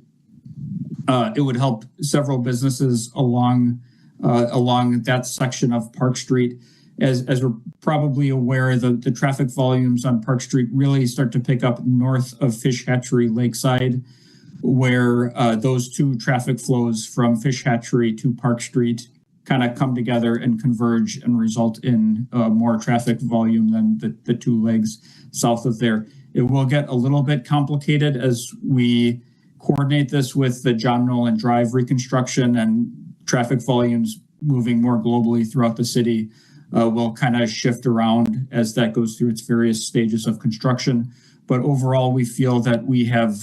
help several businesses along that section of Park Street. As we're probably aware, the traffic volumes on Park Street really start to pick up north of Fish Hatchery Lakeside, where those 2 traffic flows from Fish Hatchery to Park Street kind of come together and converge and result in more traffic volume than the 2 legs south of there. It will get a little bit complicated as we coordinate this with the John Nolan Drive reconstruction, and traffic volumes moving more globally throughout the city will kind of shift around as that goes through its various stages of construction. But overall, we feel that we have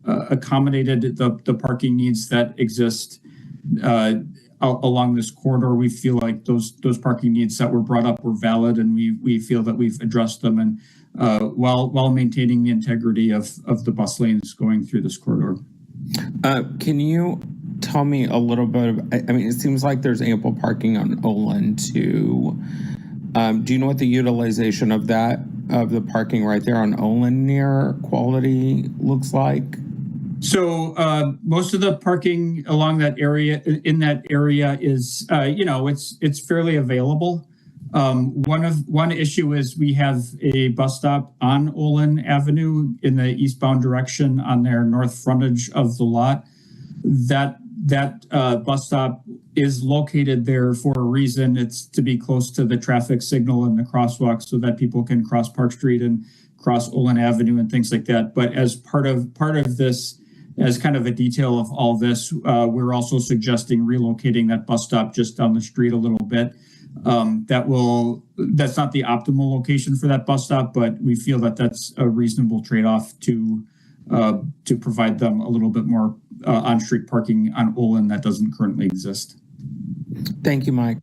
accommodated the parking needs that exist along this corridor. We feel like those parking needs that were brought up were valid, and we feel that we've addressed them, and while maintaining the integrity of the bus lanes going through this corridor. Can you tell me a little bit I mean, it seems like there's ample parking on Olin too. Do you know what the utilization of the parking right there on Olin near Quality looks like? So most of the parking along that area, in that area, is it's fairly available. One issue is we have a bus stop on Olin Avenue in the eastbound direction on their north frontage of the lot. That bus stop is located there for a reason. It's to be close to the traffic signal and the crosswalk so that people can cross Park Street and cross Olin Avenue and things like that. But as part of this, as kind of a detail of all this, we're also suggesting relocating that bus stop just down the street a little bit. That's not the optimal location for that bus stop, but we feel that that's a reasonable trade-off to provide them a little bit more on-street parking on Olin that doesn't currently exist. Thank you, Mike.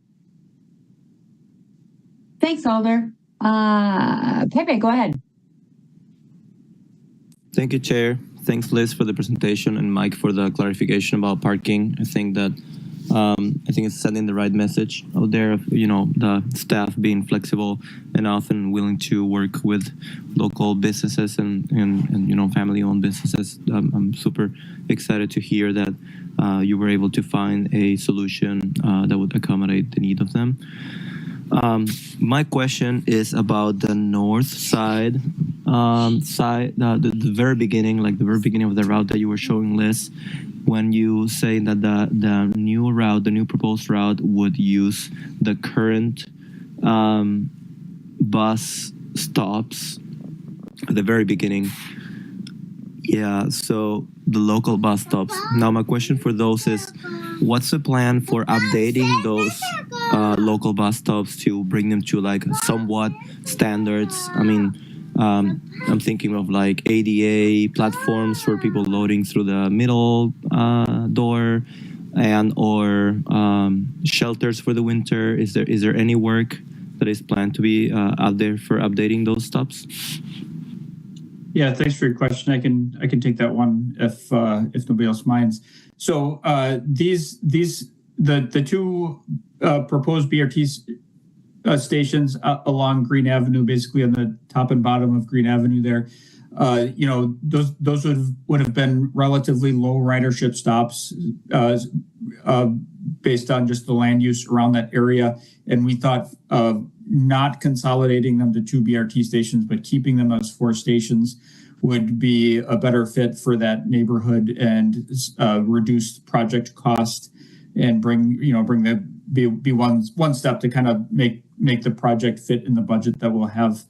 Thanks, Alder. Pepe, go ahead. Thank you, Chair. Thanks, Liz, for the presentation, and Mike for the clarification about parking. I think it's sending the right message out there of, the staff being flexible and often willing to work with local businesses and family-owned businesses. I'm super excited to hear that you were able to find a solution that would accommodate the need of them. My question is about the north side, the very beginning, like the very beginning of the route that you were showing, Liz, when you say that the new route, the new proposed route would use the current bus stops at the very beginning. Yeah, so the local bus stops. Now, my question for those is, what's the plan for updating those local bus stops to bring them to like somewhat standards? I mean, I'm thinking of like ADA platforms for people loading through the middle door, and or shelters for the winter. Is there any work that is planned to be out there for updating those stops? Yeah, thanks for your question. I can take that one if nobody else minds. So the two proposed BRT stations along Green Avenue, basically on the top and bottom of Green Avenue there, those would have been relatively low ridership stops based on just the land use around that area. And we thought not consolidating them to two BRT stations, but keeping them as 4 stations would be a better fit for that neighborhood and reduce project cost and be one step to kind of make the project fit in the budget that we'll have.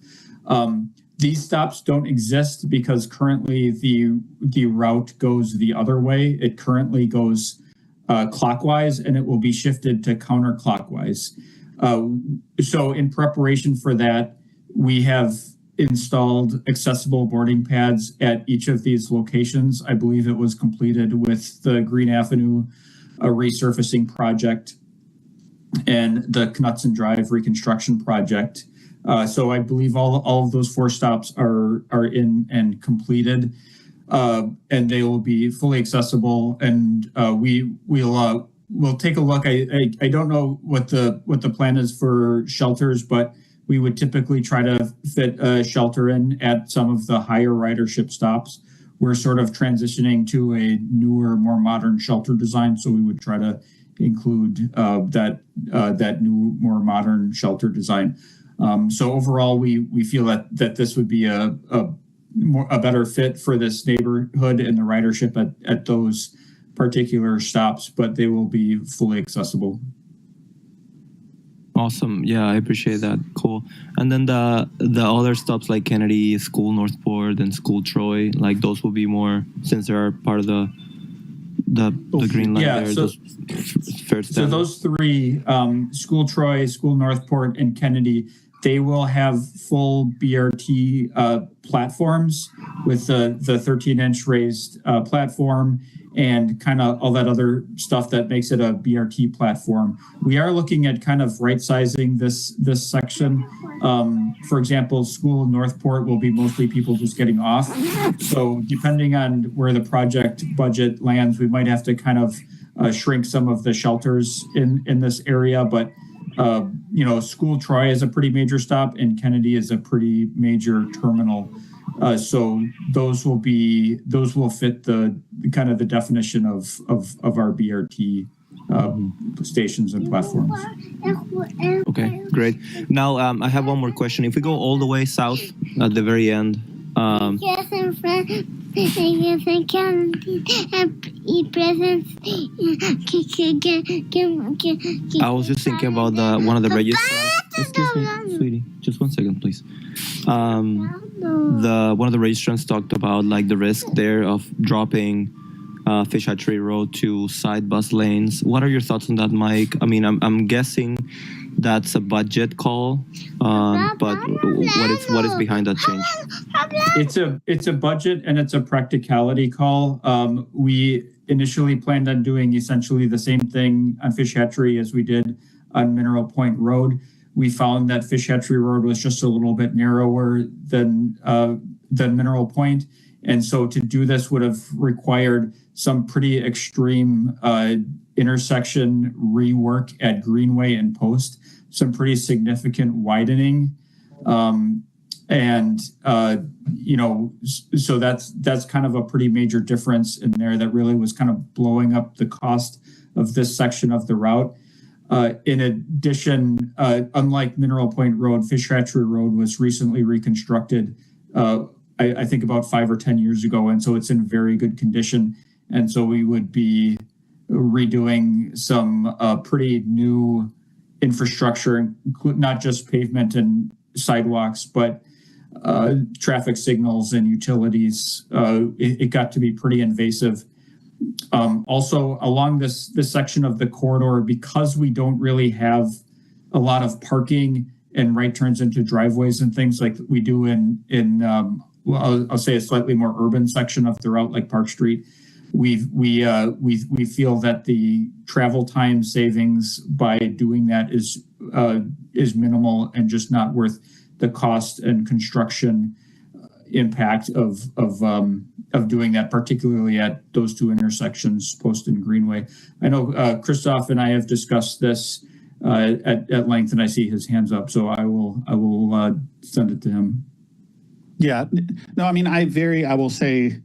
These stops don't exist because currently the route goes the other way. It currently goes clockwise, and it will be shifted to counterclockwise. So in preparation for that, we have installed accessible boarding pads at each of these locations. I believe it was completed with the Green Avenue resurfacing project and the Knutson Drive reconstruction project. So I believe all of those 4 stops are in and completed, and they will be fully accessible. And we'll take a look. I don't know what the plan is for shelters, but we would typically try to fit a shelter in at some of the higher ridership stops. We're sort of transitioning to a newer, more modern shelter design, so we would try to include that new, more modern shelter design. So overall, we feel that this would be a better fit for this neighborhood and the ridership at those particular stops, but they will be fully accessible. Awesome. Yeah, I appreciate that. Cool. And then the other stops like Kennedy, School Northport, and School Troy, like those will be more, since they are part of the green line there. So those 3, School Troy, School Northport, and Kennedy, they will have full BRT platforms with the 13-inch raised platform and kind of all that other stuff that makes it a BRT platform. We are looking at kind of right sizing this section. For example, school in Northport will be mostly people just getting off. So depending on where the project budget lands, we might have to kind of shrink some of the shelters in this area. But School Troy is a pretty major stop, and Kennedy is a pretty major terminal. So those will fit the kind of the definition of our BRT stations and platforms. Okay, great. Now I have one more question. If we go all the way south at the very end, I was just thinking about one of the registrants. Excuse me, sweetie. Just 1 second, please. One of the registrants talked about like the risk there of dropping Fish Hatchery Road to side bus lanes. What are your thoughts on that, Mike? I mean, I'm guessing that's a budget call, but what is behind that change? It's a budget and it's a practicality call. We initially planned on doing essentially the same thing on Fish Hatchery as we did on Mineral Point Road. We found that Fish Hatchery Road was just a little bit narrower than Mineral Point. And so to do this would have required some pretty extreme intersection rework at Greenway and Post, some pretty significant widening. So that's kind of a pretty major difference in there that really was kind of blowing up the cost of this section of the route. In addition, unlike Mineral Point Road, Fish Hatchery Road was recently reconstructed, I think about 5 or 10 years ago. And so it's in very good condition. And so we would be redoing some pretty new infrastructure, not just pavement and sidewalks, but traffic signals and utilities. It got to be pretty invasive. Also, along this section of the corridor, because we don't really have a lot of parking and right turns into driveways and things like we do in I'll say a slightly more urban section of the route, like Park Street. We feel that the travel time savings by doing that is minimal and just not worth the cost and construction impact of doing that, particularly at those two intersections, Post and Greenway. I know Christoph and I have discussed this at length, and I see his hands up, so I will send it to him. Yeah, no, I mean, I will say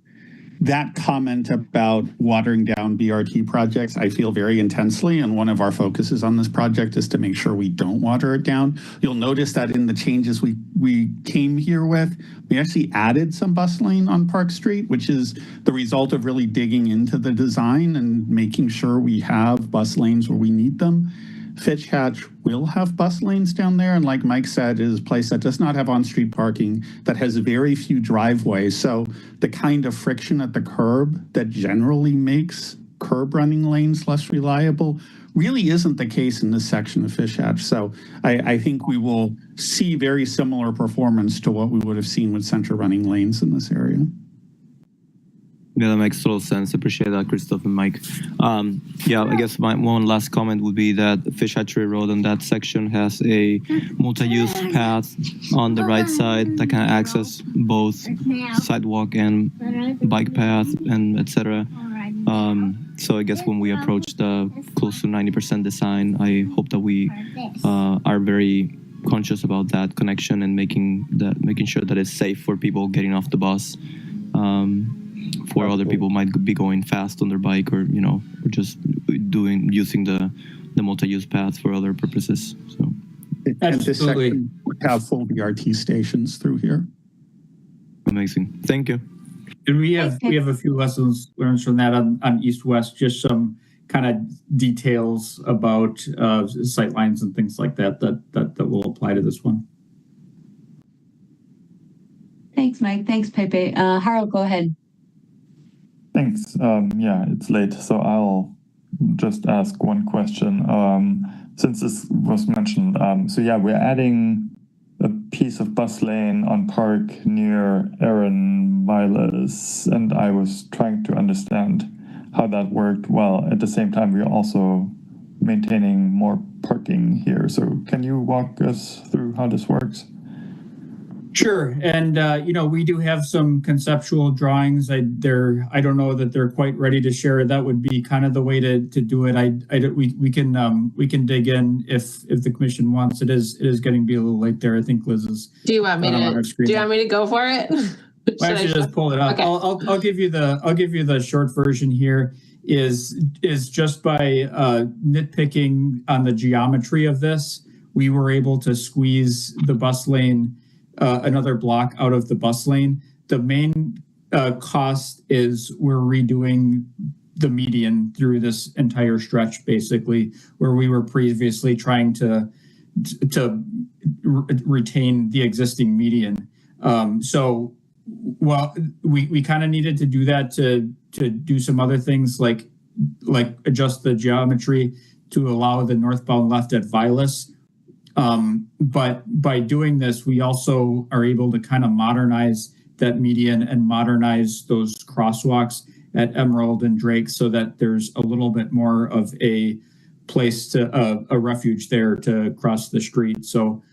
that comment about watering down BRT projects, I feel very intensely, and one of our focuses on this project is to make sure we don't water it down. You'll notice that in the changes we came here with, we actually added some bus lane on Park Street, which is the result of really digging into the design and making sure we have bus lanes where we need them. Fish Hatch will have bus lanes down there, and like Mike said, is a place that does not have on-street parking, that has very few driveways. So the kind of friction at the curb that generally makes curb running lanes less reliable really isn't the case in this section of Fish Hatch. So I think we will see very similar performance to what we would have seen with center running lanes in this area. Yeah, that makes total sense. Appreciate that, Christoph and Mike. I guess my one last comment would be that Fish Hatchery Road on that section has a multi-use path on the right side that can access both sidewalk and bike path and etc. So I guess when we approach the close to 90% design, I hope that we are very conscious about that connection and making sure that it's safe for people getting off the bus. For other people might be going fast on their bike or just using the multi-use path for other purposes. So and this section would have full BRT stations through here. Amazing. Thank you. And we have a few lessons learned from that on East-West, just some kind of details about sight lines and things like that will apply to this one. Thanks, Mike. Thanks, Pepe. Harold, go ahead. Thanks. It's late, so I'll just ask one question. Since this was mentioned, we're adding a piece of bus lane on Park near Aaron Miles, and I was trying to understand how that worked, while at the same time we're also maintaining more parking here. So can you walk us through how this works? Sure, and we do have some conceptual drawings. I don't know that they're quite ready to share. That would be kind of the way to do it. We can dig in if the commission wants. It is getting to be a little late there. I think Liz is. Do you want me to go for it? Why don't you just pull it up? Okay. I'll give you the short version here. Is just by nitpicking on the geometry of this, we were able to squeeze the bus lane another block out of the bus lane. The main cost is we're redoing the median through this entire stretch, basically, where we were previously trying to retain the existing median. So, well, we kind of needed to do that to do some other things like adjust the geometry to allow the northbound left at Vilas. But by doing this, we also are able to kind of modernize that median and modernize those crosswalks at Emerald and Drake so that there's a little bit more of a place to a refuge there to cross the street. So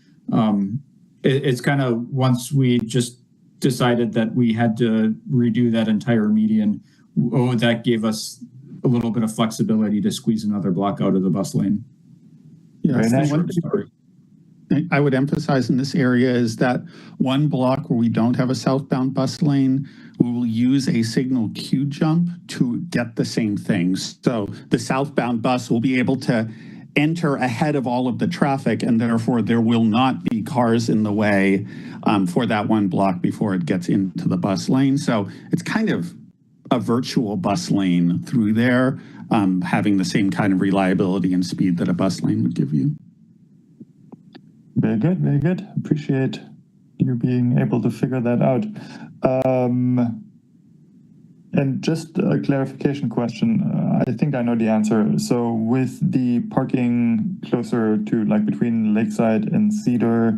it's kind of, once we just decided that we had to redo that entire median, that gave us a little bit of flexibility to squeeze another block out of the bus lane. Yes, I would emphasize in this area is that one block where we don't have a southbound bus lane, we will use a signal queue jump to get the same things. So the southbound bus will be able to enter ahead of all of the traffic, and therefore there will not be cars in the way for that one block before it gets into the bus lane. So it's kind of a virtual bus lane through there, having the same kind of reliability and speed that a bus lane would give you. Very good, very good. Appreciate you being able to figure that out. And just a clarification question. I think I know the answer. So with the parking closer to, like, between Lakeside and Cedar,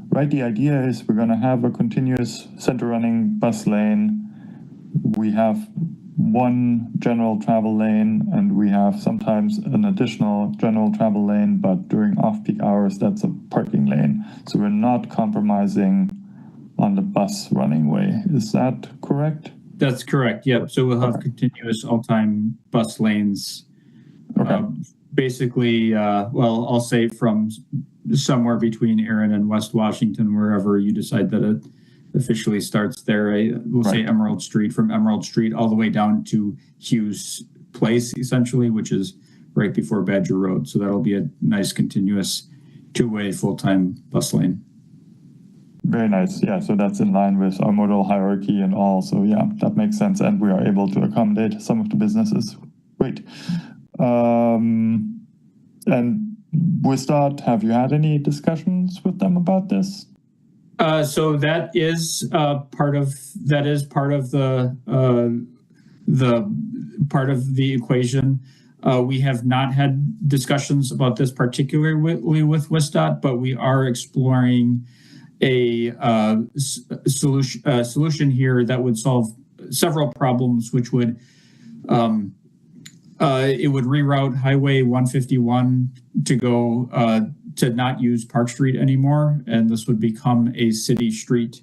right, the idea is we're going to have a continuous center running bus lane. We have one general travel lane, and we have sometimes an additional general travel lane, but during off-peak hours, that's a parking lane. So we're not compromising on the bus running way. Is that correct? That's correct. Yep. So we'll have continuous all-time bus lanes. Okay. Basically, well, I'll say from somewhere between Erin and West Washington, wherever you decide that it officially starts there. We'll say Emerald Street, from Emerald Street all the way down to Hughes Place, essentially, which is right before Badger Road. So that'll be a nice continuous two-way full-time bus lane. Very nice. Yeah, so that's in line with our modal hierarchy and all. So yeah, that makes sense. And we are able to accommodate some of the businesses. Great. And with that, have you had any discussions with them about this? So that is part of the equation. We have not had discussions about this particularly with WSDOT, but we are exploring a solution here that would solve several problems, which would it would reroute Highway 151 to go to not use Park Street anymore, and this would become a city street.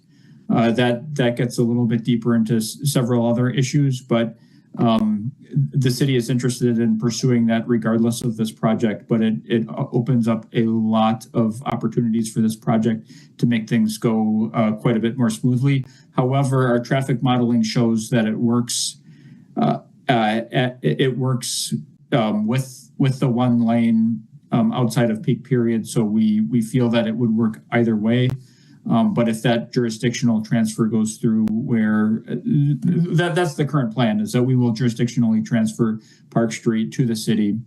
That gets a little bit deeper into several other issues, but the city is interested in pursuing that regardless of this project, but it opens up a lot of opportunities for this project to make things go quite a bit more smoothly. However, our traffic modeling shows that it works. It works with the one lane outside of peak period, so we feel that it would work either way. But if that jurisdictional transfer goes through, where that's the current plan, is that we will jurisdictionally transfer Park Street to the city.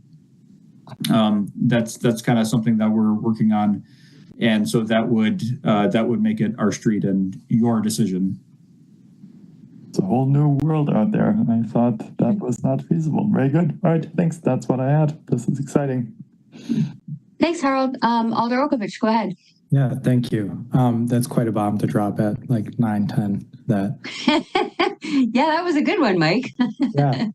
That's kind of something that we're working on, and so that would make it our street and your decision. It's a whole new world out there, and I thought that was not feasible. Very good. All right, thanks. That's what I had. This is exciting. Thanks, Harold. Alder Okovich, go ahead. Yeah, thank you. That's quite a bomb to drop at like 9:10. That Yeah, that was a good one, Mike. Yeah.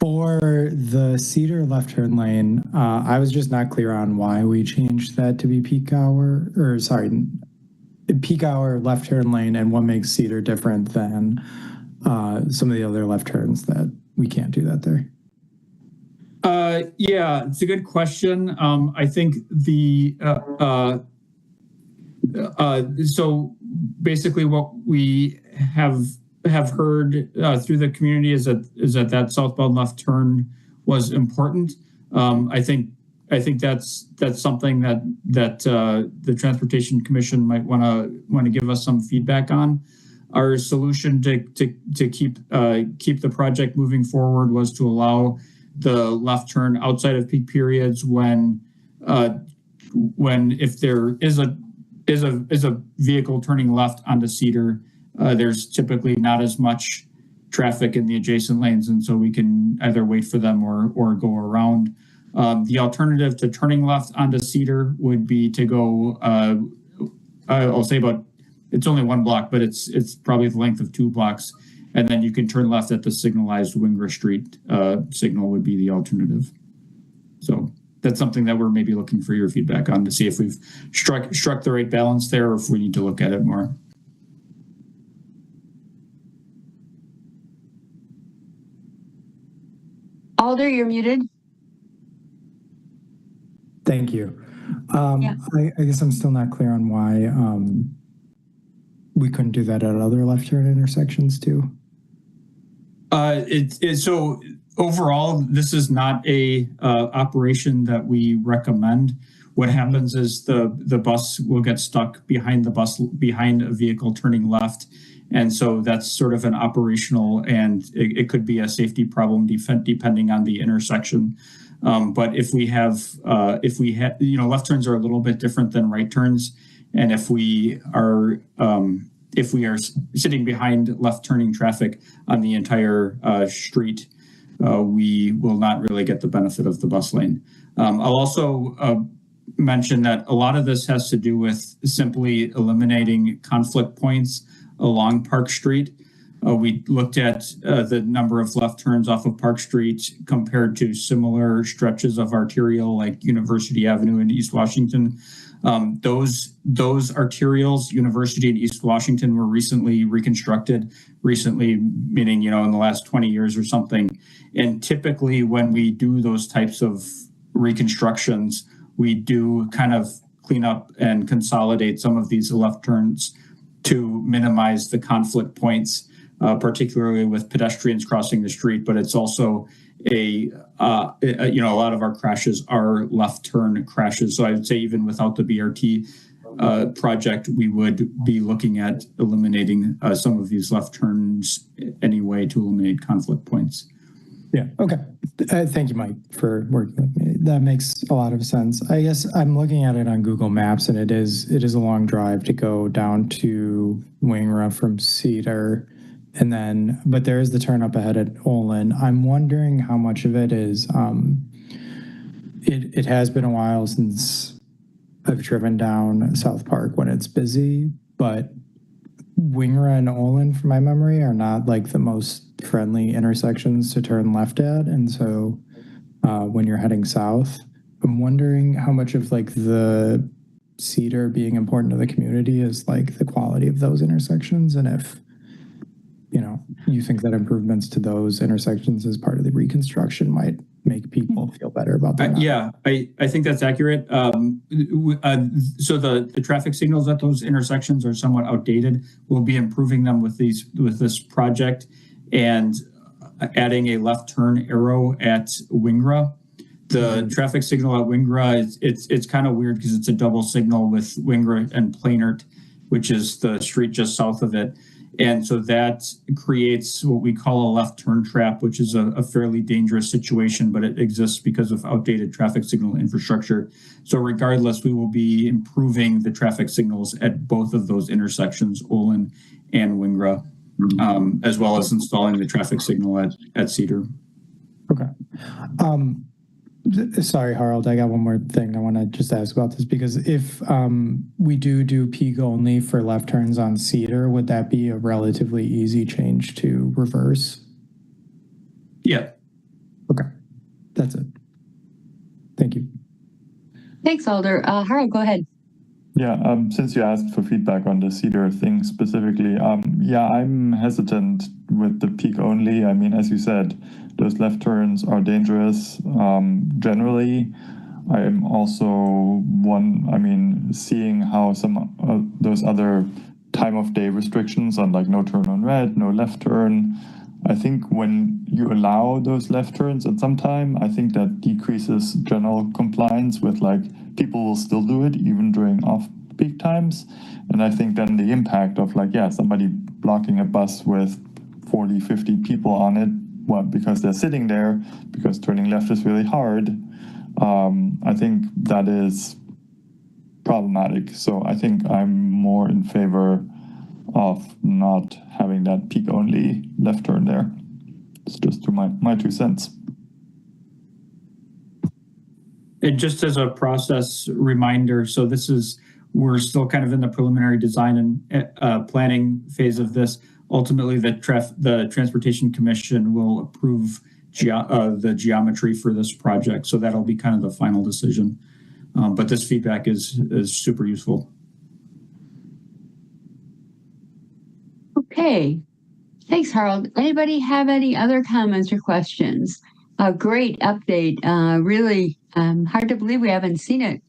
For the Cedar left turn lane, I was just not clear on why we changed that to be peak hour, or sorry, peak hour left turn lane, and what makes Cedar different than some of the other left turns that we can't do that there. Yeah, it's a good question. I think so basically what we have heard through the community is that southbound left turn was important. I think that's something that the Transportation Commission might want to give us some feedback on. Our solution to keep the project moving forward was to allow the left turn outside of peak periods when if there is a vehicle turning left onto Cedar, there's typically not as much traffic in the adjacent lanes, and so we can either wait for them or go around. The alternative to turning left onto Cedar would be to go, I'll say it's only 1 block, but it's probably the length of 2 blocks. And then you can turn left at the signalized Wingra Street signal would be the alternative. So that's something that we're maybe looking for your feedback on to see if we've struck the right balance there or if we need to look at it more. Alder, you're muted. Thank you. Yeah. I guess I'm still not clear on why we couldn't do that at other left turn intersections too. So overall, this is not a operation that we recommend. What happens is the bus will get stuck behind a vehicle turning left. And so that's sort of an operational, and it could be a safety problem depending on the intersection. But if we have, left turns are a little bit different than right turns. And if we are sitting behind left turning traffic on the entire street, we will not really get the benefit of the bus lane. I'll also mention that a lot of this has to do with simply eliminating conflict points along Park Street. We looked at the number of left turns off of Park Street compared to similar stretches of arterial like University Avenue in East Washington. Those arterials, University and East Washington, were recently reconstructed, meaning, in the last 20 years or something. And typically when we do those types of reconstructions, we do kind of clean up and consolidate some of these left turns to minimize the conflict points, particularly with pedestrians crossing the street. But it's also a lot of our crashes are left turn crashes. So I would say even without the BRT project, we would be looking at eliminating some of these left turns anyway to eliminate conflict points. Yeah. Okay. Thank you, Mike, for working with me. That makes a lot of sense. I guess I'm looking at it on Google Maps, and it is a long drive to go down to Wingra from Cedar. And then, but there is the turn up ahead at Olin. I'm wondering how much of it is, it has been a while since I've driven down South Park when it's busy, but Wingra and Olin, from my memory, are not like the most friendly intersections to turn left at. And so when you're heading south, I'm wondering how much of like the Cedar being important to the community is like the quality of those intersections, and if you think that improvements to those intersections as part of the reconstruction might make people feel better about that. Yeah, I think that's accurate. So the traffic signals at those intersections are somewhat outdated. We'll be improving them with this project and adding a left turn arrow at Wingra. The traffic signal at Wingra, it's kind of weird because it's a double signal with Wingra and Plainert, which is the street just south of it. And so that creates what we call a left turn trap, which is a fairly dangerous situation, but it exists because of outdated traffic signal infrastructure. So regardless, we will be improving the traffic signals at both of those intersections, Olin and Wingra, as well as installing the traffic signal at Cedar. Okay. Sorry, Harold, I got one more thing I want to just ask about this, because if we do peak only for left turns on Cedar, would that be a relatively easy change to reverse? Yeah. Okay, that's it. Thank you. Thanks, Alder. Harold, go ahead. Yeah, since you asked for feedback on the Cedar thing specifically, yeah, I'm hesitant with the peak only. I mean, as you said, those left turns are dangerous. Generally, I am also seeing how some those other time of day restrictions on like no turn on red, no left turn. I think when you allow those left turns at some time, I think that decreases general compliance with like people will still do it even during off-peak times. And I think then the impact of like, yeah, somebody blocking a bus with 40, 50 people on it, because they're sitting there, because turning left is really hard. I think that is problematic. So I think I'm more in favor of not having that peak only left turn there. It's just my 2 cents. And just as a process reminder, so we're still kind of in the preliminary design and planning phase of this. Ultimately, the Transportation Commission will approve the geometry for this project. So that'll be kind of the final decision. But this feedback is super useful. Okay. Thanks, Harold. Anybody have any other comments or questions? A great update. Really hard to believe we haven't seen it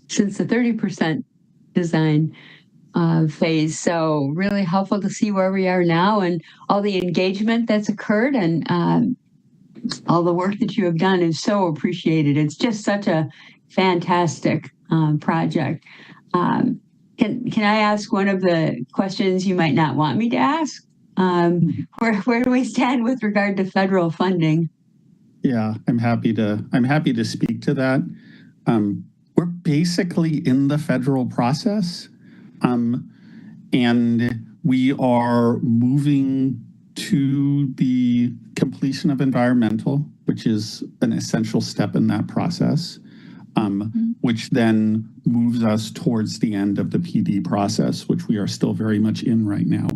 since the 30% design phase. So really helpful to see where we are now and all the engagement that's occurred, and all the work that you have done is so appreciated. It's just such a fantastic project. Can I ask one of the questions you might not want me to ask? Where do we stand with regard to federal funding? Yeah, I'm happy to speak to that. We're basically in the federal process, and we are moving to the completion of environmental, which is an essential step in that process, which then moves us towards the end of the PD process, which we are still very much in right now.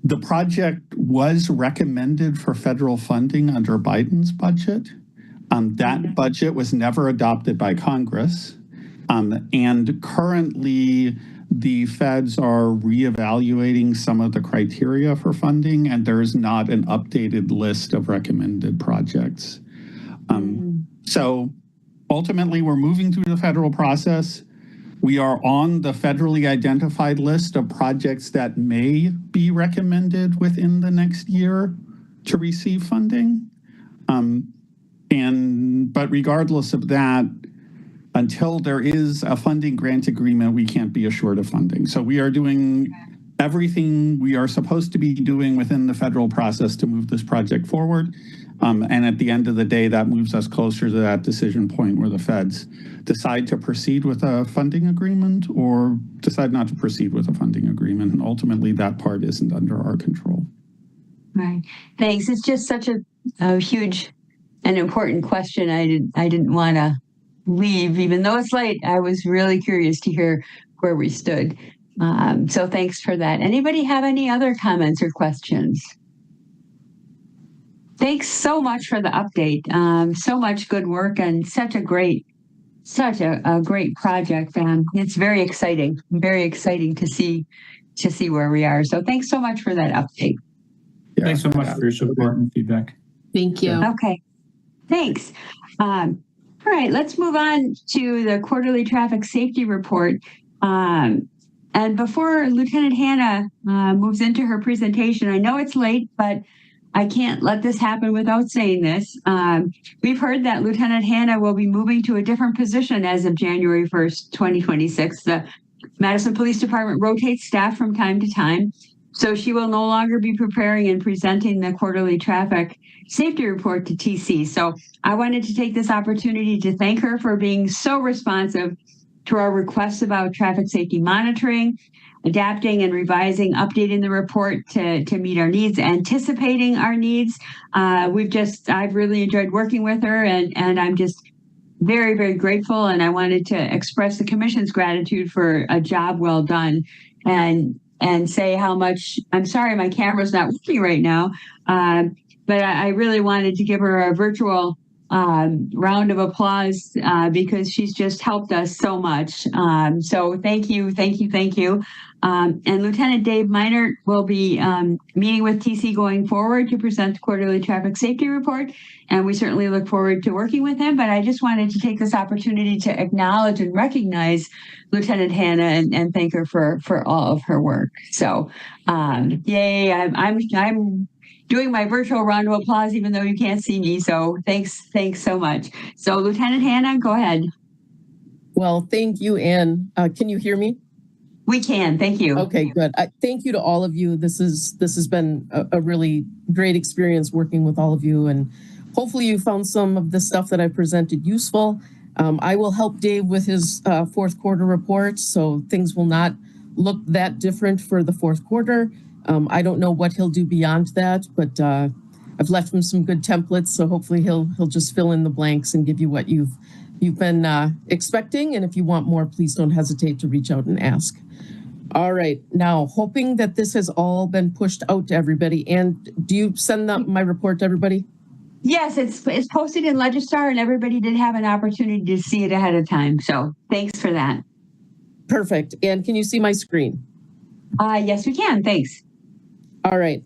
The project was recommended for federal funding under Biden's budget. That budget was never adopted by Congress. And currently, the feds are reevaluating some of the criteria for funding, and there is not an updated list of recommended projects. So ultimately, we're moving through the federal process. We are on the federally identified list of projects that may be recommended within the next year to receive funding. But regardless of that, until there is a funding grant agreement, we can't be assured of funding. So we are doing everything we are supposed to be doing within the federal process to move this project forward. And at the end of the day, that moves us closer to that decision point where the feds decide to proceed with a funding agreement or decide not to proceed with a funding agreement. And ultimately, that part isn't under our control. Right. Thanks. It's just such a huge and important question. I didn't want to leave, even though it's late. I was really curious to hear where we stood. So thanks for that. Anybody have any other comments or questions? Thanks so much for the update. So much good work and such a great project. It's very exciting to see where we are. So thanks so much for that update. Yeah, thanks so much for your support and feedback. Thank you. Okay, thanks. All right, let's move on to the quarterly traffic safety report. And before Lieutenant Hannah moves into her presentation, I know it's late, but I can't let this happen without saying this. We've heard that Lieutenant Hannah will be moving to a different position as of January 1st, 2026. The Madison Police Department rotates staff from time to time, so she will no longer be preparing and presenting the quarterly traffic safety report to TC. So I wanted to take this opportunity to thank her for being so responsive to our requests about traffic safety monitoring. adapting and revising, updating the report to meet our needs, anticipating our needs. I've really enjoyed working with her, and I'm just very, very grateful. And I wanted to express the commission's gratitude for a job well done, and say how much, I'm sorry my camera's not working right now, but I really wanted to give her a virtual round of applause because she's just helped us so much. So thank you. And Lieutenant Dave Minert will be meeting with TC going forward to present the quarterly traffic safety report. And we certainly look forward to working with him. But I just wanted to take this opportunity to acknowledge and recognize Lieutenant Hannah and thank her for all of her work. So yay, I'm doing my virtual round of applause, even though you can't see me. So thanks so much. So Lieutenant Hannah, go ahead. Well, thank you, Ann. Can you hear me? We can. Thank you. Okay, good. Thank you to all of you. This has been a really great experience working with all of you, and hopefully you found some of the stuff that I presented useful. I will help Dave with his fourth quarter report, so things will not look that different for the fourth quarter. I don't know what he'll do beyond that, but I've left him some good templates, so hopefully he'll just fill in the blanks and give you what you've been expecting. And if you want more, please don't hesitate to reach out and ask. All right, now hoping that this has all been pushed out to everybody. And do you send my report to everybody? Yes, it's posted in Legistar, and everybody did have an opportunity to see it ahead of time. So thanks for that. Perfect. And can you see my screen? Yes, we can. Thanks. All right.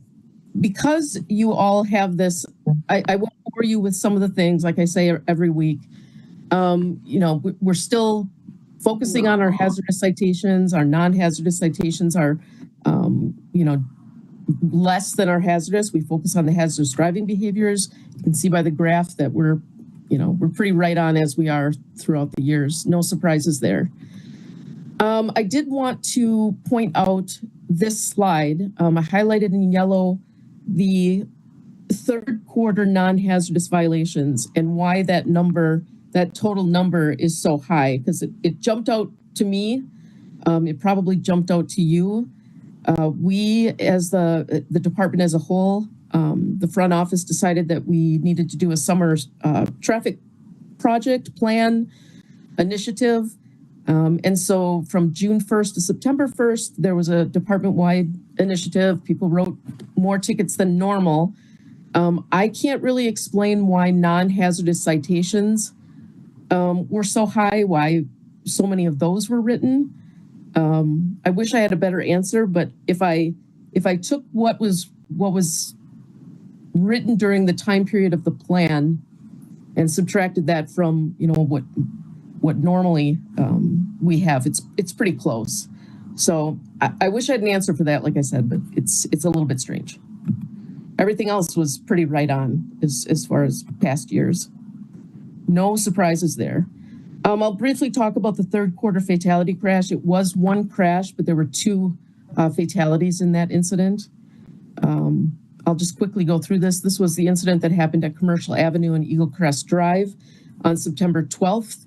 Because you all have this, I won't bore you with some of the things, like I say every week. We're still focusing on our hazardous citations. Our non-hazardous citations are, less than our hazardous. We focus on the hazardous driving behaviors. You can see by the graph that we're pretty right on as we are throughout the years. No surprises there. I did want to point out this slide. I highlighted in yellow the third quarter non-hazardous violations and why that total number is so high, because it jumped out to me. It probably jumped out to you. We, as the department as a whole, the front office decided that we needed to do a summer traffic project plan initiative. And so from June 1st to September 1st, there was a department-wide initiative. People wrote more tickets than normal. I can't really explain why non-hazardous citations were so high, why so many of those were written. I wish I had a better answer, but if I took what was written during the time period of the plan and subtracted that from what normally we have, it's pretty close. So I wish I had an answer for that, like I said, but it's a little bit strange. Everything else was pretty right on as far as past years. No surprises there. I'll briefly talk about the third quarter fatality crash. It was one crash, but there were two fatalities in that incident. I'll just quickly go through this. This was the incident that happened at Commercial Avenue and Eagle Crest Drive on September 12th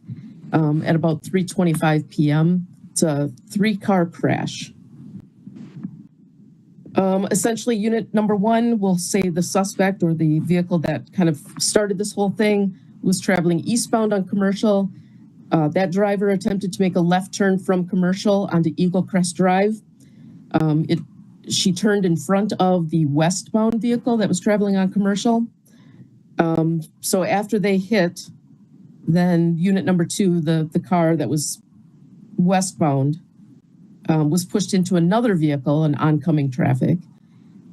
at about 3:25 p.m. It's a 3-car crash. Essentially, unit number 1 will say the suspect or the vehicle that kind of started this whole thing was traveling eastbound on Commercial. That driver attempted to make a left turn from Commercial onto Eagle Crest Drive. She turned in front of the westbound vehicle that was traveling on Commercial. So after they hit, then unit number 2, the car that was westbound, was pushed into another vehicle in oncoming traffic.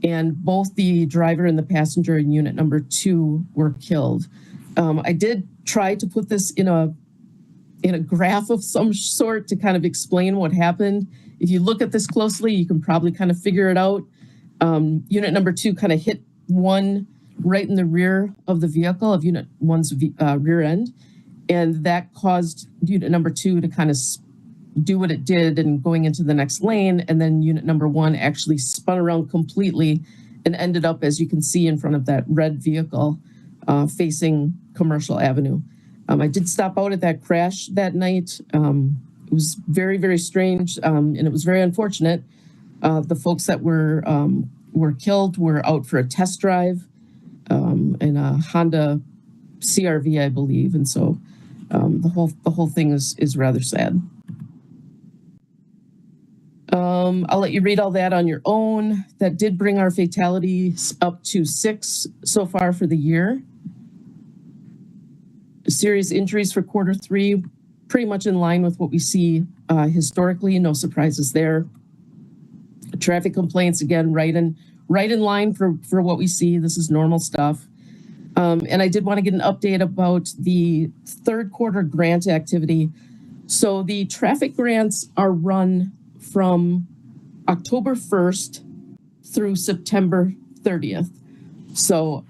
And both the driver and the passenger in unit number 2 were killed. I did try to put this in a graph of some sort to kind of explain what happened. If you look at this closely, you can probably kind of figure it out. Unit number 2 kind of hit one right in the rear of the vehicle, of unit 1's rear end. And that caused unit number 2 to kind of do what it did and going into the next lane. And then unit number 1 actually spun around completely and ended up, as you can see, in front of that red vehicle facing Commercial Avenue. I did stop out at that crash that night. was very, very strange, and it was very unfortunate. The folks that were killed were out for a test drive in a Honda CRV, I believe, and so the whole thing is rather sad. I'll let you read all that on your own. That did bring our fatalities up to 6 so far for the year. Serious injuries for Q3, pretty much in line with what we see historically. No surprises there. Traffic complaints, again, right in line for what we see. This is normal stuff. And I did want to get an update about the Q3 grant activity. So the traffic grants are run from October 1st through September 30th. So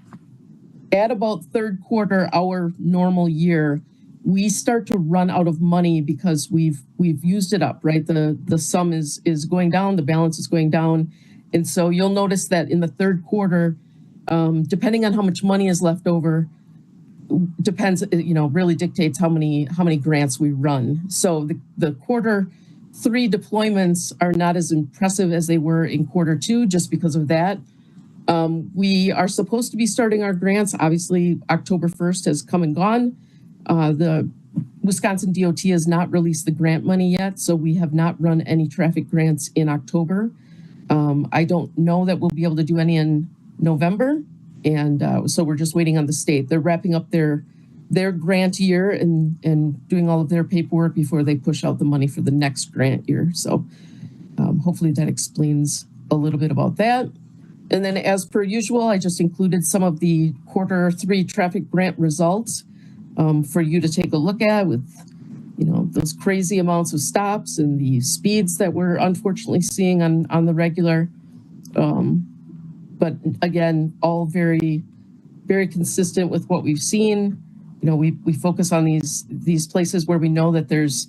at about Q3, our normal year, we start to run out of money because we've used it up, right? The sum is going down, the balance is going down. And so you'll notice that in the Q3, depending on how much money is left over, depends, really dictates how many grants we run. So the Q3 deployments are not as impressive as they were in Q2 just because of that. We are supposed to be starting our grants. Obviously, October 1st has come and gone. The Wisconsin DOT has not released the grant money yet, so we have not run any traffic grants in October. I don't know that we'll be able to do any in November, and so we're just waiting on the state. They're wrapping up their grant year and doing all of their paperwork before they push out the money for the next grant year. So hopefully that explains a little bit about that. And then as per usual, I just included some of the Q3 traffic grant results for you to take a look at with, those crazy amounts of stops and the speeds that we're unfortunately seeing on the regular. But again, all very, very consistent with what we've seen. We focus on these places where we know that there's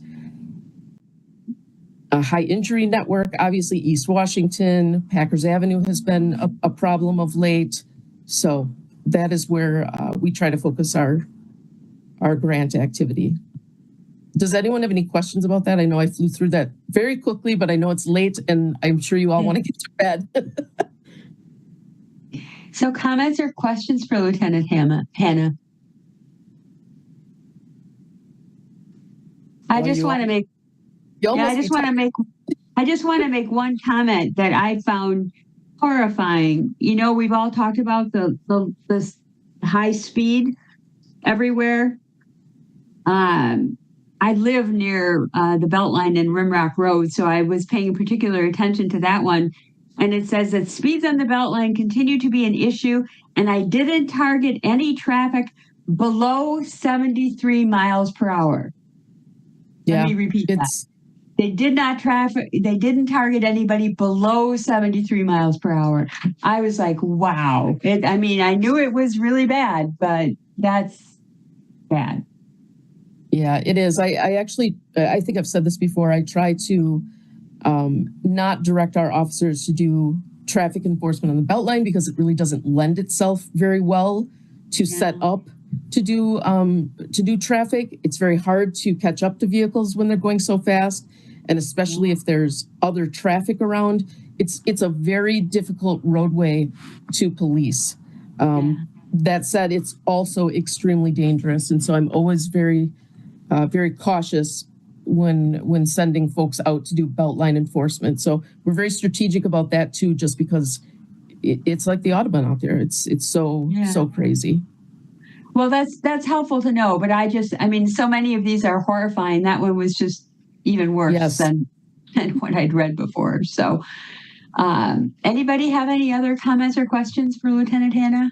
a high injury network. Obviously, East Washington, Packers Avenue has been a problem of late. So that is where we try to focus our grant activity. Does anyone have any questions about that? I know I flew through that very quickly, but I know it's late and I'm sure you all want to get to bed. So comments or questions for Lieutenant Hannah? I just want to make one comment that I found horrifying. We've all talked about the high speed everywhere. I live near the Beltline and Rimrock Road, so I was paying particular attention to that one. And it says that speeds on the Beltline continue to be an issue, and I didn't target any traffic below 73 miles per hour. Yeah, let me repeat that. They didn't target anybody below 73 miles per hour. I was like, wow. I knew it was really bad, but that's bad. Yeah, it is. I think I've said this before. I try to not direct our officers to do traffic enforcement on the Beltline because it really doesn't lend itself very well to set up to do traffic. It's very hard to catch up to vehicles when they're going so fast, and especially if there's other traffic around. It's a very difficult roadway to police. That said, it's also extremely dangerous, and so I'm always very cautious when sending folks out to do Beltline enforcement. So we're very strategic about that too, just because it's like the Audubon out there. It's so crazy. Well, that's helpful to know, but so many of these are horrifying. That one was just even worse than what I'd read before. So anybody have any other comments or questions for Lieutenant Hannah?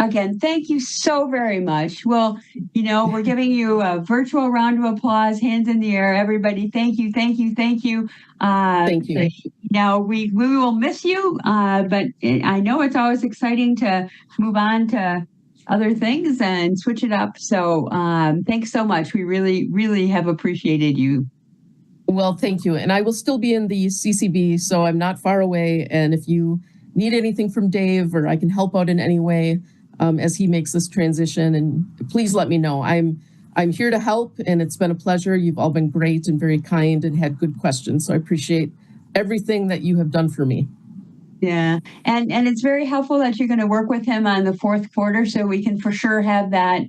Again, thank you so very much. Well, we're giving you a virtual round of applause, hands in the air, everybody. Thank you, thank you, thank you. Thank you. Now, we will miss you, but I know it's always exciting to move on to other things and switch it up. So thanks so much. We really, really have appreciated you. Well, thank you. And I will still be in the CCB, so I'm not far away. And if you need anything from Dave or I can help out in any way, as he makes this transition, and please let me know. I'm I'm here to help, and it's been a pleasure. You've all been great and very kind and had good questions. So I appreciate everything that you have done for me. Yeah, and it's very helpful that you're going to work with him on the fourth quarter, so we can for sure have that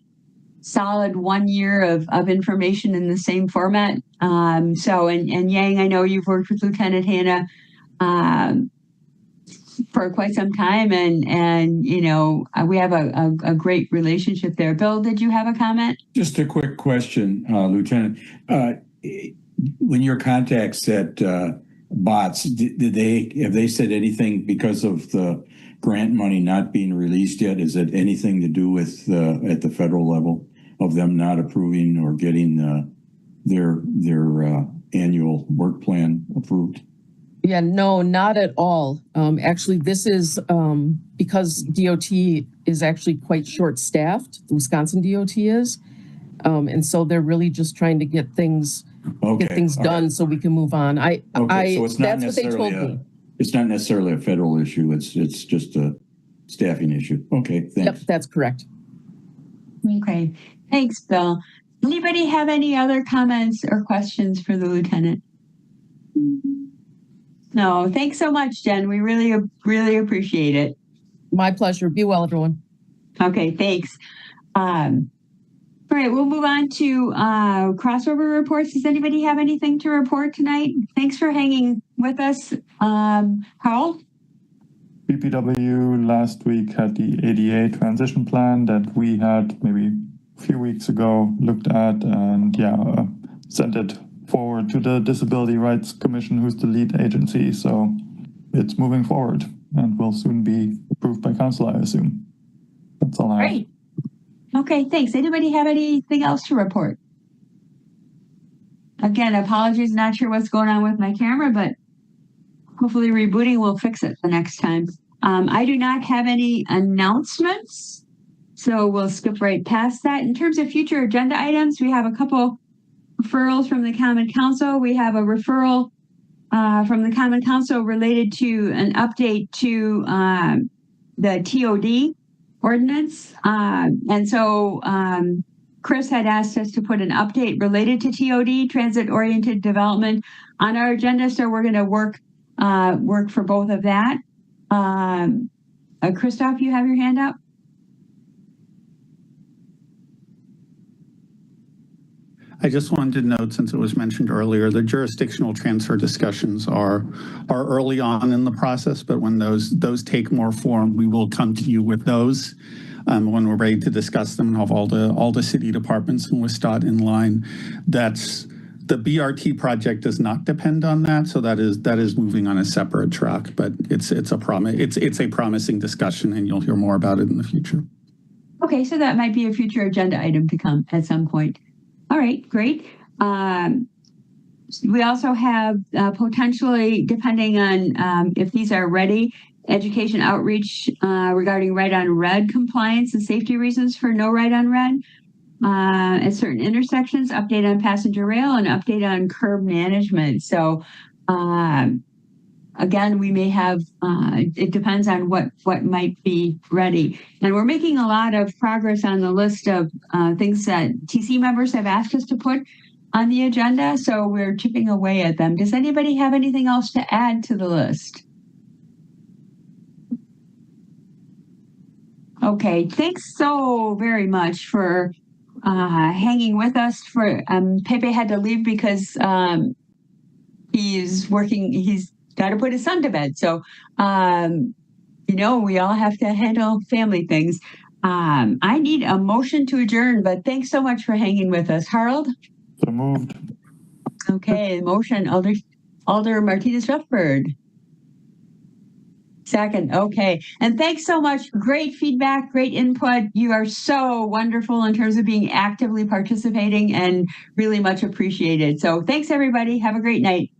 solid 1 year of information in the same format. So, and Yang, I know you've worked with Lieutenant Hanna for quite some time, and you know, we have a great relationship there. Bill, did you have a comment? Just a quick question, Lieutenant. When your contacts at BOTS, have they said anything because of the grant money not being released yet? Is it anything to do with at the federal level of them not approving or getting their annual work plan approved? Yeah, no, not at all. Actually, this is because DOT is actually quite short-staffed. The Wisconsin DOT is, and so they're really just trying to get things done so we can move on. So it's not that's what they told me. It's not necessarily a federal issue. It's just a staffing issue. Okay, thanks. Yep, that's correct. Okay, thanks, Bill. Anybody have any other comments or questions for the lieutenant? No, thanks so much, Jen. We really appreciate it. My pleasure. Be well, everyone. Okay, thanks. All right, we'll move on to crossover reports. Does anybody have anything to report tonight? Thanks for hanging with us. Harold? BPW last week had the ADA transition plan that we had maybe a few weeks ago looked at and sent it forward to the Disability Rights Commission, who's the lead agency. So it's moving forward and will soon be approved by council, I assume. That's all I have. Great. Okay, thanks. Anybody have anything else to report? Again, apologies, not sure what's going on with my camera, but hopefully rebooting will fix it the next time. I do not have any announcements, so we'll skip right past that. In terms of future agenda items, we have a couple referrals from the Common Council. We have a referral from the Common Council related to an update to the TOD ordinance. And so Chris had asked us to put an update related to TOD, transit-oriented development, on our agenda. So we're going to work for both of that. Christoph, you have your hand up? I just wanted to note, since it was mentioned earlier, the jurisdictional transfer discussions are early on in the process, but when those take more form, we will come to you with those when we're ready to discuss them and have all the city departments and WSDOT in line. That's the BRT project does not depend on that, so that is moving on a separate track. But it's a promising discussion, and you'll hear more about it in the future. Okay, so that might be a future agenda item to come at some point. All right, great. We also have potentially, depending on if these are ready, education outreach regarding right on red compliance and safety reasons for no right on red at certain intersections, update on passenger rail, and update on curb management. So again, we may have, it depends on what might be ready. And we're making a lot of progress on the list of things that TC members have asked us to put on the agenda. So we're chipping away at them. Does anybody have anything else to add to the list? Okay, thanks so very much for hanging with us. For Pepe had to leave because he's got to put his son to bed. So, we all have to handle family things. I need a motion to adjourn, but thanks so much for hanging with us. Harold? So moved. Okay, motion, Alder Martinez-Rufford. Second, okay. And thanks so much. Great feedback, great input. You are so wonderful in terms of being actively participating and really much appreciated. So thanks, everybody. Have a great night.